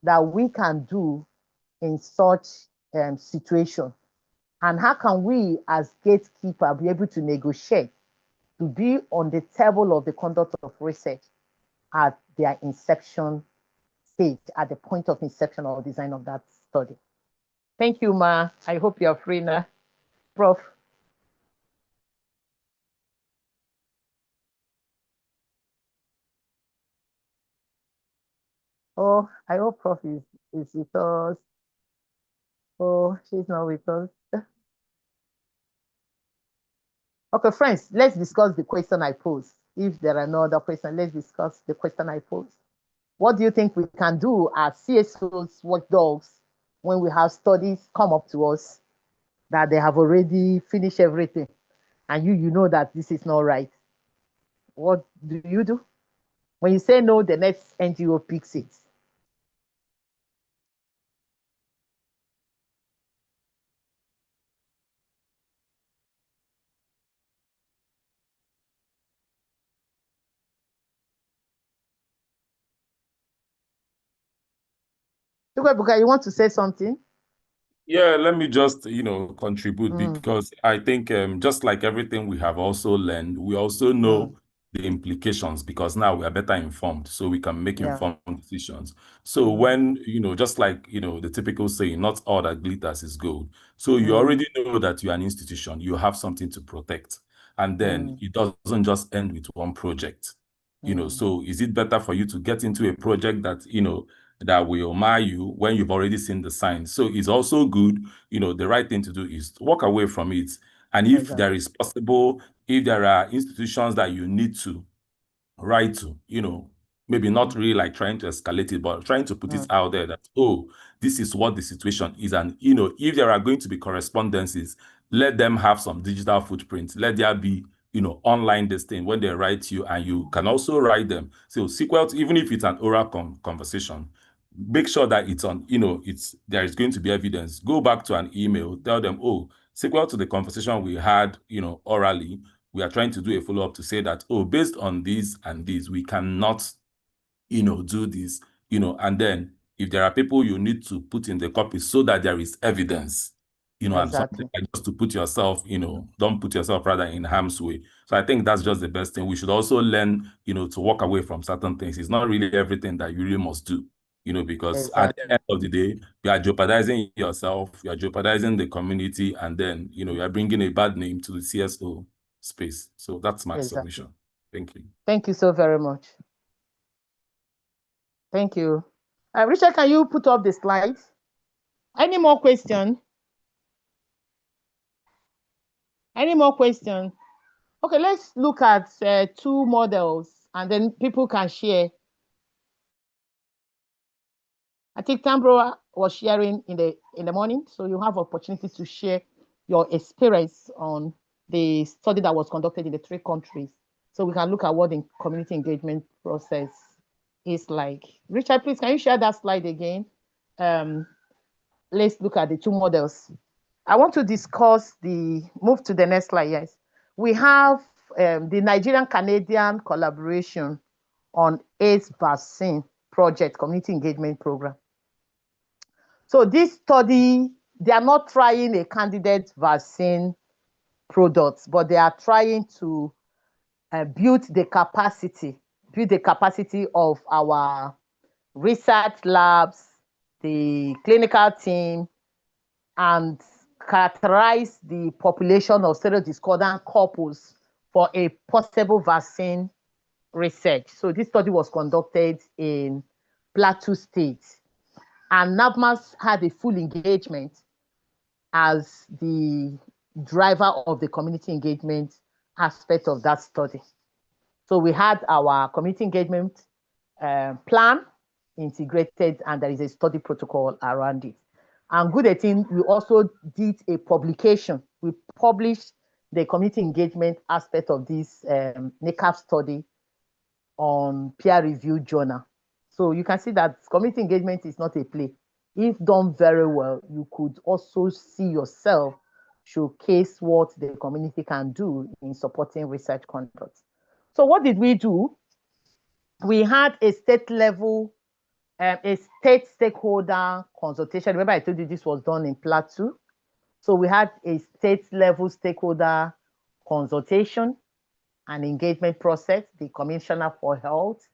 S1: that we can do in such situation? And how can we as gatekeeper be able to negotiate to be on the table of the conduct of research at their inception stage, at the point of inception or design of that study? Thank you, Ma. I hope you're free now. Prof. Oh, I hope Prof is with us. Oh, she's not with us. Okay, friends, let's discuss the question I posed. If there are no other questions, let's discuss the question I posed. What do you think we can do as CSOs, watchdogs, when we have studies come up to us that they have already finished everything, and you know that this is not right? What do you do? When you say no, the next NGO picks it. Buka, you want to say something?
S6: Yeah, let me just, contribute because I think just like everything we have also learned, we also know the implications, because now we are better informed, so we can make informed decisions. So when, just like, the typical saying, not all that glitters is gold. So you already know that you're an institution, you have something to protect. And then it doesn't just end with one project. So is it better for you to get into a project that, that will mar you when you've already seen the signs? So it's also good, the right thing to do is to walk away from it And if there is possible, if there are institutions that you need to write to, maybe not really like trying to escalate it, but trying to put it out there that, oh, this is what the situation is. And, if there are going to be correspondences, let them have some digital footprint. Let there be, online this thing when they write you, and you can also write them. So sequel, even if it's an oral conversation, make sure that it's on, there is going to be evidence. Go back to an email, tell them, oh, sequel to the conversation we had, orally, we are trying to do a follow-up to say that, oh, based on these and these, we cannot, do this, and then if there are people you need to put in the copy so that there is evidence, and something like just to put yourself, don't put yourself rather in harm's way. So I think that's just the best thing. We should also learn, to walk away from certain things. It's not really everything that you really must do, because at the end of the day, you are jeopardizing yourself, you are jeopardizing the community, and then, you are bringing a bad name to the CSO space. So that's my submission. Thank you.
S1: Thank you so very much. Thank you. Richard, can you put up the slides? Any more questions? Any more questions? Okay, let's look at 2 models, and then people can share. I think Tambro was sharing in the morning, so you have opportunity to share your experience on the study that was conducted in the 3 countries. So we can look at what the community engagement process is like. Richard, please, can you share that slide again? Let's look at the 2 models. I want to discuss move to the next slide, yes. We have the Nigerian-Canadian collaboration on AIDS vaccine project, community engagement program. So this study, they are not trying a candidate vaccine product, but they are trying to build the capacity of our research labs, the clinical team, and characterize the population of serodiscordant couples for a possible vaccine research. So this study was conducted in Plateau State, and NAVMAS had a full engagement as the driver of the community engagement aspect of that study. So we had our community engagement plan integrated, and there is a study protocol around it. And good thing, we also did a publication. We published the community engagement aspect of this NACAP study on peer-reviewed journal. So you can see that community engagement is not a play. If done very well, you could also see yourself showcase what the community can do in supporting research conduct. So what did we do? We had a state level, a state stakeholder consultation. Remember I told you this was done in Plateau. So we had a state level stakeholder consultation and engagement process, the Commissioner for Health,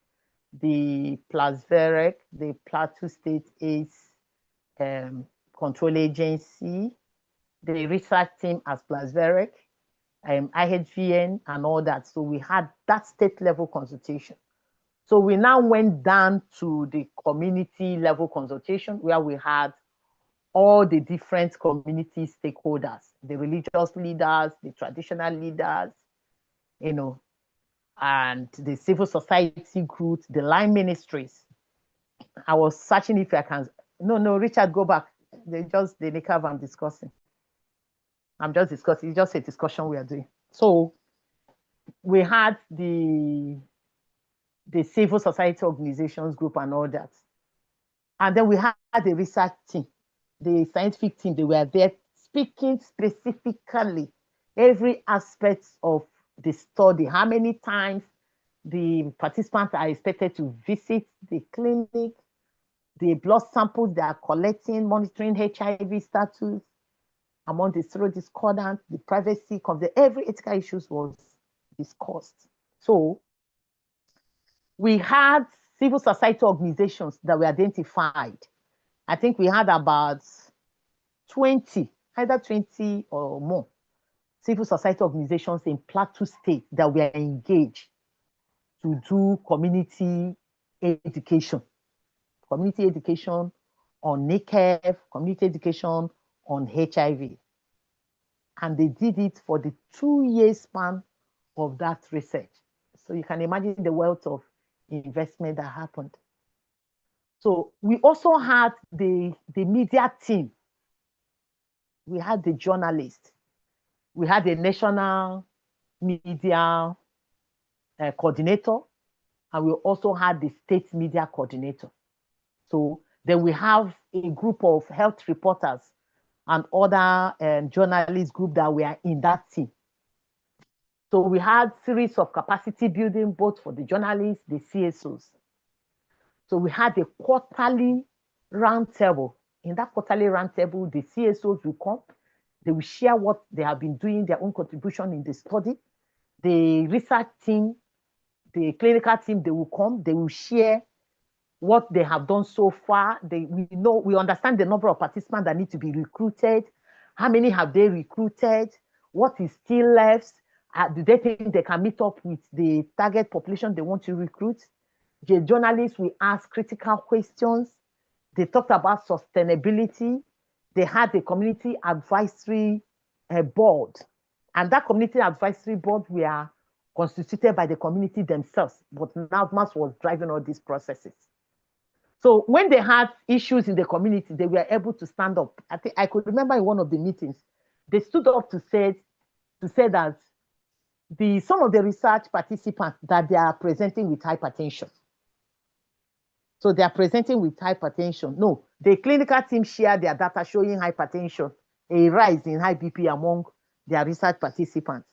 S1: the PLASVEREC, the Plateau State AIDS Control Agency, the research team as PLASVEREC, IHVN, and all that. So we had that state level consultation. So we now went down to the community level consultation, where we had all the different community stakeholders, the religious leaders, the traditional leaders, and the civil society groups, the line ministries. I was searching if I can. No, Richard, go back. The NICAV I'm discussing. I'm just discussing. It's just a discussion we are doing. So we had the civil society organizations group and all that. And then we had the research team, the scientific team. They were there speaking specifically every aspect of the study, how many times the participants are expected to visit the clinic, the blood samples they are collecting, monitoring HIV status among the serodiscordant, the privacy of every ethical issues was discussed. So we had civil society organizations that were identified. I think we had about 20, either 20 or more civil society organizations in Plateau State that were engaged to do community education on NACAV, community education on HIV. And they did it for the 2-year span of that research. So you can imagine the wealth of investment that happened. So we also had the media team. We had the journalists. We had a national media coordinator, and we also had the state media coordinator. So then we have a group of health reporters and other journalist group that were in that team. So we had series of capacity building, both for the journalists, the CSOs. So we had a quarterly roundtable. In that quarterly roundtable, the CSOs will come. They will share what they have been doing, their own contribution in the study. The research team, the clinical team, they will come. They will share what they have done so far. We understand the number of participants that need to be recruited. How many have they recruited? What is still left? Do they think they can meet up with the target population they want to recruit? The journalists will ask critical questions. They talked about sustainability. They had a community advisory board. And that community advisory board were constituted by the community themselves. But NAVMAS was driving all these processes. So when they had issues in the community, they were able to stand up. I think I could remember in one of the meetings, they stood up to say that some of the research participants that they are presenting with hypertension. So they are presenting with hypertension. No, the clinical team share their data showing hypertension, a rise in high BP among their research participants.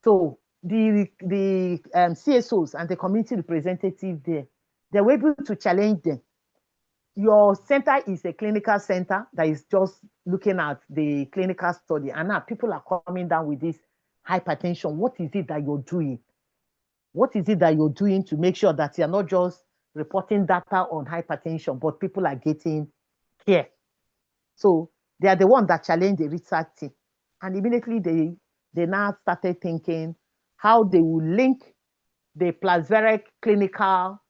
S1: So the CSOs and the community representatives there, they were able to challenge them. Your center is a clinical center that is just looking at the clinical study. And now people are coming down with this hypertension. What is it that you're doing? What is it that you're doing to make sure that you're not just reporting data on hypertension, but people are getting care? So they are the ones that challenge the research team. And immediately they now started thinking how they will link the plasmeric clinical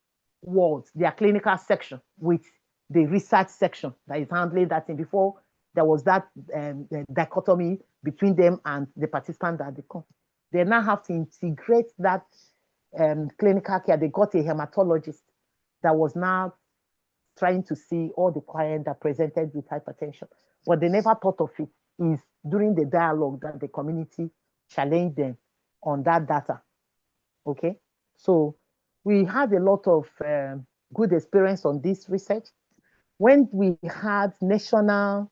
S1: wards, their clinical section, with the research section that is handling that thing. Before there was that dichotomy between them and the participant that they come. They now have to integrate that clinical care. They got a hematologist that was now trying to see all the clients that presented with hypertension. What they never thought of it is during the dialogue that the community challenged them on that data. Okay, so we had a lot of good experience on this research. When we had national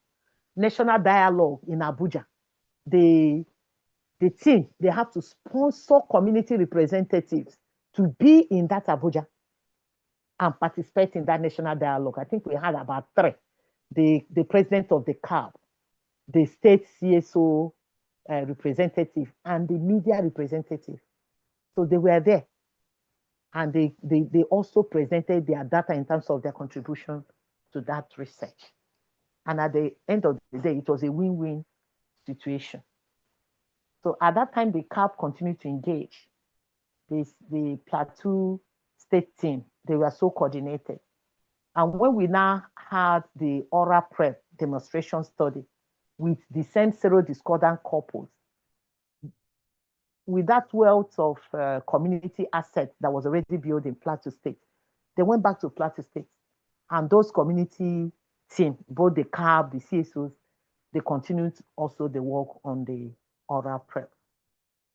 S1: dialogue in Abuja, the team, they have to sponsor community representatives to be in that Abuja and participate in that national dialogue. I think we had about 3. The president of the CAB, the state CSO representative, and the media representative. So they were there. And they also presented their data in terms of their contribution to that research. And at the end of the day, it was a win-win situation. So at that time, the CAP continued to engage. The Plateau state team, they were so coordinated. And when we now had the oral prep demonstration study with the same serodiscordant couples, with that wealth of community assets that was already built in Plateau State, they went back to Plateau State. And those community team, both the CAB, the CSOs, they continued also the work on the oral prep.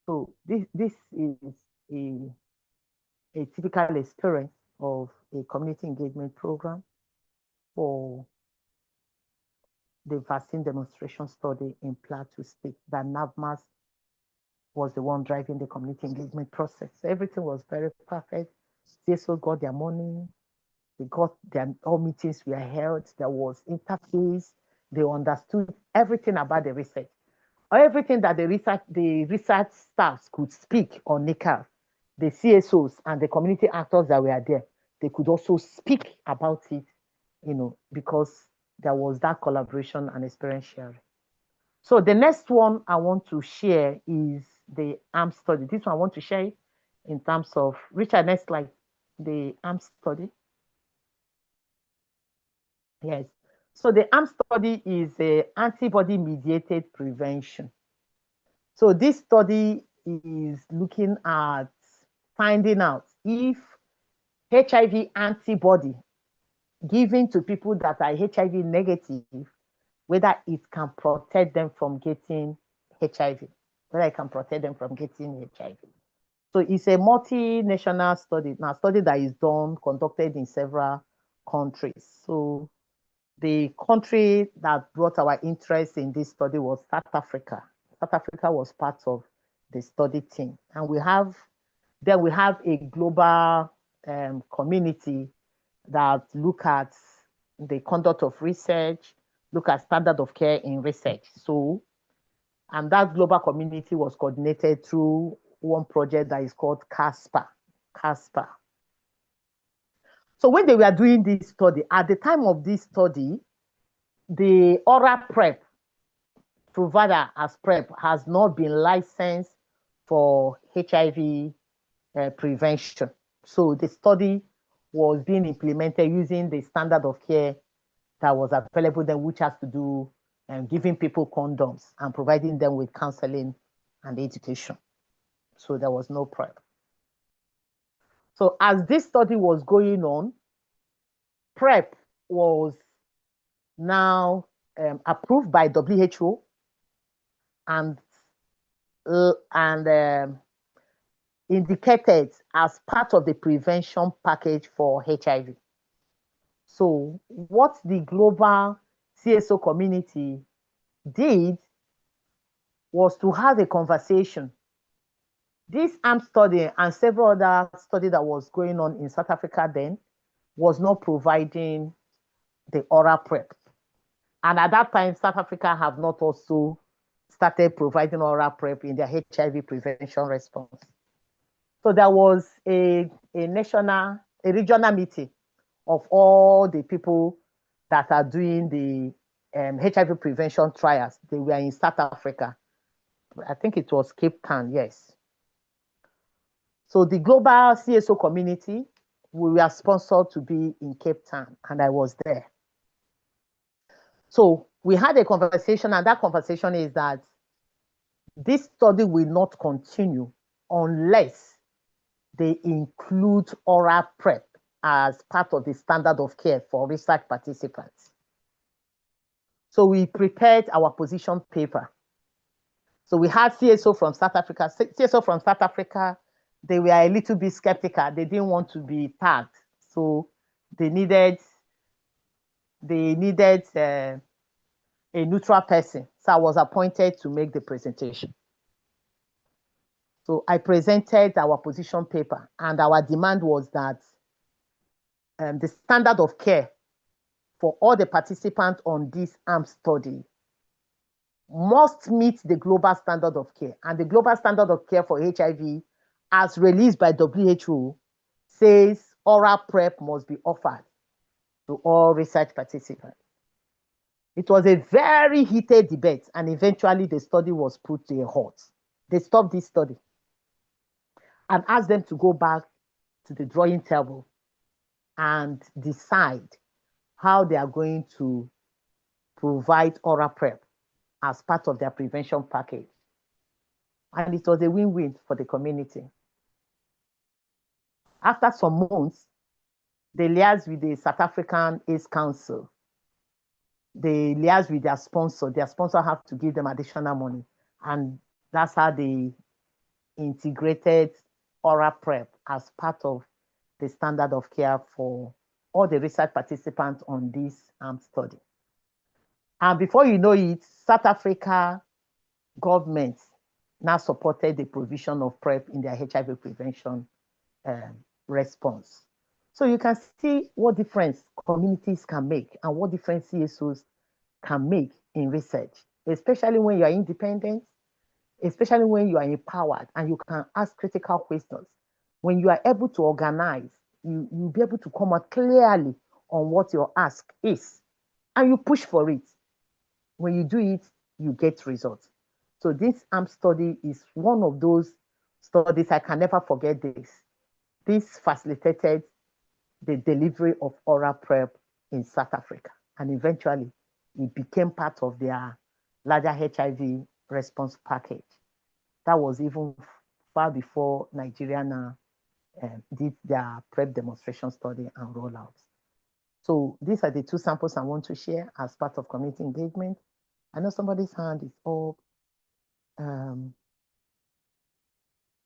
S1: So this is a typical experience of a community engagement program for the vaccine demonstration study in Plateau State that NAVMAS was the one driving the community engagement process. So everything was very perfect. CSOs got their money. They got all meetings were held. There was interface. They understood everything about the research. Everything that the research staffs could speak on NICAR, the CSOs and the community actors that were there, they could also speak about it, because there was that collaboration and experience sharing. So the next one I want to share is the ARM study. This one I want to share it in terms of, Richard, next slide, the ARM study. Yes. So the ARM study is a antibody-mediated prevention. So this study is looking at finding out if HIV antibody given to people that are HIV negative, whether it can protect them from getting HIV, whether it can protect them from getting HIV. So it's a multinational study, now study that is conducted in several countries. So the country that brought our interest in this study was South Africa. South Africa was part of the study team. And we have a global community that look at the conduct of research, look at standard of care in research. So, and that global community was coordinated through one project that is called CASPA. CASPA. So when they were doing this study, at the time of this study, the oral PrEP provider as PrEP has not been licensed for HIV prevention. So the study was being implemented using the standard of care that was available then, which has to do giving people condoms and providing them with counseling and education. So there was no PrEP. So as this study was going on, PrEP was now approved by WHO and indicated as part of the prevention package for HIV. So what the global CSO community did was to have a conversation. This AMP study and several other studies that was going on in South Africa then was not providing the oral PrEP. And at that time, South Africa have not also started providing oral PrEP in their HIV prevention response. So there was a regional meeting of all the people that are doing the HIV prevention trials. They were in South Africa. I think it was Cape Town, yes. So the global CSO community, we were sponsored to be in Cape Town, and I was there. So we had a conversation, and that conversation is that this study will not continue unless they include oral PrEP as part of the standard of care for research participants. So we prepared our position paper. So we had CSO from South Africa. CSO from South Africa, they were a little bit skeptical. They didn't want to be tagged. So they needed a neutral person. So I was appointed to make the presentation. So I presented our position paper, and our demand was that the standard of care for all the participants on this AMP study must meet the global standard of care. And the global standard of care for HIV, as released by WHO, says oral PrEP must be offered to all research participants. It was a very heated debate, and eventually the study was put to a halt. They stopped this study and asked them to go back to the drawing table and decide how they are going to provide oral PrEP as part of their prevention package. And it was a win-win for the community. After some months, they liaised with the South African AIDS Council. They liaised with their sponsor. Their sponsor have to give them additional money. And that's how they integrated oral PrEP as part of the standard of care for all the research participants on this study. And before you know it, South Africa government now supported the provision of PrEP in their HIV prevention response. So you can see what difference communities can make and what difference CSOs can make in research, especially when you are independent, especially when you are empowered and you can ask critical questions. When you are able to organize, you'll be able to come out clearly on what your ask is, and you push for it. When you do it, you get results. So this AMP study is one of those studies I can never forget this. This facilitated the delivery of oral PrEP in South Africa, and eventually it became part of their larger HIV response package. That was even far before Nigeria now did their PrEP demonstration study and rollout. So these are the two samples I want to share as part of community engagement. I know somebody's hand is up.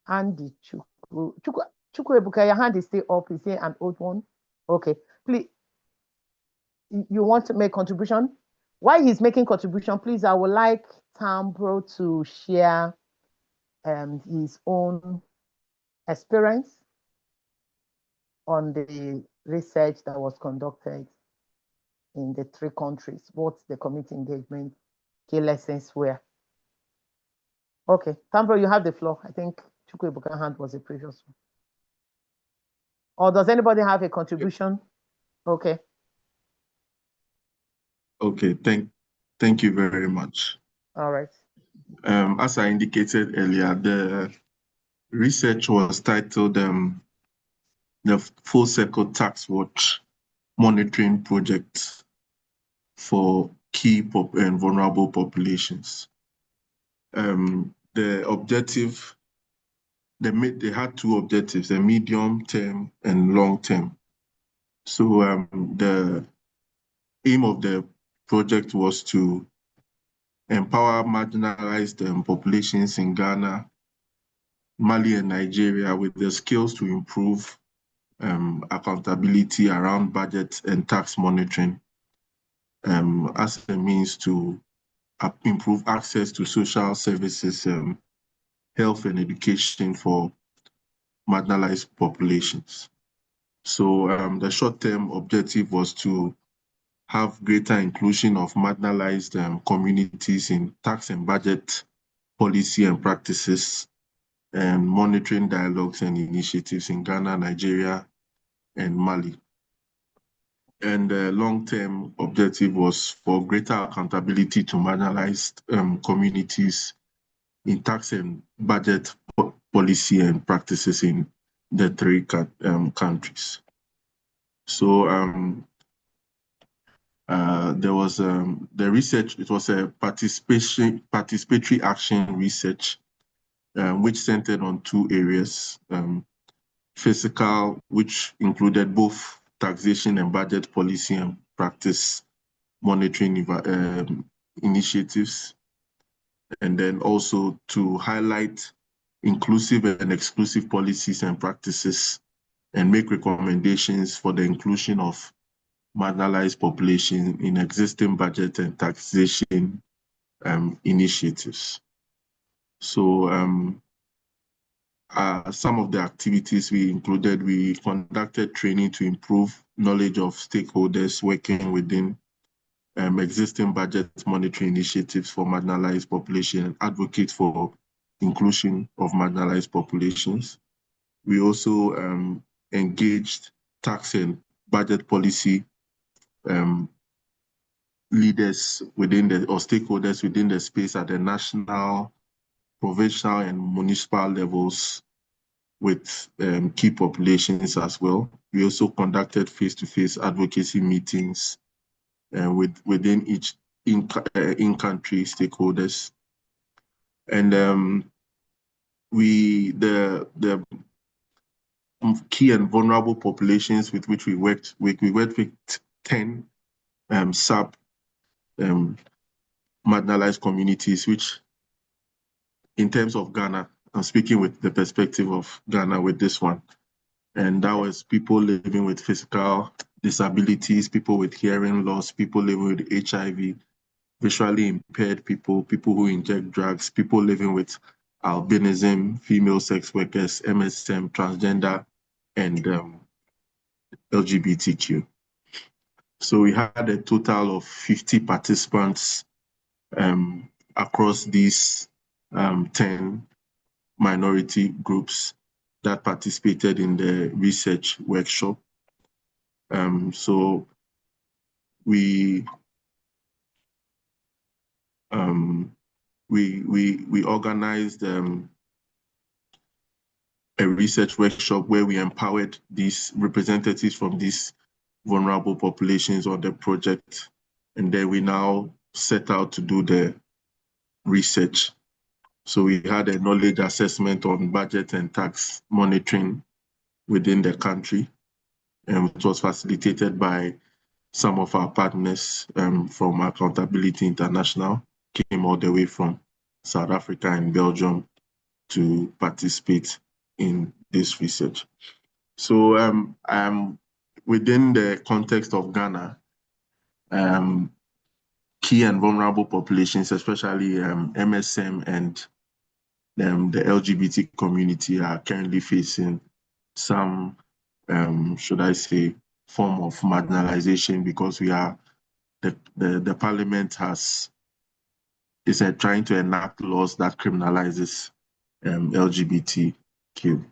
S1: Andy Chukwu, your hand is still up. Is there an old one? Okay, please. You want to make contribution? While he's making contribution, please, I would like Tambro to share his own experience on the research that was conducted in the 3 countries, what the community engagement key lessons were. Okay, Tambro, you have the floor. I think Chukwu hand was the previous one. Or does anybody have a contribution? Okay.
S3: Okay, thank you very much.
S1: All right.
S3: As I indicated earlier, the research was titled the Full Circle Tax Watch Monitoring Project for Key and Vulnerable Populations. The objective, they had 2 objectives, a medium term and long term. So the aim of the project was to empower marginalized populations in Ghana, Mali, and Nigeria with the skills to improve accountability around budget and tax monitoring as a means to improve access to social services, health and education for marginalized populations. So the short-term objective was to have greater inclusion of marginalized communities in tax and budget policy and practices, and monitoring dialogues and initiatives in Ghana, Nigeria, and Mali. And the long-term objective was for greater accountability to marginalized communities in tax and budget policy and practices in the 3 countries. So there was the research. It was a participatory action research, which centered on 2 areas: fiscal, which included both taxation and budget policy and practice monitoring initiatives, and then also to highlight inclusive and exclusive policies and practices and make recommendations for the inclusion of marginalized population in existing budget and taxation initiatives. So some of the activities we included, we conducted training to improve knowledge of stakeholders working within existing budget monitoring initiatives for marginalized population and advocate for inclusion of marginalized populations. We also engaged tax and budget policy leaders within or stakeholders within the space at the national, provincial, and municipal levels with key populations as well. We also conducted face-to-face advocacy meetings within each in-country stakeholders. And the key and vulnerable populations with which we worked with 10 marginalized communities, which in terms of Ghana, I'm speaking with the perspective of Ghana with this one. And that was people living with physical disabilities, people with hearing loss, people living with HIV, visually impaired people, people who inject drugs, people living with albinism, female sex workers, MSM, transgender, and LGBTQ. So we had a total of 50 participants across these 10 minority groups that participated in the research workshop. So we organized a research workshop where we empowered these representatives from these vulnerable populations on the project, and then we now set out to do the research. So we had a knowledge assessment on budget and tax monitoring within the country, and it was facilitated by some of our partners from Accountability International, came all the way from South Africa and Belgium to participate in this research. So within the context of Ghana, key and vulnerable populations, especially MSM and the LGBT community, are currently facing some, should I say, form of marginalization, because the parliament is trying to enact laws that criminalizes LGBTQ.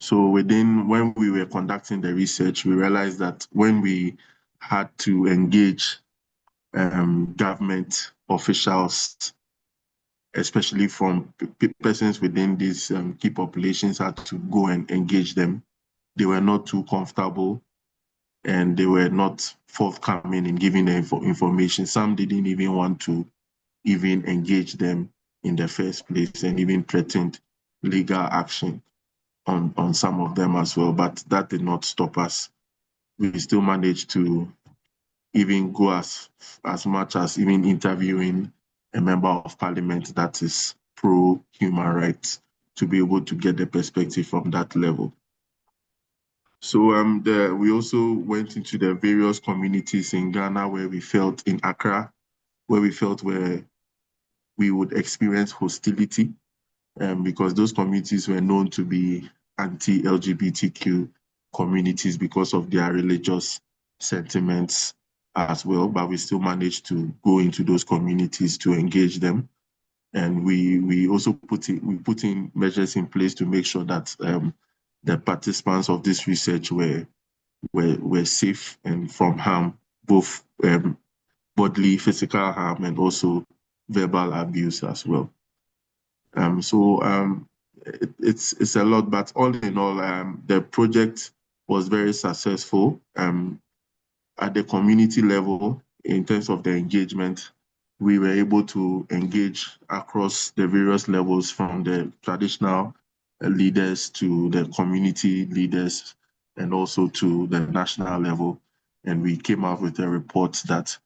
S3: So when we were conducting the research, we realized that when we had to engage government officials, especially from persons within these key populations, had to go and engage them, they were not too comfortable and they were not forthcoming in giving the information. Some didn't even want to even engage them in the first place, and even threatened legal action on some of them as well. But that did not stop us. We still managed to even go as much as even interviewing a member of parliament that is pro-human rights, to be able to get the perspective from that level. So we also went into the various communities in Ghana where we felt, in Accra, where we would experience hostility, because those communities were known to be anti-LGBTQ communities because of their religious sentiments as well. But we still managed to go into those communities to engage them. And we also put in measures in place to make sure that the participants of this research were safe and from harm, both bodily, physical harm, and also verbal abuse as well. It's a lot, but all in all, the project was very successful at the community level. In terms of the engagement, we were able to engage across the various levels, from the traditional leaders to the community leaders and also to the national level. And we came out with a report that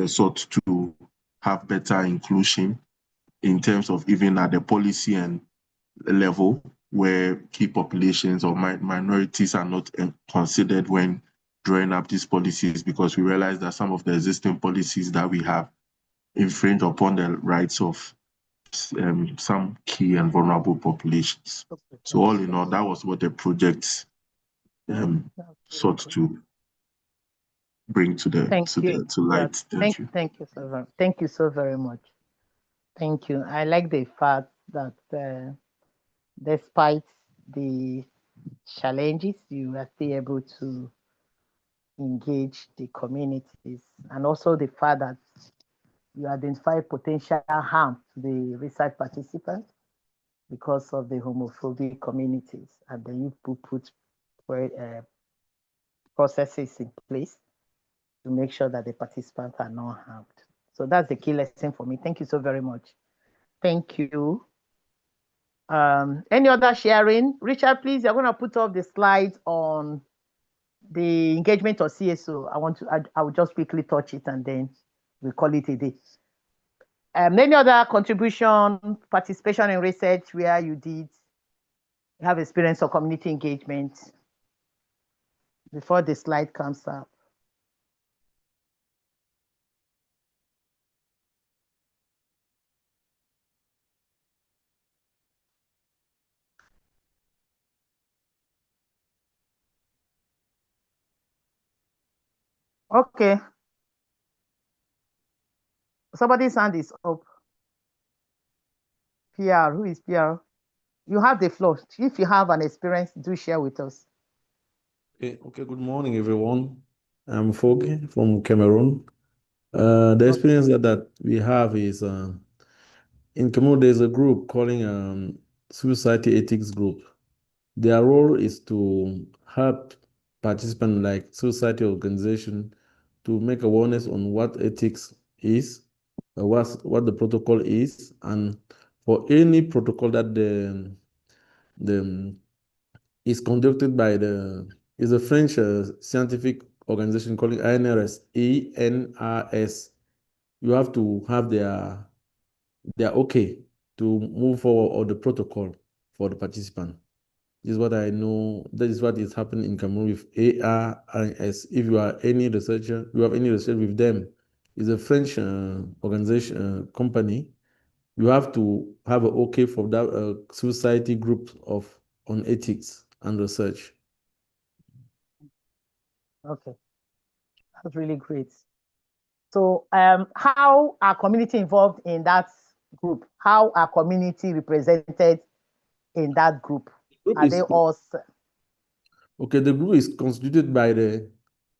S3: sought to have better inclusion in terms of even at the policy and level, where key populations or minorities are not considered when drawing up these policies, because we realize that some of the existing policies that we have infringe upon the rights of some key and vulnerable populations. So all in all, that was what the project sought to bring to light.
S1: Thank you so very much. Thank you. I like the fact that despite the challenges, you are still able to engage the communities, and also the fact that you identify potential harm to the research participants because of the homophobic communities, and then you put processes in place to make sure that the participants are not harmed. So that's the key lesson for me. Thank you so very much. Thank you. Any other sharing? Richard, please, you're going to put up the slides on the engagement of CSO. I will just quickly touch it and then we'll call it a day. Any other contribution, participation in research where you have experience of community engagement before the slide comes up? Okay. Somebody's hand is up. PR, who is PR? You have the floor. If you have an experience, do share with us.
S11: Okay, good morning, everyone. I'm Fogi from Cameroon. The experience that we have is in Cameroon, there's a group calling Society Ethics Group. Their role is to help participants like society organization to make awareness on what ethics is what the protocol is, and for any protocol that the is conducted by is a French scientific organization called INRS, ENRS. You have to have their okay to move forward or the protocol for the participant. This is what I know. That is what is happening in Cameroon with ARIS. If you are any researcher, you have any research with them, it's a French organization company. You have to have an okay for that society group on ethics and research.
S1: Okay, that's really great. So how are community involved in that group? How are community represented in that group? Are they all?
S11: Okay, the group is constituted by the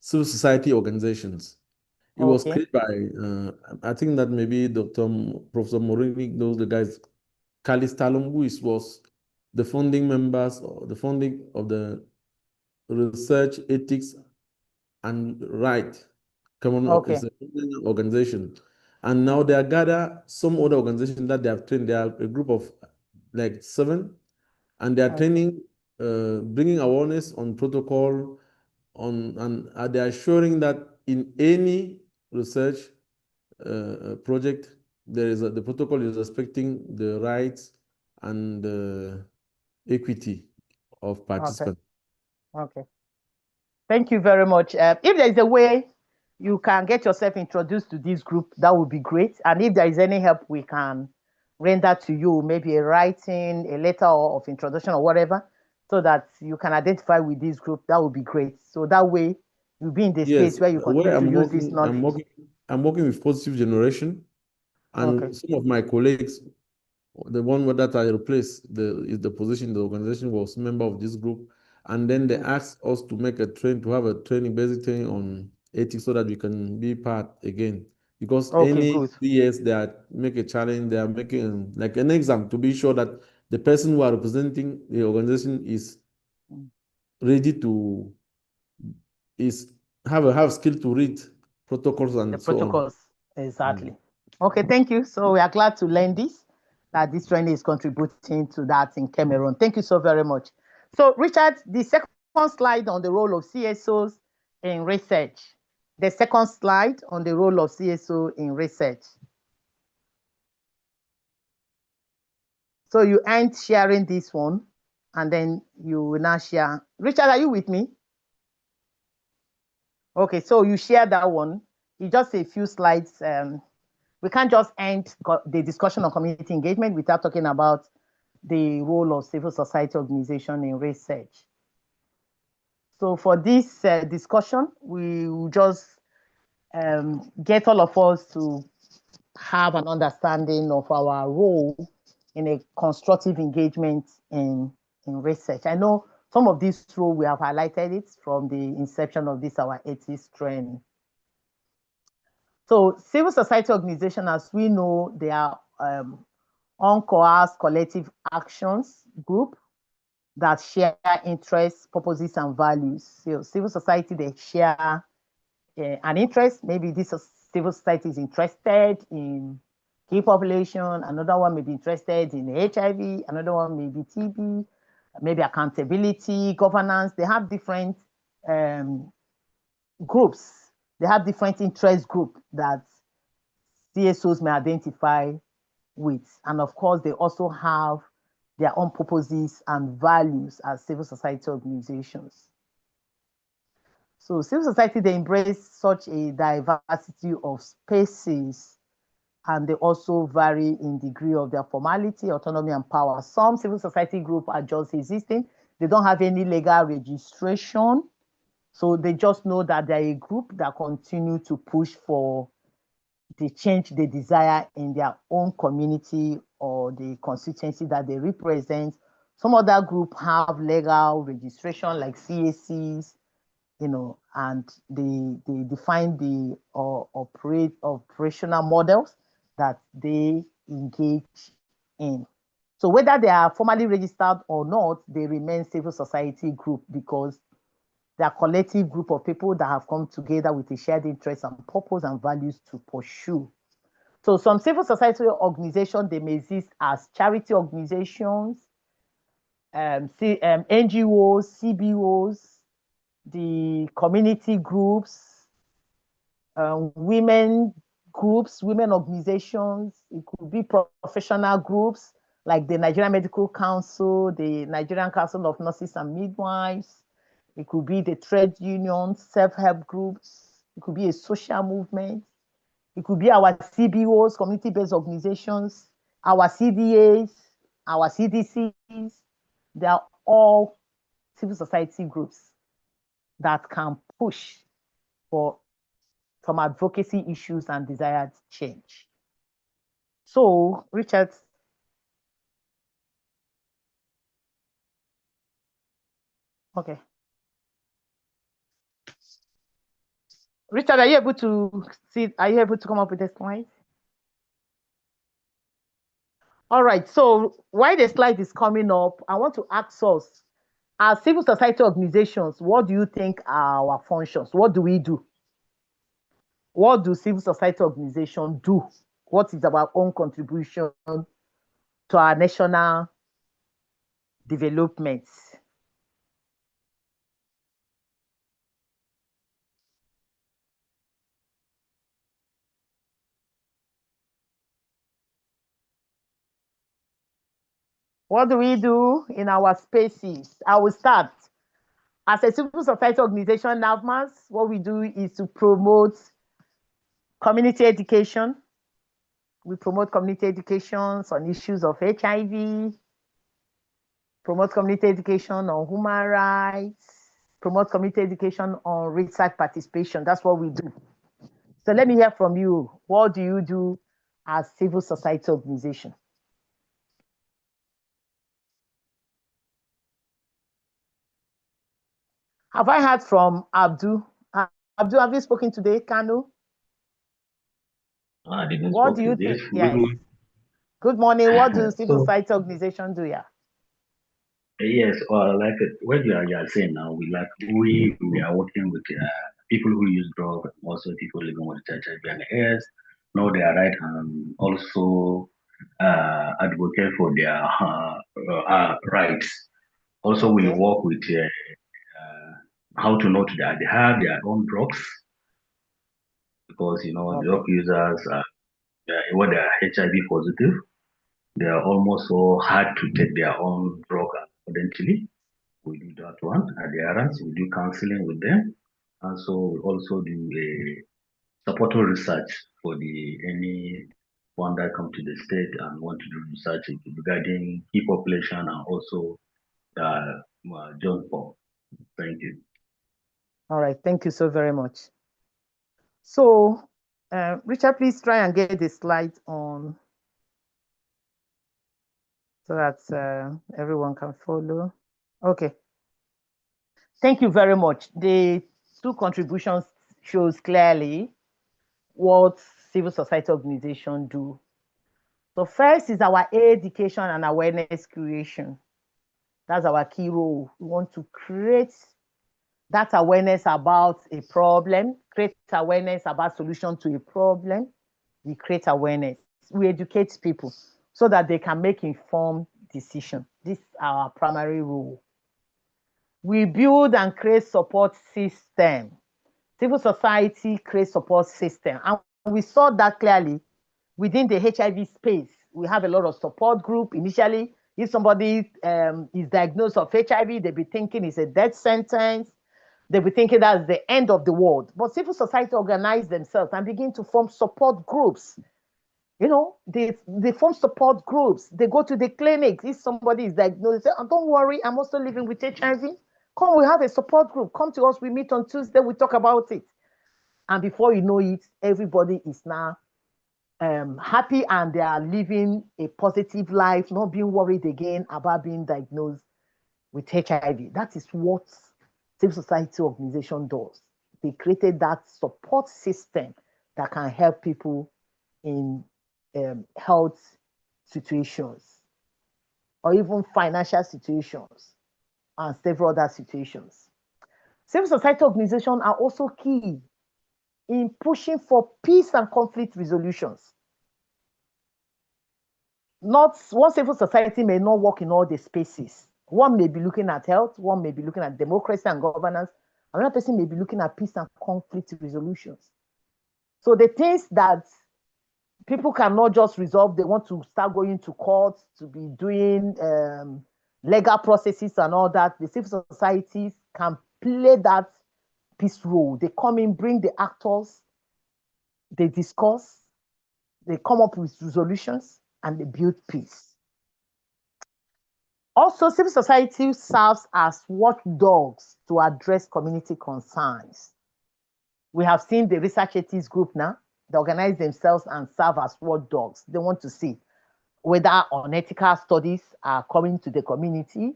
S11: civil society organizations. It was created by, I think that maybe Professor Morini knows the guys, Kalis Talon, who was the founding members, or the founding of the Research, Ethics, and Right Cameroon is an organization. And now they are gathered some other organization that they have trained. They are a group of like 7, and they are training, bringing awareness on protocol, and they are showing that in any research project, the protocol is respecting the rights and equity of participants.
S1: Okay. Thank you very much. If there is a way you can get yourself introduced to this group, that would be great. And if there is any help we can render to you, maybe a writing, a letter of introduction or whatever, so that you can identify with this group, that would be great. So that way you'll be in the space where you continue to use this knowledge.
S11: I'm working with Positive Generation, and some of my colleagues, the one that I replaced, the position, the organization was member of this group, and then they asked us to make to have a basic training on ethics, so that we can be part again. Because any years they are make a challenge, they are making like an exam to be sure that the person who are representing the organization is ready to have skill to read protocols and so on.
S1: Exactly. Okay, thank you. So we are glad to learn this, that this training is contributing to that in Cameroon. Thank you so very much. So Richard, the second slide on the role of CSOs in research. The second slide on the role of CSO in research. So you end sharing this one, and then you will now share. Richard, are you with me? Okay, so you share that one. It's just a few slides. We can't just end the discussion on community engagement without talking about the role of civil society organization in research. So for this discussion, we will just get all of us to have an understanding of our role in a constructive engagement in research. I know some of these roles we have highlighted it from the inception of this our ethics training. So civil society organization, as we know, they are uncoerced collective actions group that share interests, purposes, and values. So civil society, they share an interest. Maybe this civil society is interested in key population. Another one may be interested in HIV. Another one may be TB. Maybe accountability, governance. They have different groups. They have different interest groups that CSOs may identify with. And of course, they also have their own purposes and values as civil society organizations. So civil society, they embrace such a diversity of spaces, and they also vary in degree of their formality, autonomy, and power. Some civil society groups are just existing. They don't have any legal registration. So they just know that they're a group that continue to push for the change they desire in their own community or the constituency that they represent. Some other group have legal registration like CACs, and they define the operational models that they engage in. So whether they are formally registered or not, they remain civil society group because they are a collective group of people that have come together with a shared interest and purpose and values to pursue. So some civil society organizations, they may exist as charity organizations, NGOs, CBOs, the community groups, women groups, women organizations. It could be professional groups like the Nigerian Medical Council, the Nigerian Council of Nurses and Midwives. It could be the trade unions, self-help groups. It could be a social movement. It could be our CBOs, community-based organizations, our CDAs, our CDCs. They are all civil society groups that can push for some advocacy issues and desired change. So, Richard. Okay. Richard, are you able to see? Are you able to come up with a slide? All right. So while the slide is coming up, I want to ask us, as civil society organizations, what do you think are our functions? What do we do? What do civil society organizations do? What is our own contribution to our national development? What do we do in our spaces? I will start. As a civil society organization, NAVMAS, what we do is to promote community education. We promote community education on issues of HIV, promote community education on human rights, promote community education on research participation. That's what we do. So let me hear from you. What do you do as civil society organization? Have I heard from Abdul? Abdul, have you spoken today, Kanu?
S12: I didn't
S1: What
S12: spoke
S1: do you
S12: to this.
S1: think? Yes. Good morning. What do civil society organization do? Yeah.
S12: Yes, like what you are saying now, we are working with people who use drugs, also people living with HIV and AIDS, know their right and also advocate for their rights. Also, we work with how to note that they have their own drugs because drug users when they are HIV positive, they are almost so hard to take their own drug accordingly. We do that one adherence. We do counseling with them, and so we also do a supporting research for any one that come to the state and want to do research regarding key population and also job for. Thank you.
S1: All right. Thank you so very much. So, Richard, please try and get the slides on so that everyone can follow. Okay. Thank you very much. The two contributions shows clearly what civil society organizations do. So first is our education and awareness creation. That's our key role. We want to create that awareness about a problem, create awareness about solution to a problem. We create awareness. We educate people so that they can make informed decisions. This is our primary role. We build and create support system. Civil society creates support system. And we saw that clearly within the HIV space. We have a lot of support group. Initially, if somebody is diagnosed of HIV, they'll be thinking it's a death sentence. They'll be thinking that's the end of the world. But civil society organize themselves and begin to form support groups. They form support groups. They go to the clinics. If somebody is diagnosed, they say, oh, don't worry, I'm also living with HIV. Come, we have a support group. Come to us. We meet on Tuesday. We talk about it. And before you know it, everybody is now happy and they are living a positive life, not being worried again about being diagnosed with HIV. That is what civil society organization does. They created that support system that can help people in health situations or even financial situations and several other situations. Civil society organizations are also key in pushing for peace and conflict resolutions. not one civil society may not work in all the spaces. One may be looking at health, one may be looking at democracy and governance, another person may be looking at peace and conflict resolutions. So the things that people cannot just resolve, they want to start going to courts to be doing legal processes and all that. The civil societies can play that peace role. They come in, bring the actors, they discuss, they come up with resolutions, and they build peace. Also, civil society serves as watchdogs to address community concerns. We have seen the research ethics group now. They organize themselves and serve as watchdogs. They want to see whether unethical studies are coming to the community,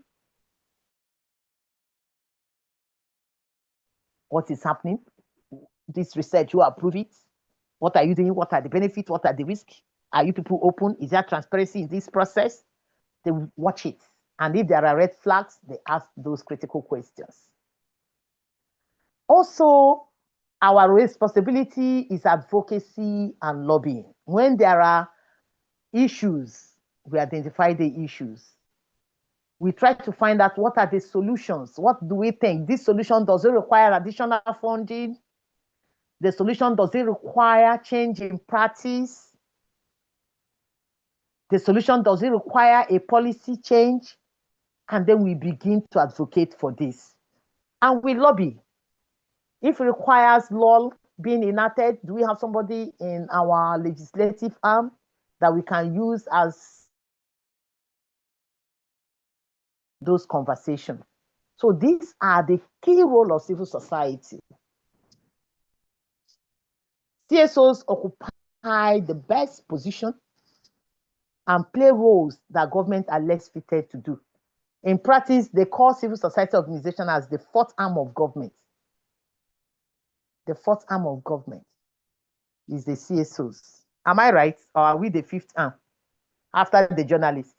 S1: what is happening, this research, you approve it, what are you doing, what are the benefits, what are the risks, are you people open, is there transparency in this process? They watch it. And if there are red flags, they ask those critical questions. Also, our responsibility is advocacy and lobbying. When there are issues, we identify the issues. We try to find out what are the solutions. What do we think? This solution, does it require additional funding? The solution, does it require change in practice? The solution, does it require a policy change? And then we begin to advocate for this. And we lobby. If it requires law being enacted, do we have somebody in our legislative arm that we can use as those conversations? So these are the key role of civil society. CSOs occupy the best position and play roles that government are less fitted to do. In practice, they call civil society organization as the fourth arm of government. The fourth arm of government is the CSOs. Am I right? Or are we the fifth arm after the journalists?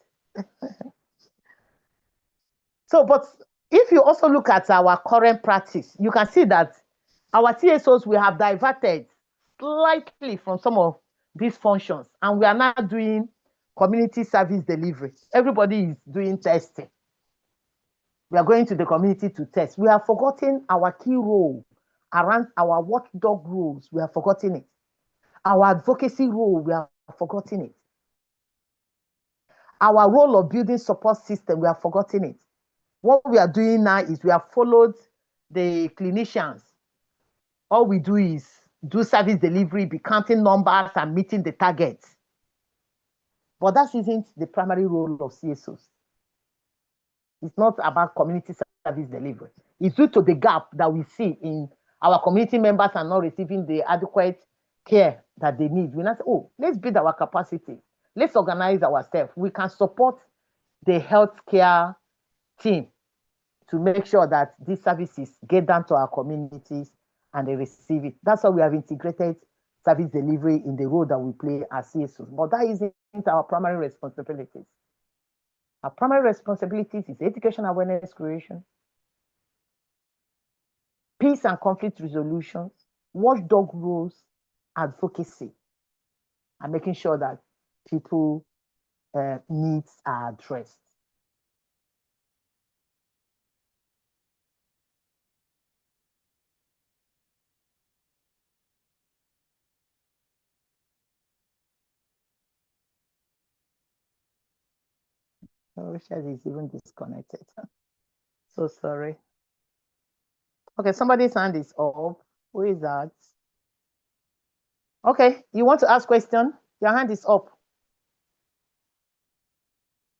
S1: So, but if you also look at our current practice, you can see that our CSOs, we have diverted slightly from some of these functions, and we are now doing community service delivery. Everybody is doing testing. We are going to the community to test. We have forgotten our key role around our watchdog roles. We have forgotten it. Our advocacy role, we have forgotten it. Our role of building support system, we have forgotten it. What we are doing now is we have followed the clinicians. All we do is do service delivery, be counting numbers and meeting the targets. But that isn't the primary role of CSOs. It's not about community service delivery. It's due to the gap that we see in our community members are not receiving the adequate care that they need. We not say, oh, let's build our capacity. Let's organize ourselves. We can support the healthcare team to make sure that these services get down to our communities and they receive it. That's why we have integrated service delivery in the role that we play as CSOs. But that isn't our primary responsibilities. Our primary responsibilities is education, awareness creation, peace and conflict resolutions, watchdog roles, advocacy, and making sure that people needs are addressed. Oh, Richard is even disconnected. So sorry. Okay, somebody's hand is up. Who is that? Okay, you want to ask question? Your hand is up.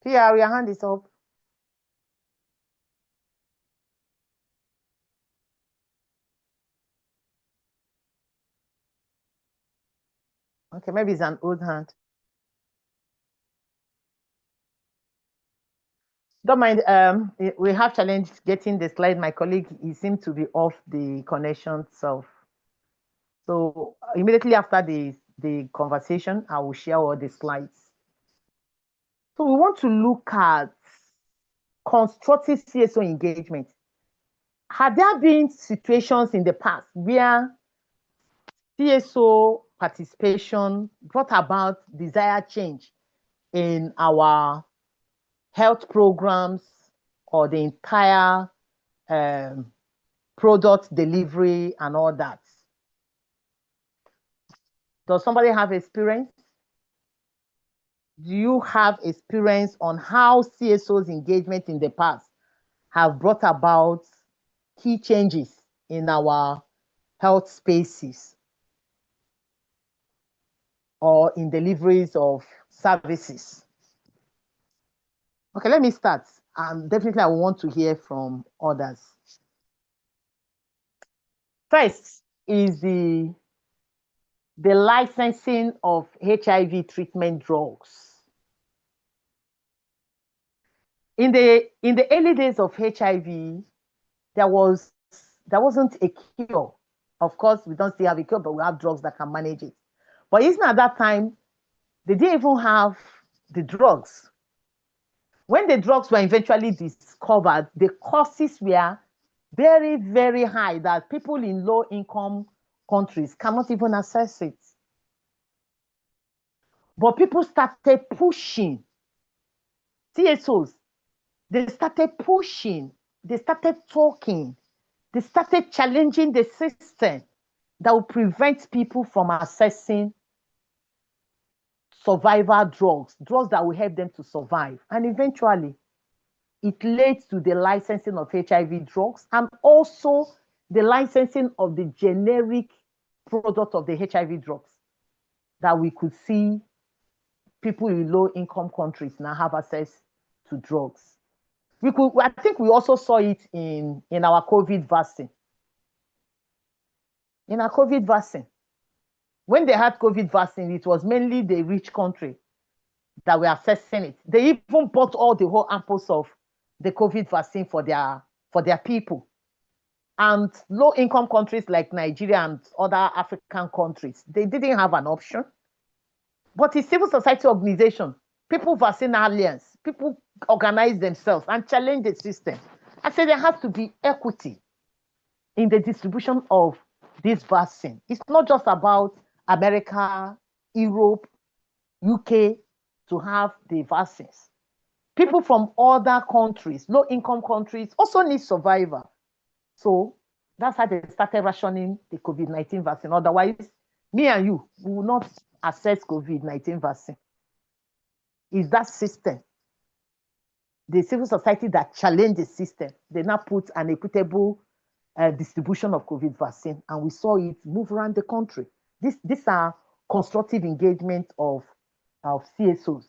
S1: PR, your hand is up. Okay, maybe it's an old hand. Don't mind, we have challenge getting the slide. My colleague, he seemed to be off the connection self. So immediately after the conversation, I will share all the slides. So we want to look at constructive CSO engagement. Have there been situations in the past where CSO participation brought about desired change in our health programs or the entire product delivery and all that? Does somebody have experience? Do you have experience on how CSO's engagement in the past have brought about key changes in our health spaces or in deliveries of services? Okay, let me start. Definitely I want to hear from others. First is the licensing of HIV treatment drugs. In the early days of HIV, there wasn't a cure. Of course, we don't still have a cure, but we have drugs that can manage it. But even at that time, they didn't even have the drugs. When the drugs were eventually discovered, the costs were very, very high that people in low-income countries cannot even access it. But people started pushing. CSOs, they started pushing. They started talking. They started challenging the system that will prevent people from accessing survival drugs that will help them to survive. And eventually, it led to the licensing of HIV drugs and also the licensing of the generic product of the HIV drugs, that we could see people in low-income countries now have access to drugs. I think we also saw it in our COVID vaccine. In our COVID vaccine, when they had COVID vaccine, it was mainly the rich country that were accessing it. They even bought all the whole ampoules of the COVID vaccine for their people. And low-income countries like Nigeria and other African countries, they didn't have an option. But in civil society organization, People Vaccine Alliance, people organize themselves and challenge the system. I say there has to be equity in the distribution of this vaccine. It's not just about America, Europe, UK to have the vaccines. People from other countries, low-income countries, also need survival. So that's how they started rationing the COVID-19 vaccine. Otherwise, me and you will not access COVID-19 vaccine. It's that system, the civil society, that challenged the system. They now put an equitable distribution of COVID vaccine, and we saw it move around the country. These are constructive engagement of CSOs.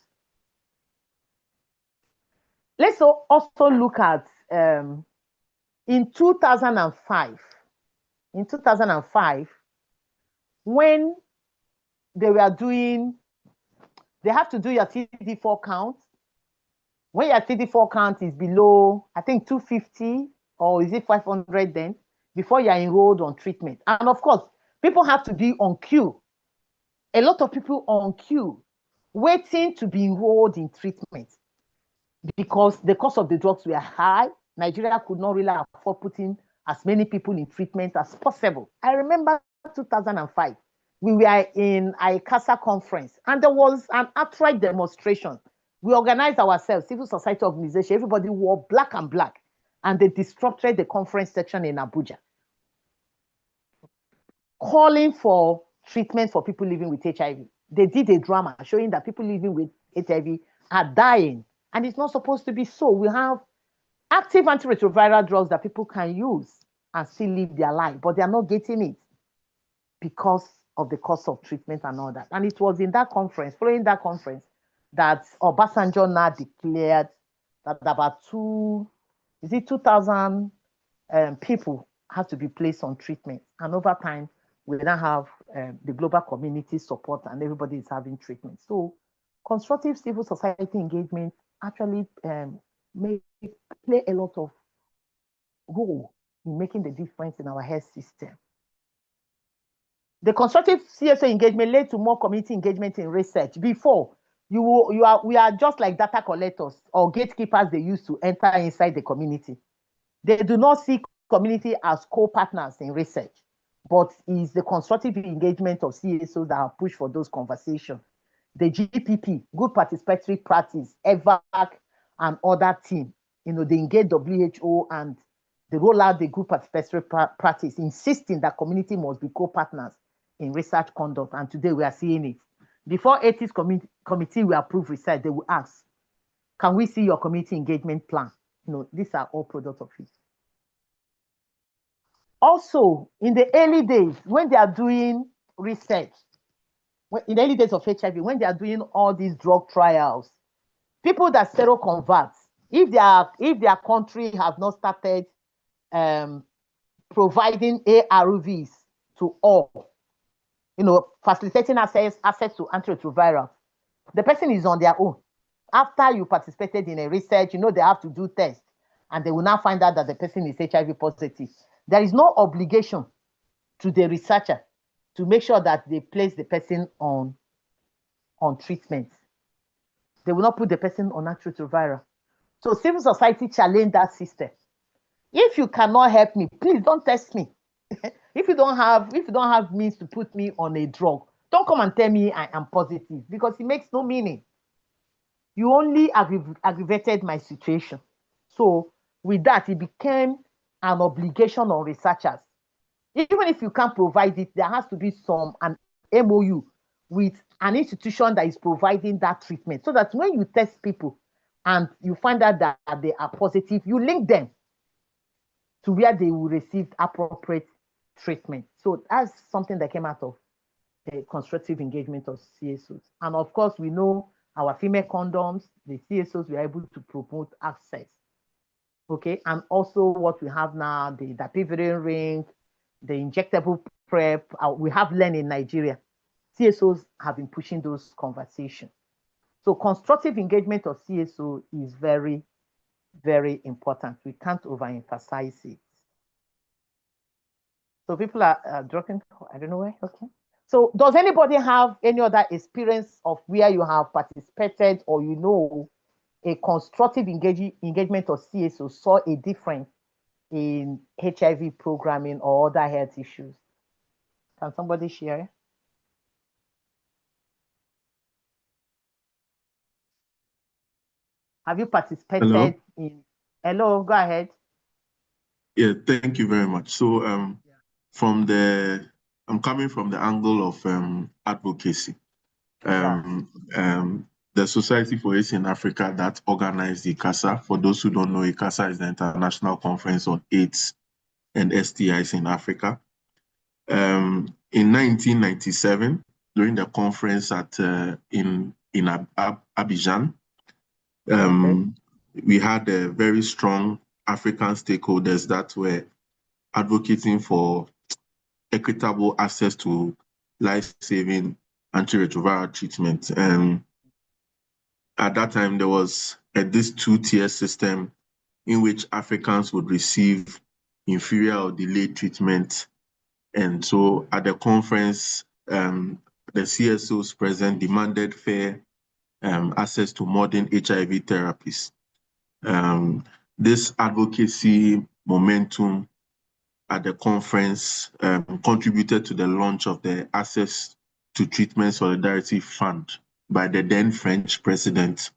S1: Let's also look at in 2005. In 2005, when they have to do your TD4 count. When your TD4 count is below, I think 250, or is it 500 then, before you're enrolled on treatment. And of course, people have to be on queue. A lot of people on queue, waiting to be enrolled in treatment, because the cost of the drugs were high. Nigeria could not really afford putting as many people in treatment as possible. I remember 2005, we were in a CASA conference, and there was an outright demonstration. We organized ourselves, civil society organization, everybody wore black and black, and they disrupted the conference section in Abuja, calling for treatment for people living with HIV. They did a drama showing that people living with HIV are dying, and it's not supposed to be so. We have active antiretroviral drugs that people can use and still live their life, but they are not getting it because of the cost of treatment and all that. And it was in that conference, following that conference, that Obasanjo now declared that about 2,000 people have to be placed on treatment. And over time, we now have the global community support, and everybody is having treatment. So constructive civil society engagement actually may play a lot of role in making the difference in our health system. The constructive CSO engagement led to more community engagement in research. Before, we are just like data collectors or gatekeepers they used to enter inside the community. They do not see community as co-partners in research, but is the constructive engagement of CSOs that have pushed for those conversations. the GPP, Good Participatory Practice, EVAC, and other team, they engage WHO and they roll out the Good Participatory Practice, insisting that community must be co-partners in research conduct. And today we are seeing it. Before ethics committee will approve research, they will ask, can we see your community engagement plan? These are all products of it. Also, in the early days, when they are doing research, in the early days of HIV, when they are doing all these drug trials, people that seroconvert, if their country has not started providing ARVs to all, facilitating access to antiretrovirals, the person is on their own. After you participated in a research, they have to do tests, and they will now find out that the person is HIV positive. There is no obligation to the researcher to make sure that they place the person on treatment. They will not put the person on antiretroviral. So civil society challenge that system. If you cannot help me, please don't test me. If you don't have means to put me on a drug, don't come and tell me I am positive, because it makes no meaning. You only aggravated my situation. So with that, it became an obligation on researchers. Even if you can't provide it, there has to be an MOU with an institution that is providing that treatment, so that when you test people and you find out that they are positive, you link them to where they will receive appropriate treatment. So that's something that came out of the constructive engagement of CSOs. And of course, we know our female condoms, the CSOs were able to promote access. Okay, and also what we have now, the dapivirine ring, the injectable PrEP, we have LEN in Nigeria. CSOs have been pushing those conversations. So constructive engagement of CSO is very, very important. We can't overemphasize it. So people are dropping, I don't know where, okay. So does anybody have any other experience of where you have participated or a constructive engagement of CSO saw a difference in HIV programming or other health issues? Can somebody share? Have you participated in? Hello, go ahead.
S3: Yeah, thank you very much. So I'm coming from the angle of advocacy. The Society for AIDS in Africa that organized ICASA. For those who don't know, ICASA is the International Conference on AIDS and STIs in Africa. In 1997, during the conference in Abidjan, we had a very strong African stakeholders that were advocating for equitable access to life-saving antiretroviral treatment. At that time, there was this two-tier system in which Africans would receive inferior or delayed treatment. And so at the conference, the CSOs present demanded fair access to modern HIV therapies. This advocacy momentum at the conference contributed to the launch of the Access to Treatment Solidarity Fund by the then French President,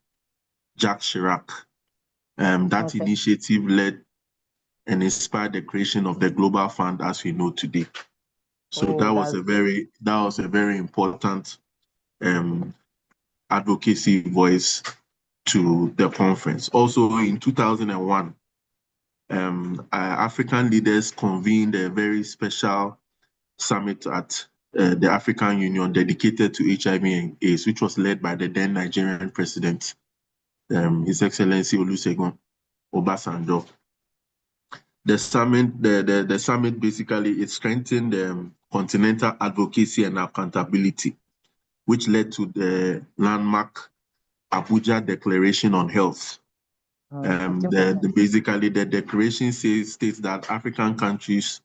S3: Jacques Chirac. That initiative led and inspired the creation of the Global Fund as we know today. So that was a very important advocacy voice to the conference. Also in 2001, African leaders convened a very special summit at the African Union dedicated to HIV and AIDS, which was led by the then Nigerian president, His Excellency Olusegun Obasanjo. The summit basically, it strengthened continental advocacy and accountability, which led to the landmark Abuja Declaration on Health. Basically, the declaration states that African countries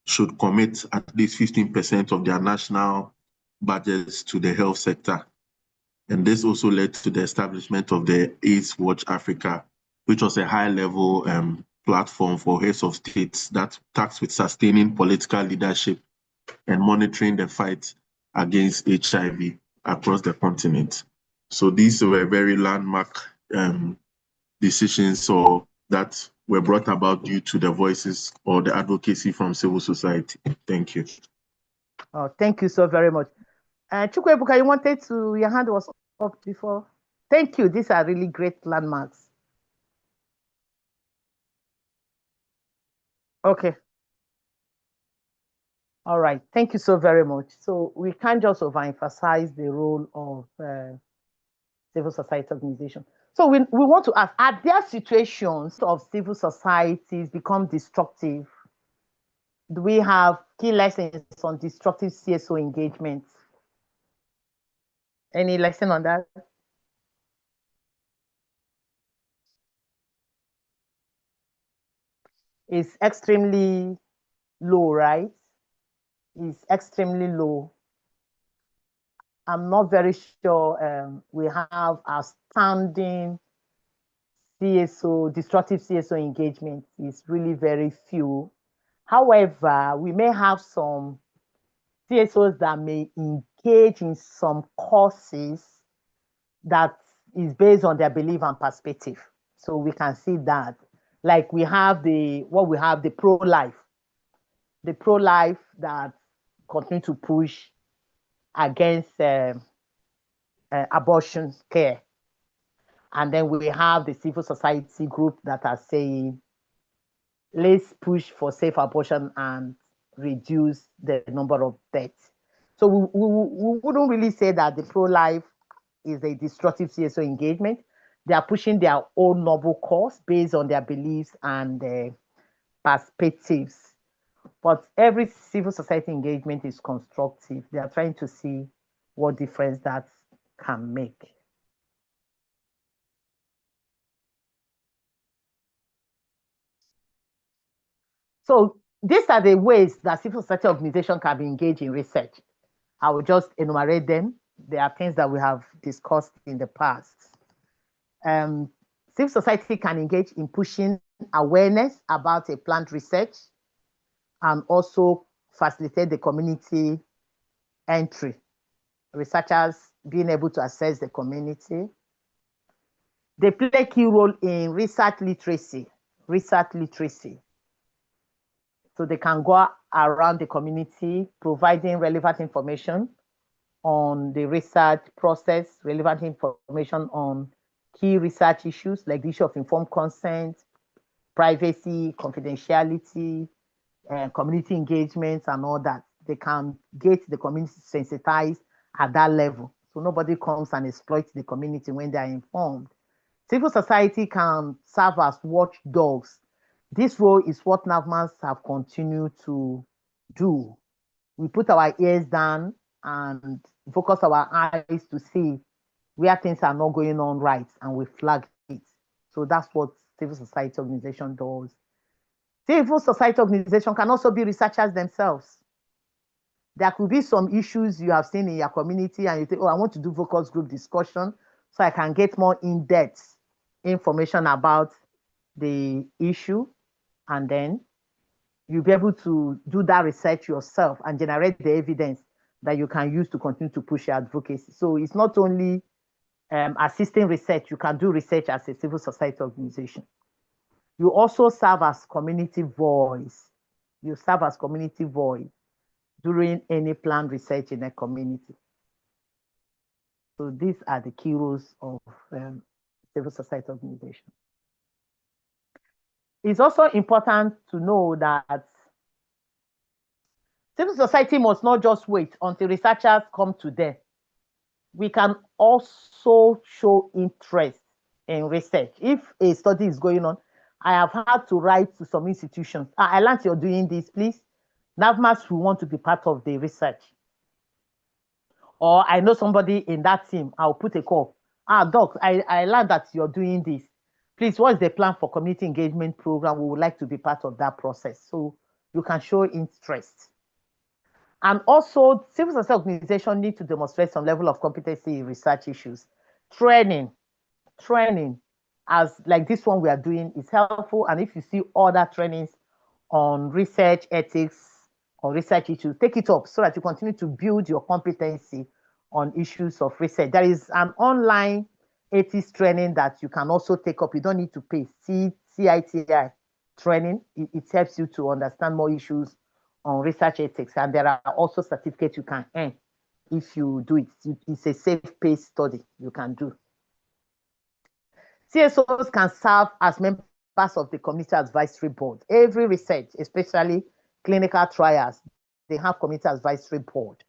S3: should commit at least 15% of their national budgets to the health sector. And this also led to the establishment of the AIDS Watch Africa, which was a high-level platform for heads of states that tasked with sustaining political leadership and monitoring the fight against HIV across the continent. So these were very landmark decisions that were brought about due to the voices or the advocacy from civil society. Thank you.
S1: Oh, thank you so very much. Chukwuebuka, you wanted to, your hand was up before. Thank you. These are really great landmarks. Okay. All right. Thank you so very much. So we can't just overemphasize the role of civil society organization. So we want to ask, are there situations of civil societies become destructive? Do we have key lessons on destructive CSO engagement? Any lesson on that? It's extremely low, right? It's extremely low. I'm not very sure we have outstanding CSO, destructive CSO engagement is really very few. However, we may have some CSOs that may engage in some courses that is based on their belief and perspective. So we can see that. Like we have the pro-life. The pro-life that continue to push against abortion care. And then we have the civil society group that are saying, let's push for safe abortion and reduce the number of deaths. So we wouldn't really say that the pro-life is a destructive CSO engagement. They are pushing their own noble cause based on their beliefs and perspectives. But every civil society engagement is constructive. They are trying to see what difference that can make. So these are the ways that civil society organization can be engaged in research. I will just enumerate them. There are things that we have discussed in the past. Civil society can engage in pushing awareness about a plant research and also facilitate the community entry. Researchers being able to assess the community. They play a key role in research literacy. So they can go around the community providing relevant information on the research process, relevant information on key research issues like the issue of informed consent, privacy, confidentiality, community engagement, and all that. They can get the community sensitized at that level. So nobody comes and exploits the community when they are informed. Civil society can serve as watchdogs. This role is what NAVMAs have continued to do. We put our ears down and focus our eyes to see where things are not going on right, and we flag it. So that's what civil society organization does. Civil society organization can also be researchers themselves. There could be some issues you have seen in your community and you think, oh, I want to do focus group discussion so I can get more in-depth information about the issue. And then you'll be able to do that research yourself and generate the evidence that you can use to continue to push your advocacy. So it's not only assisting research, you can do research as a civil society organization. You also serve as community voice. You serve as community voice during any planned research in a community. So these are the key roles of civil society organization. It's also important to know that civil society must not just wait until researchers come to them. We can also show interest in research. If a study is going on, I have had to write to some institutions. I learned you're doing this, please. NAVMAs will want to be part of the research. Or I know somebody in that team, I'll put a call. Doc, I learned that you're doing this. Please, what's the plan for community engagement program? We would like to be part of that process. So you can show interest. And also, civil society organizations need to demonstrate some level of competency in research issues. Training as like this one we are doing is helpful. And if you see other trainings on research ethics or research issues, take it up so that you continue to build your competency on issues of research. There is an online ethics training that you can also take up. You don't need to pay. CITI training. It helps you to understand more issues on research ethics. And there are also certificates you can earn if you do it. It's a safe-paced study you can do. CSOs can serve as members of the community advisory board. Every research, especially clinical trials, they have community advisory board.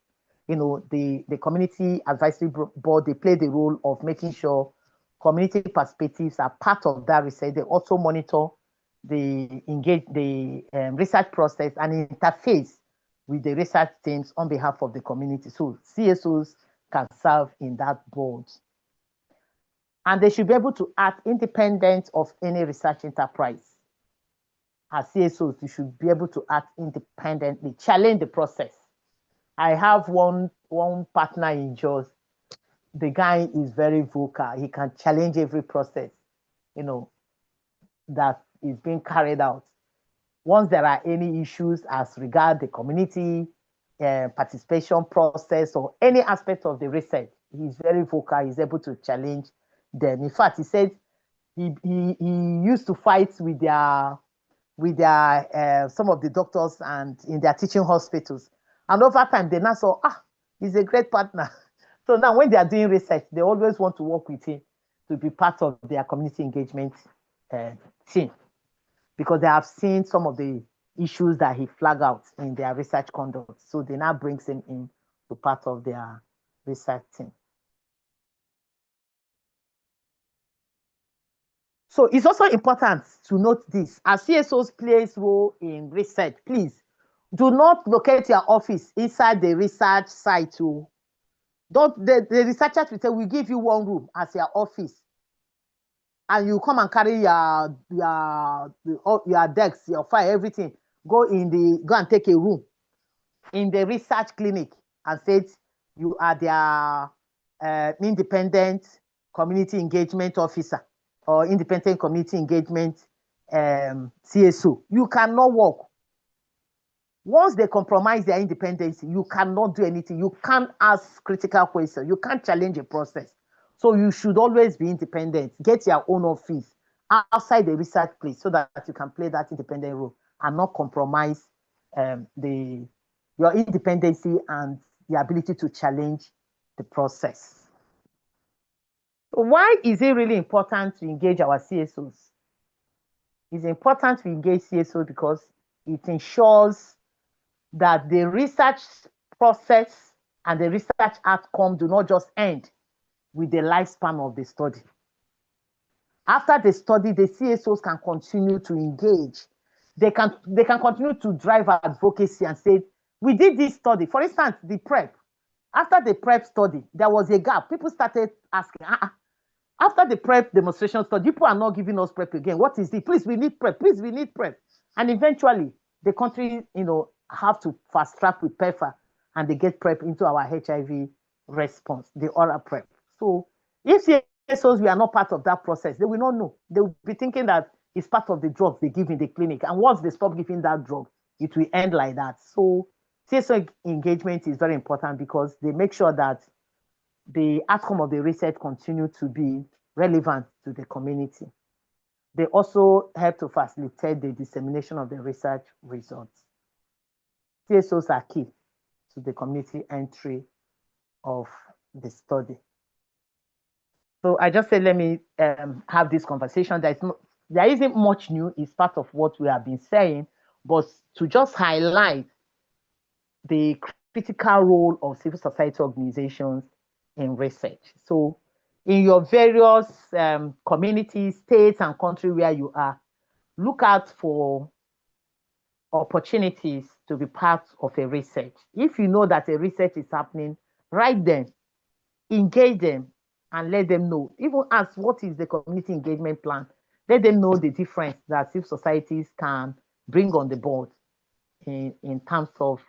S1: The community advisory board, they play the role of making sure community perspectives are part of that research. They also monitor the research process and interface with the research teams on behalf of the community. So CSOs can serve in that board. And they should be able to act independent of any research enterprise. As CSOs, you should be able to act independently, challenge the process. I have one partner in JAWS. The guy is very vocal. He can challenge every process, that is being carried out. Once there are any issues as regard the community participation process or any aspect of the research, he's very vocal. He's able to challenge them. In fact, he said he used to fight with some of the doctors and in their teaching hospitals. And over time, they now saw, he's a great partner. So now when they are doing research, they always want to work with him to be part of their community engagement team, because they have seen some of the issues that he flagged out in their research conduct. So they now brings him in to part of their research team. So it's also important to note this. As CSOs plays role in research, please do not locate your office inside the research site. The researchers will say, we give you one room as your office, and you come and carry your decks, your file, everything. Go and take a room in the research clinic and say you are their independent community engagement officer or independent community engagement CSO. You cannot work. Once they compromise their independence, you cannot do anything. You can't ask critical questions. You can't challenge a process. So you should always be independent. Get your own office outside the research place so that you can play that independent role and not compromise your independency and the ability to challenge the process. Why is it really important to engage our CSOs? It's important to engage CSOs because it ensures that the research process and the research outcome do not just end with the lifespan of the study. After the study, the CSOs can continue to engage. They can continue to drive advocacy and say, we did this study. For instance, the PrEP. After the PrEP study, there was a gap. People started asking, after the PrEP demonstration study, people are not giving us PrEP again. What is it? Please, we need PrEP. Please, we need PrEP. And eventually, the country, have to fast track with PEPFAR, and they get PrEP into our HIV response, the oral PrEP. So if CSOs we are not part of that process, they will not know. They will be thinking that it's part of the drugs they give in the clinic. And once they stop giving that drug, it will end like that. So CSO engagement is very important because they make sure that the outcome of the research continue to be relevant to the community. They also help to facilitate the dissemination of the research results. CSOs are key to the community entry of the study. So I just said, let me have this conversation. There isn't much new. It's part of what we have been saying, but to just highlight the critical role of civil society organizations in research. So in your various communities, states, and countries where you are, look out for opportunities to be part of a research. If you know that a research is happening, write them, engage them, and let them know. Even ask, what is the community engagement plan? Let them know the difference that civil societies can bring on the board in terms of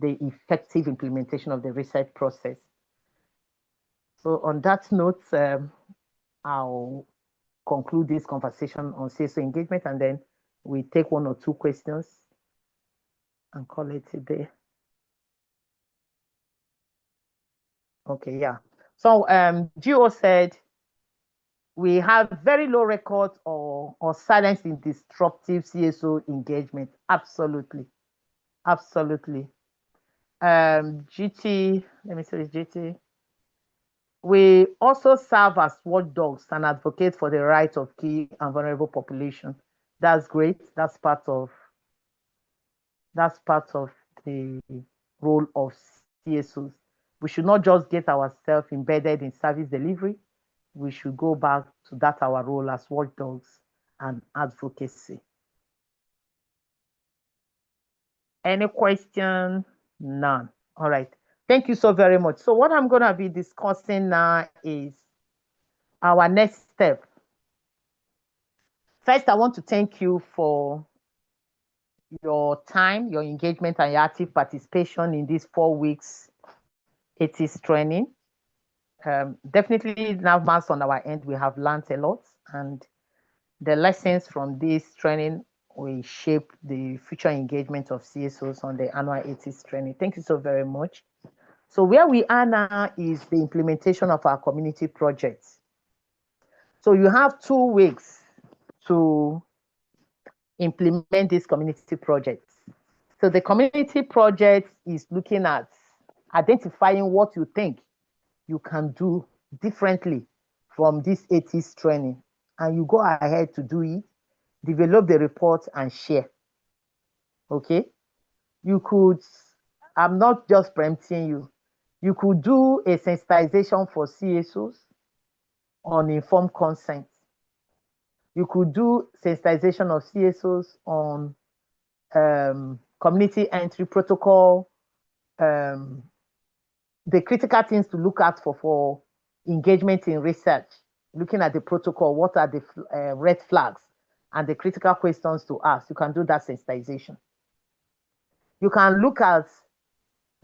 S1: the effective implementation of the research process. So on that note, I'll conclude this conversation on CSO engagement, and then we take one or two questions and call it a day. Okay, yeah. So Gio said we have very low records or silence in disruptive CSO engagement. Absolutely. Absolutely. GT, let me say GT. We also serve as watchdogs and advocate for the rights of key and vulnerable population. That's great. That's part of the role of CSOs. We should not just get ourselves embedded in service delivery. We should go back to that our role as watchdogs and advocacy. Any question? None. All right. Thank you so very much. So what I'm going to be discussing now is our next step. First, I want to thank you for your time, your engagement, and your active participation in these 4 weeks ATIS training. Definitely now months on our end, we have learned a lot, and the lessons from this training will shape the future engagement of CSOs on the annual ATIS training. Thank you so very much. So where we are now is the implementation of our community projects. So you have 2 weeks to implement this community project. So the community project is looking at identifying what you think you can do differently from this ATIS training. And you go ahead to do it, develop the report and share. Okay? You could, I'm not just preempting you, you could do a sensitization for CSOs on informed consent. You could do sensitization of CSOs on community entry protocol, the critical things to look out for engagement in research, looking at the protocol, what are the red flags and the critical questions to ask. You can do that sensitization. You can look at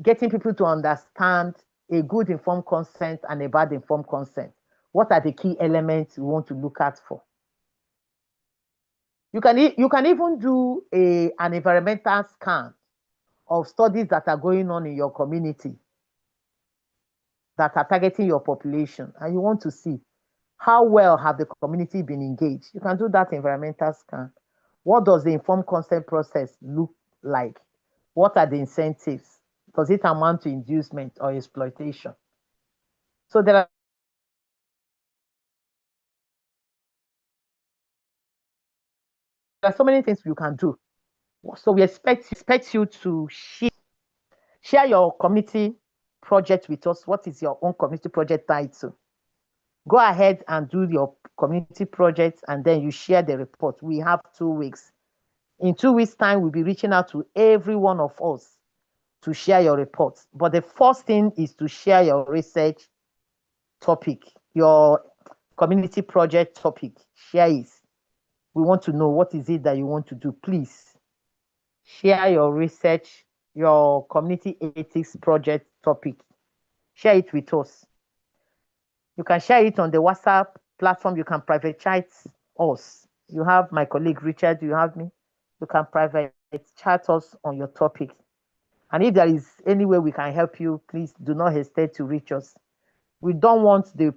S1: getting people to understand a good informed consent and a bad informed consent. What are the key elements you want to look at for? You can even do an environmental scan of studies that are going on in your community that are targeting your population, and you want to see how well have the community been engaged. You can do that environmental scan. What does the informed consent process look like? What are the incentives? Does it amount to inducement or exploitation? So there are so many things you can do. So we expect you to share your community project with us. What is your own community project title? Go ahead and do your community project, and then you share the report. We have 2 weeks. In 2 weeks' time, we'll be reaching out to every one of us to share your reports. But the first thing is to share your research topic, your community project topic. Share it. We want to know what is it that you want to do. Please share your research, your community ethics project topic. Share it with us. You can share it on the WhatsApp platform. You can private chat us. You have my colleague Richard, you have me. You can private chat us on your topic. And if there is any way we can help you, please do not hesitate to reach us. We don't want the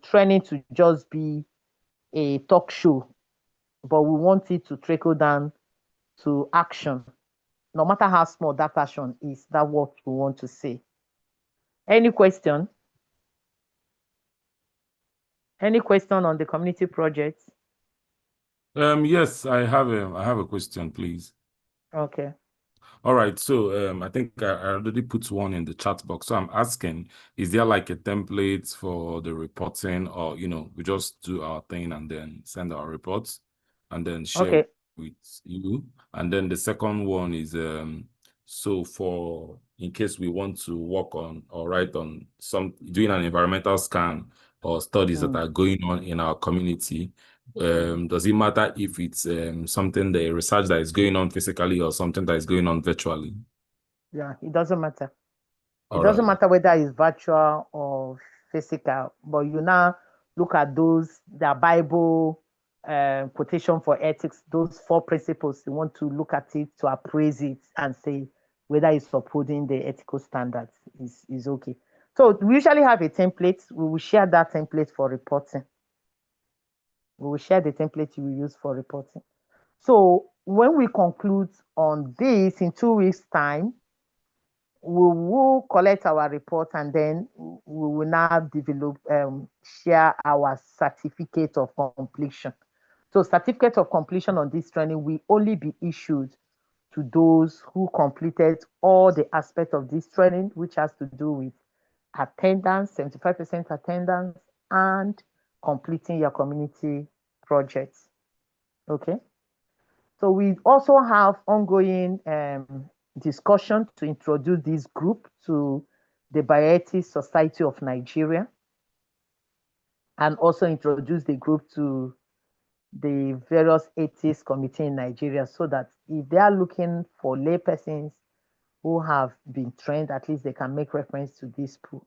S1: training to just be a talk show, but we want it to trickle down to action. No matter how small that action is, that's what we want to say. Any question? Any question on the community project?
S6: Yes, I have a question, please.
S1: Okay.
S6: All right, so I think I already put one in the chat box. So I'm asking, is there like a template for the reporting, or we just do our thing and then send our reports and then share with you? And then the second one is so for in case we want to work on or write on doing an environmental scan or studies that are going on in our community. Does it matter if it's something, the research that is going on physically or something that is going on virtually?
S1: Yeah, it doesn't matter.
S6: All
S1: it doesn't
S6: right.
S1: matter whether it's virtual or physical, but you now look at the Bible quotation for ethics, those 4 principles. You want to look at it to appraise it and say whether it's upholding the ethical standards is okay. So we usually have a template. We will share that template for reporting. We will share the template you will use for reporting. So when we conclude on this in 2 weeks' time, we will collect our report and then we will now develop, share our certificate of completion. So certificate of completion on this training will only be issued to those who completed all the aspects of this training, which has to do with attendance, 75% attendance, and completing your community projects. Okay. So we also have ongoing discussion to introduce this group to the Bioethics Society of Nigeria, and also introduce the group to the various ethics committee in Nigeria, so that if they are looking for laypersons who have been trained, at least they can make reference to this pool.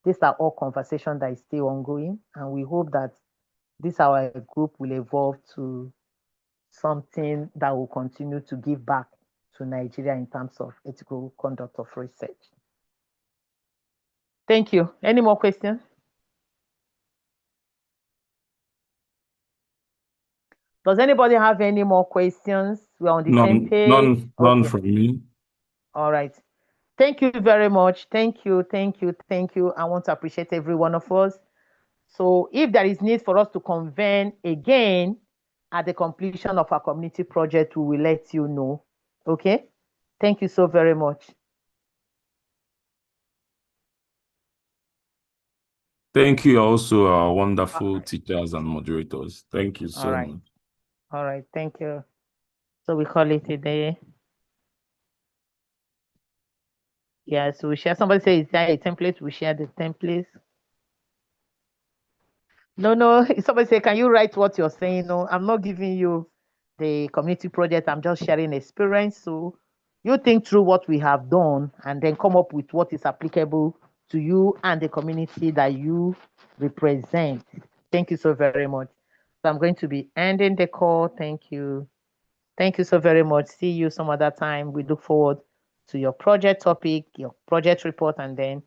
S1: These are all conversations that is still ongoing, and we hope that this our group will evolve to something that will continue to give back to Nigeria in terms of ethical conduct of research. Thank you. Any more questions? Does anybody have any more questions? We're on the same page.
S6: None from me.
S1: All right. Thank you very much. Thank you. I want to appreciate every one of us. So if there is need for us to convene again at the completion of our community project, we will let you know. Okay? Thank you so very much.
S6: Thank you also, our wonderful teachers and moderators. Thank you so much.
S1: All right. Thank you. So we call it a day. Yeah, so we share. Somebody say, is there a template? We share the templates. No. Somebody say, can you write what you're saying? No, I'm not giving you the community project. I'm just sharing experience. So you think through what we have done and then come up with what is applicable to you and the community that you represent. Thank you so very much. So I'm going to be ending the call. Thank you. Thank you so very much. See you some other time. We look forward to your project topic, your project report, and then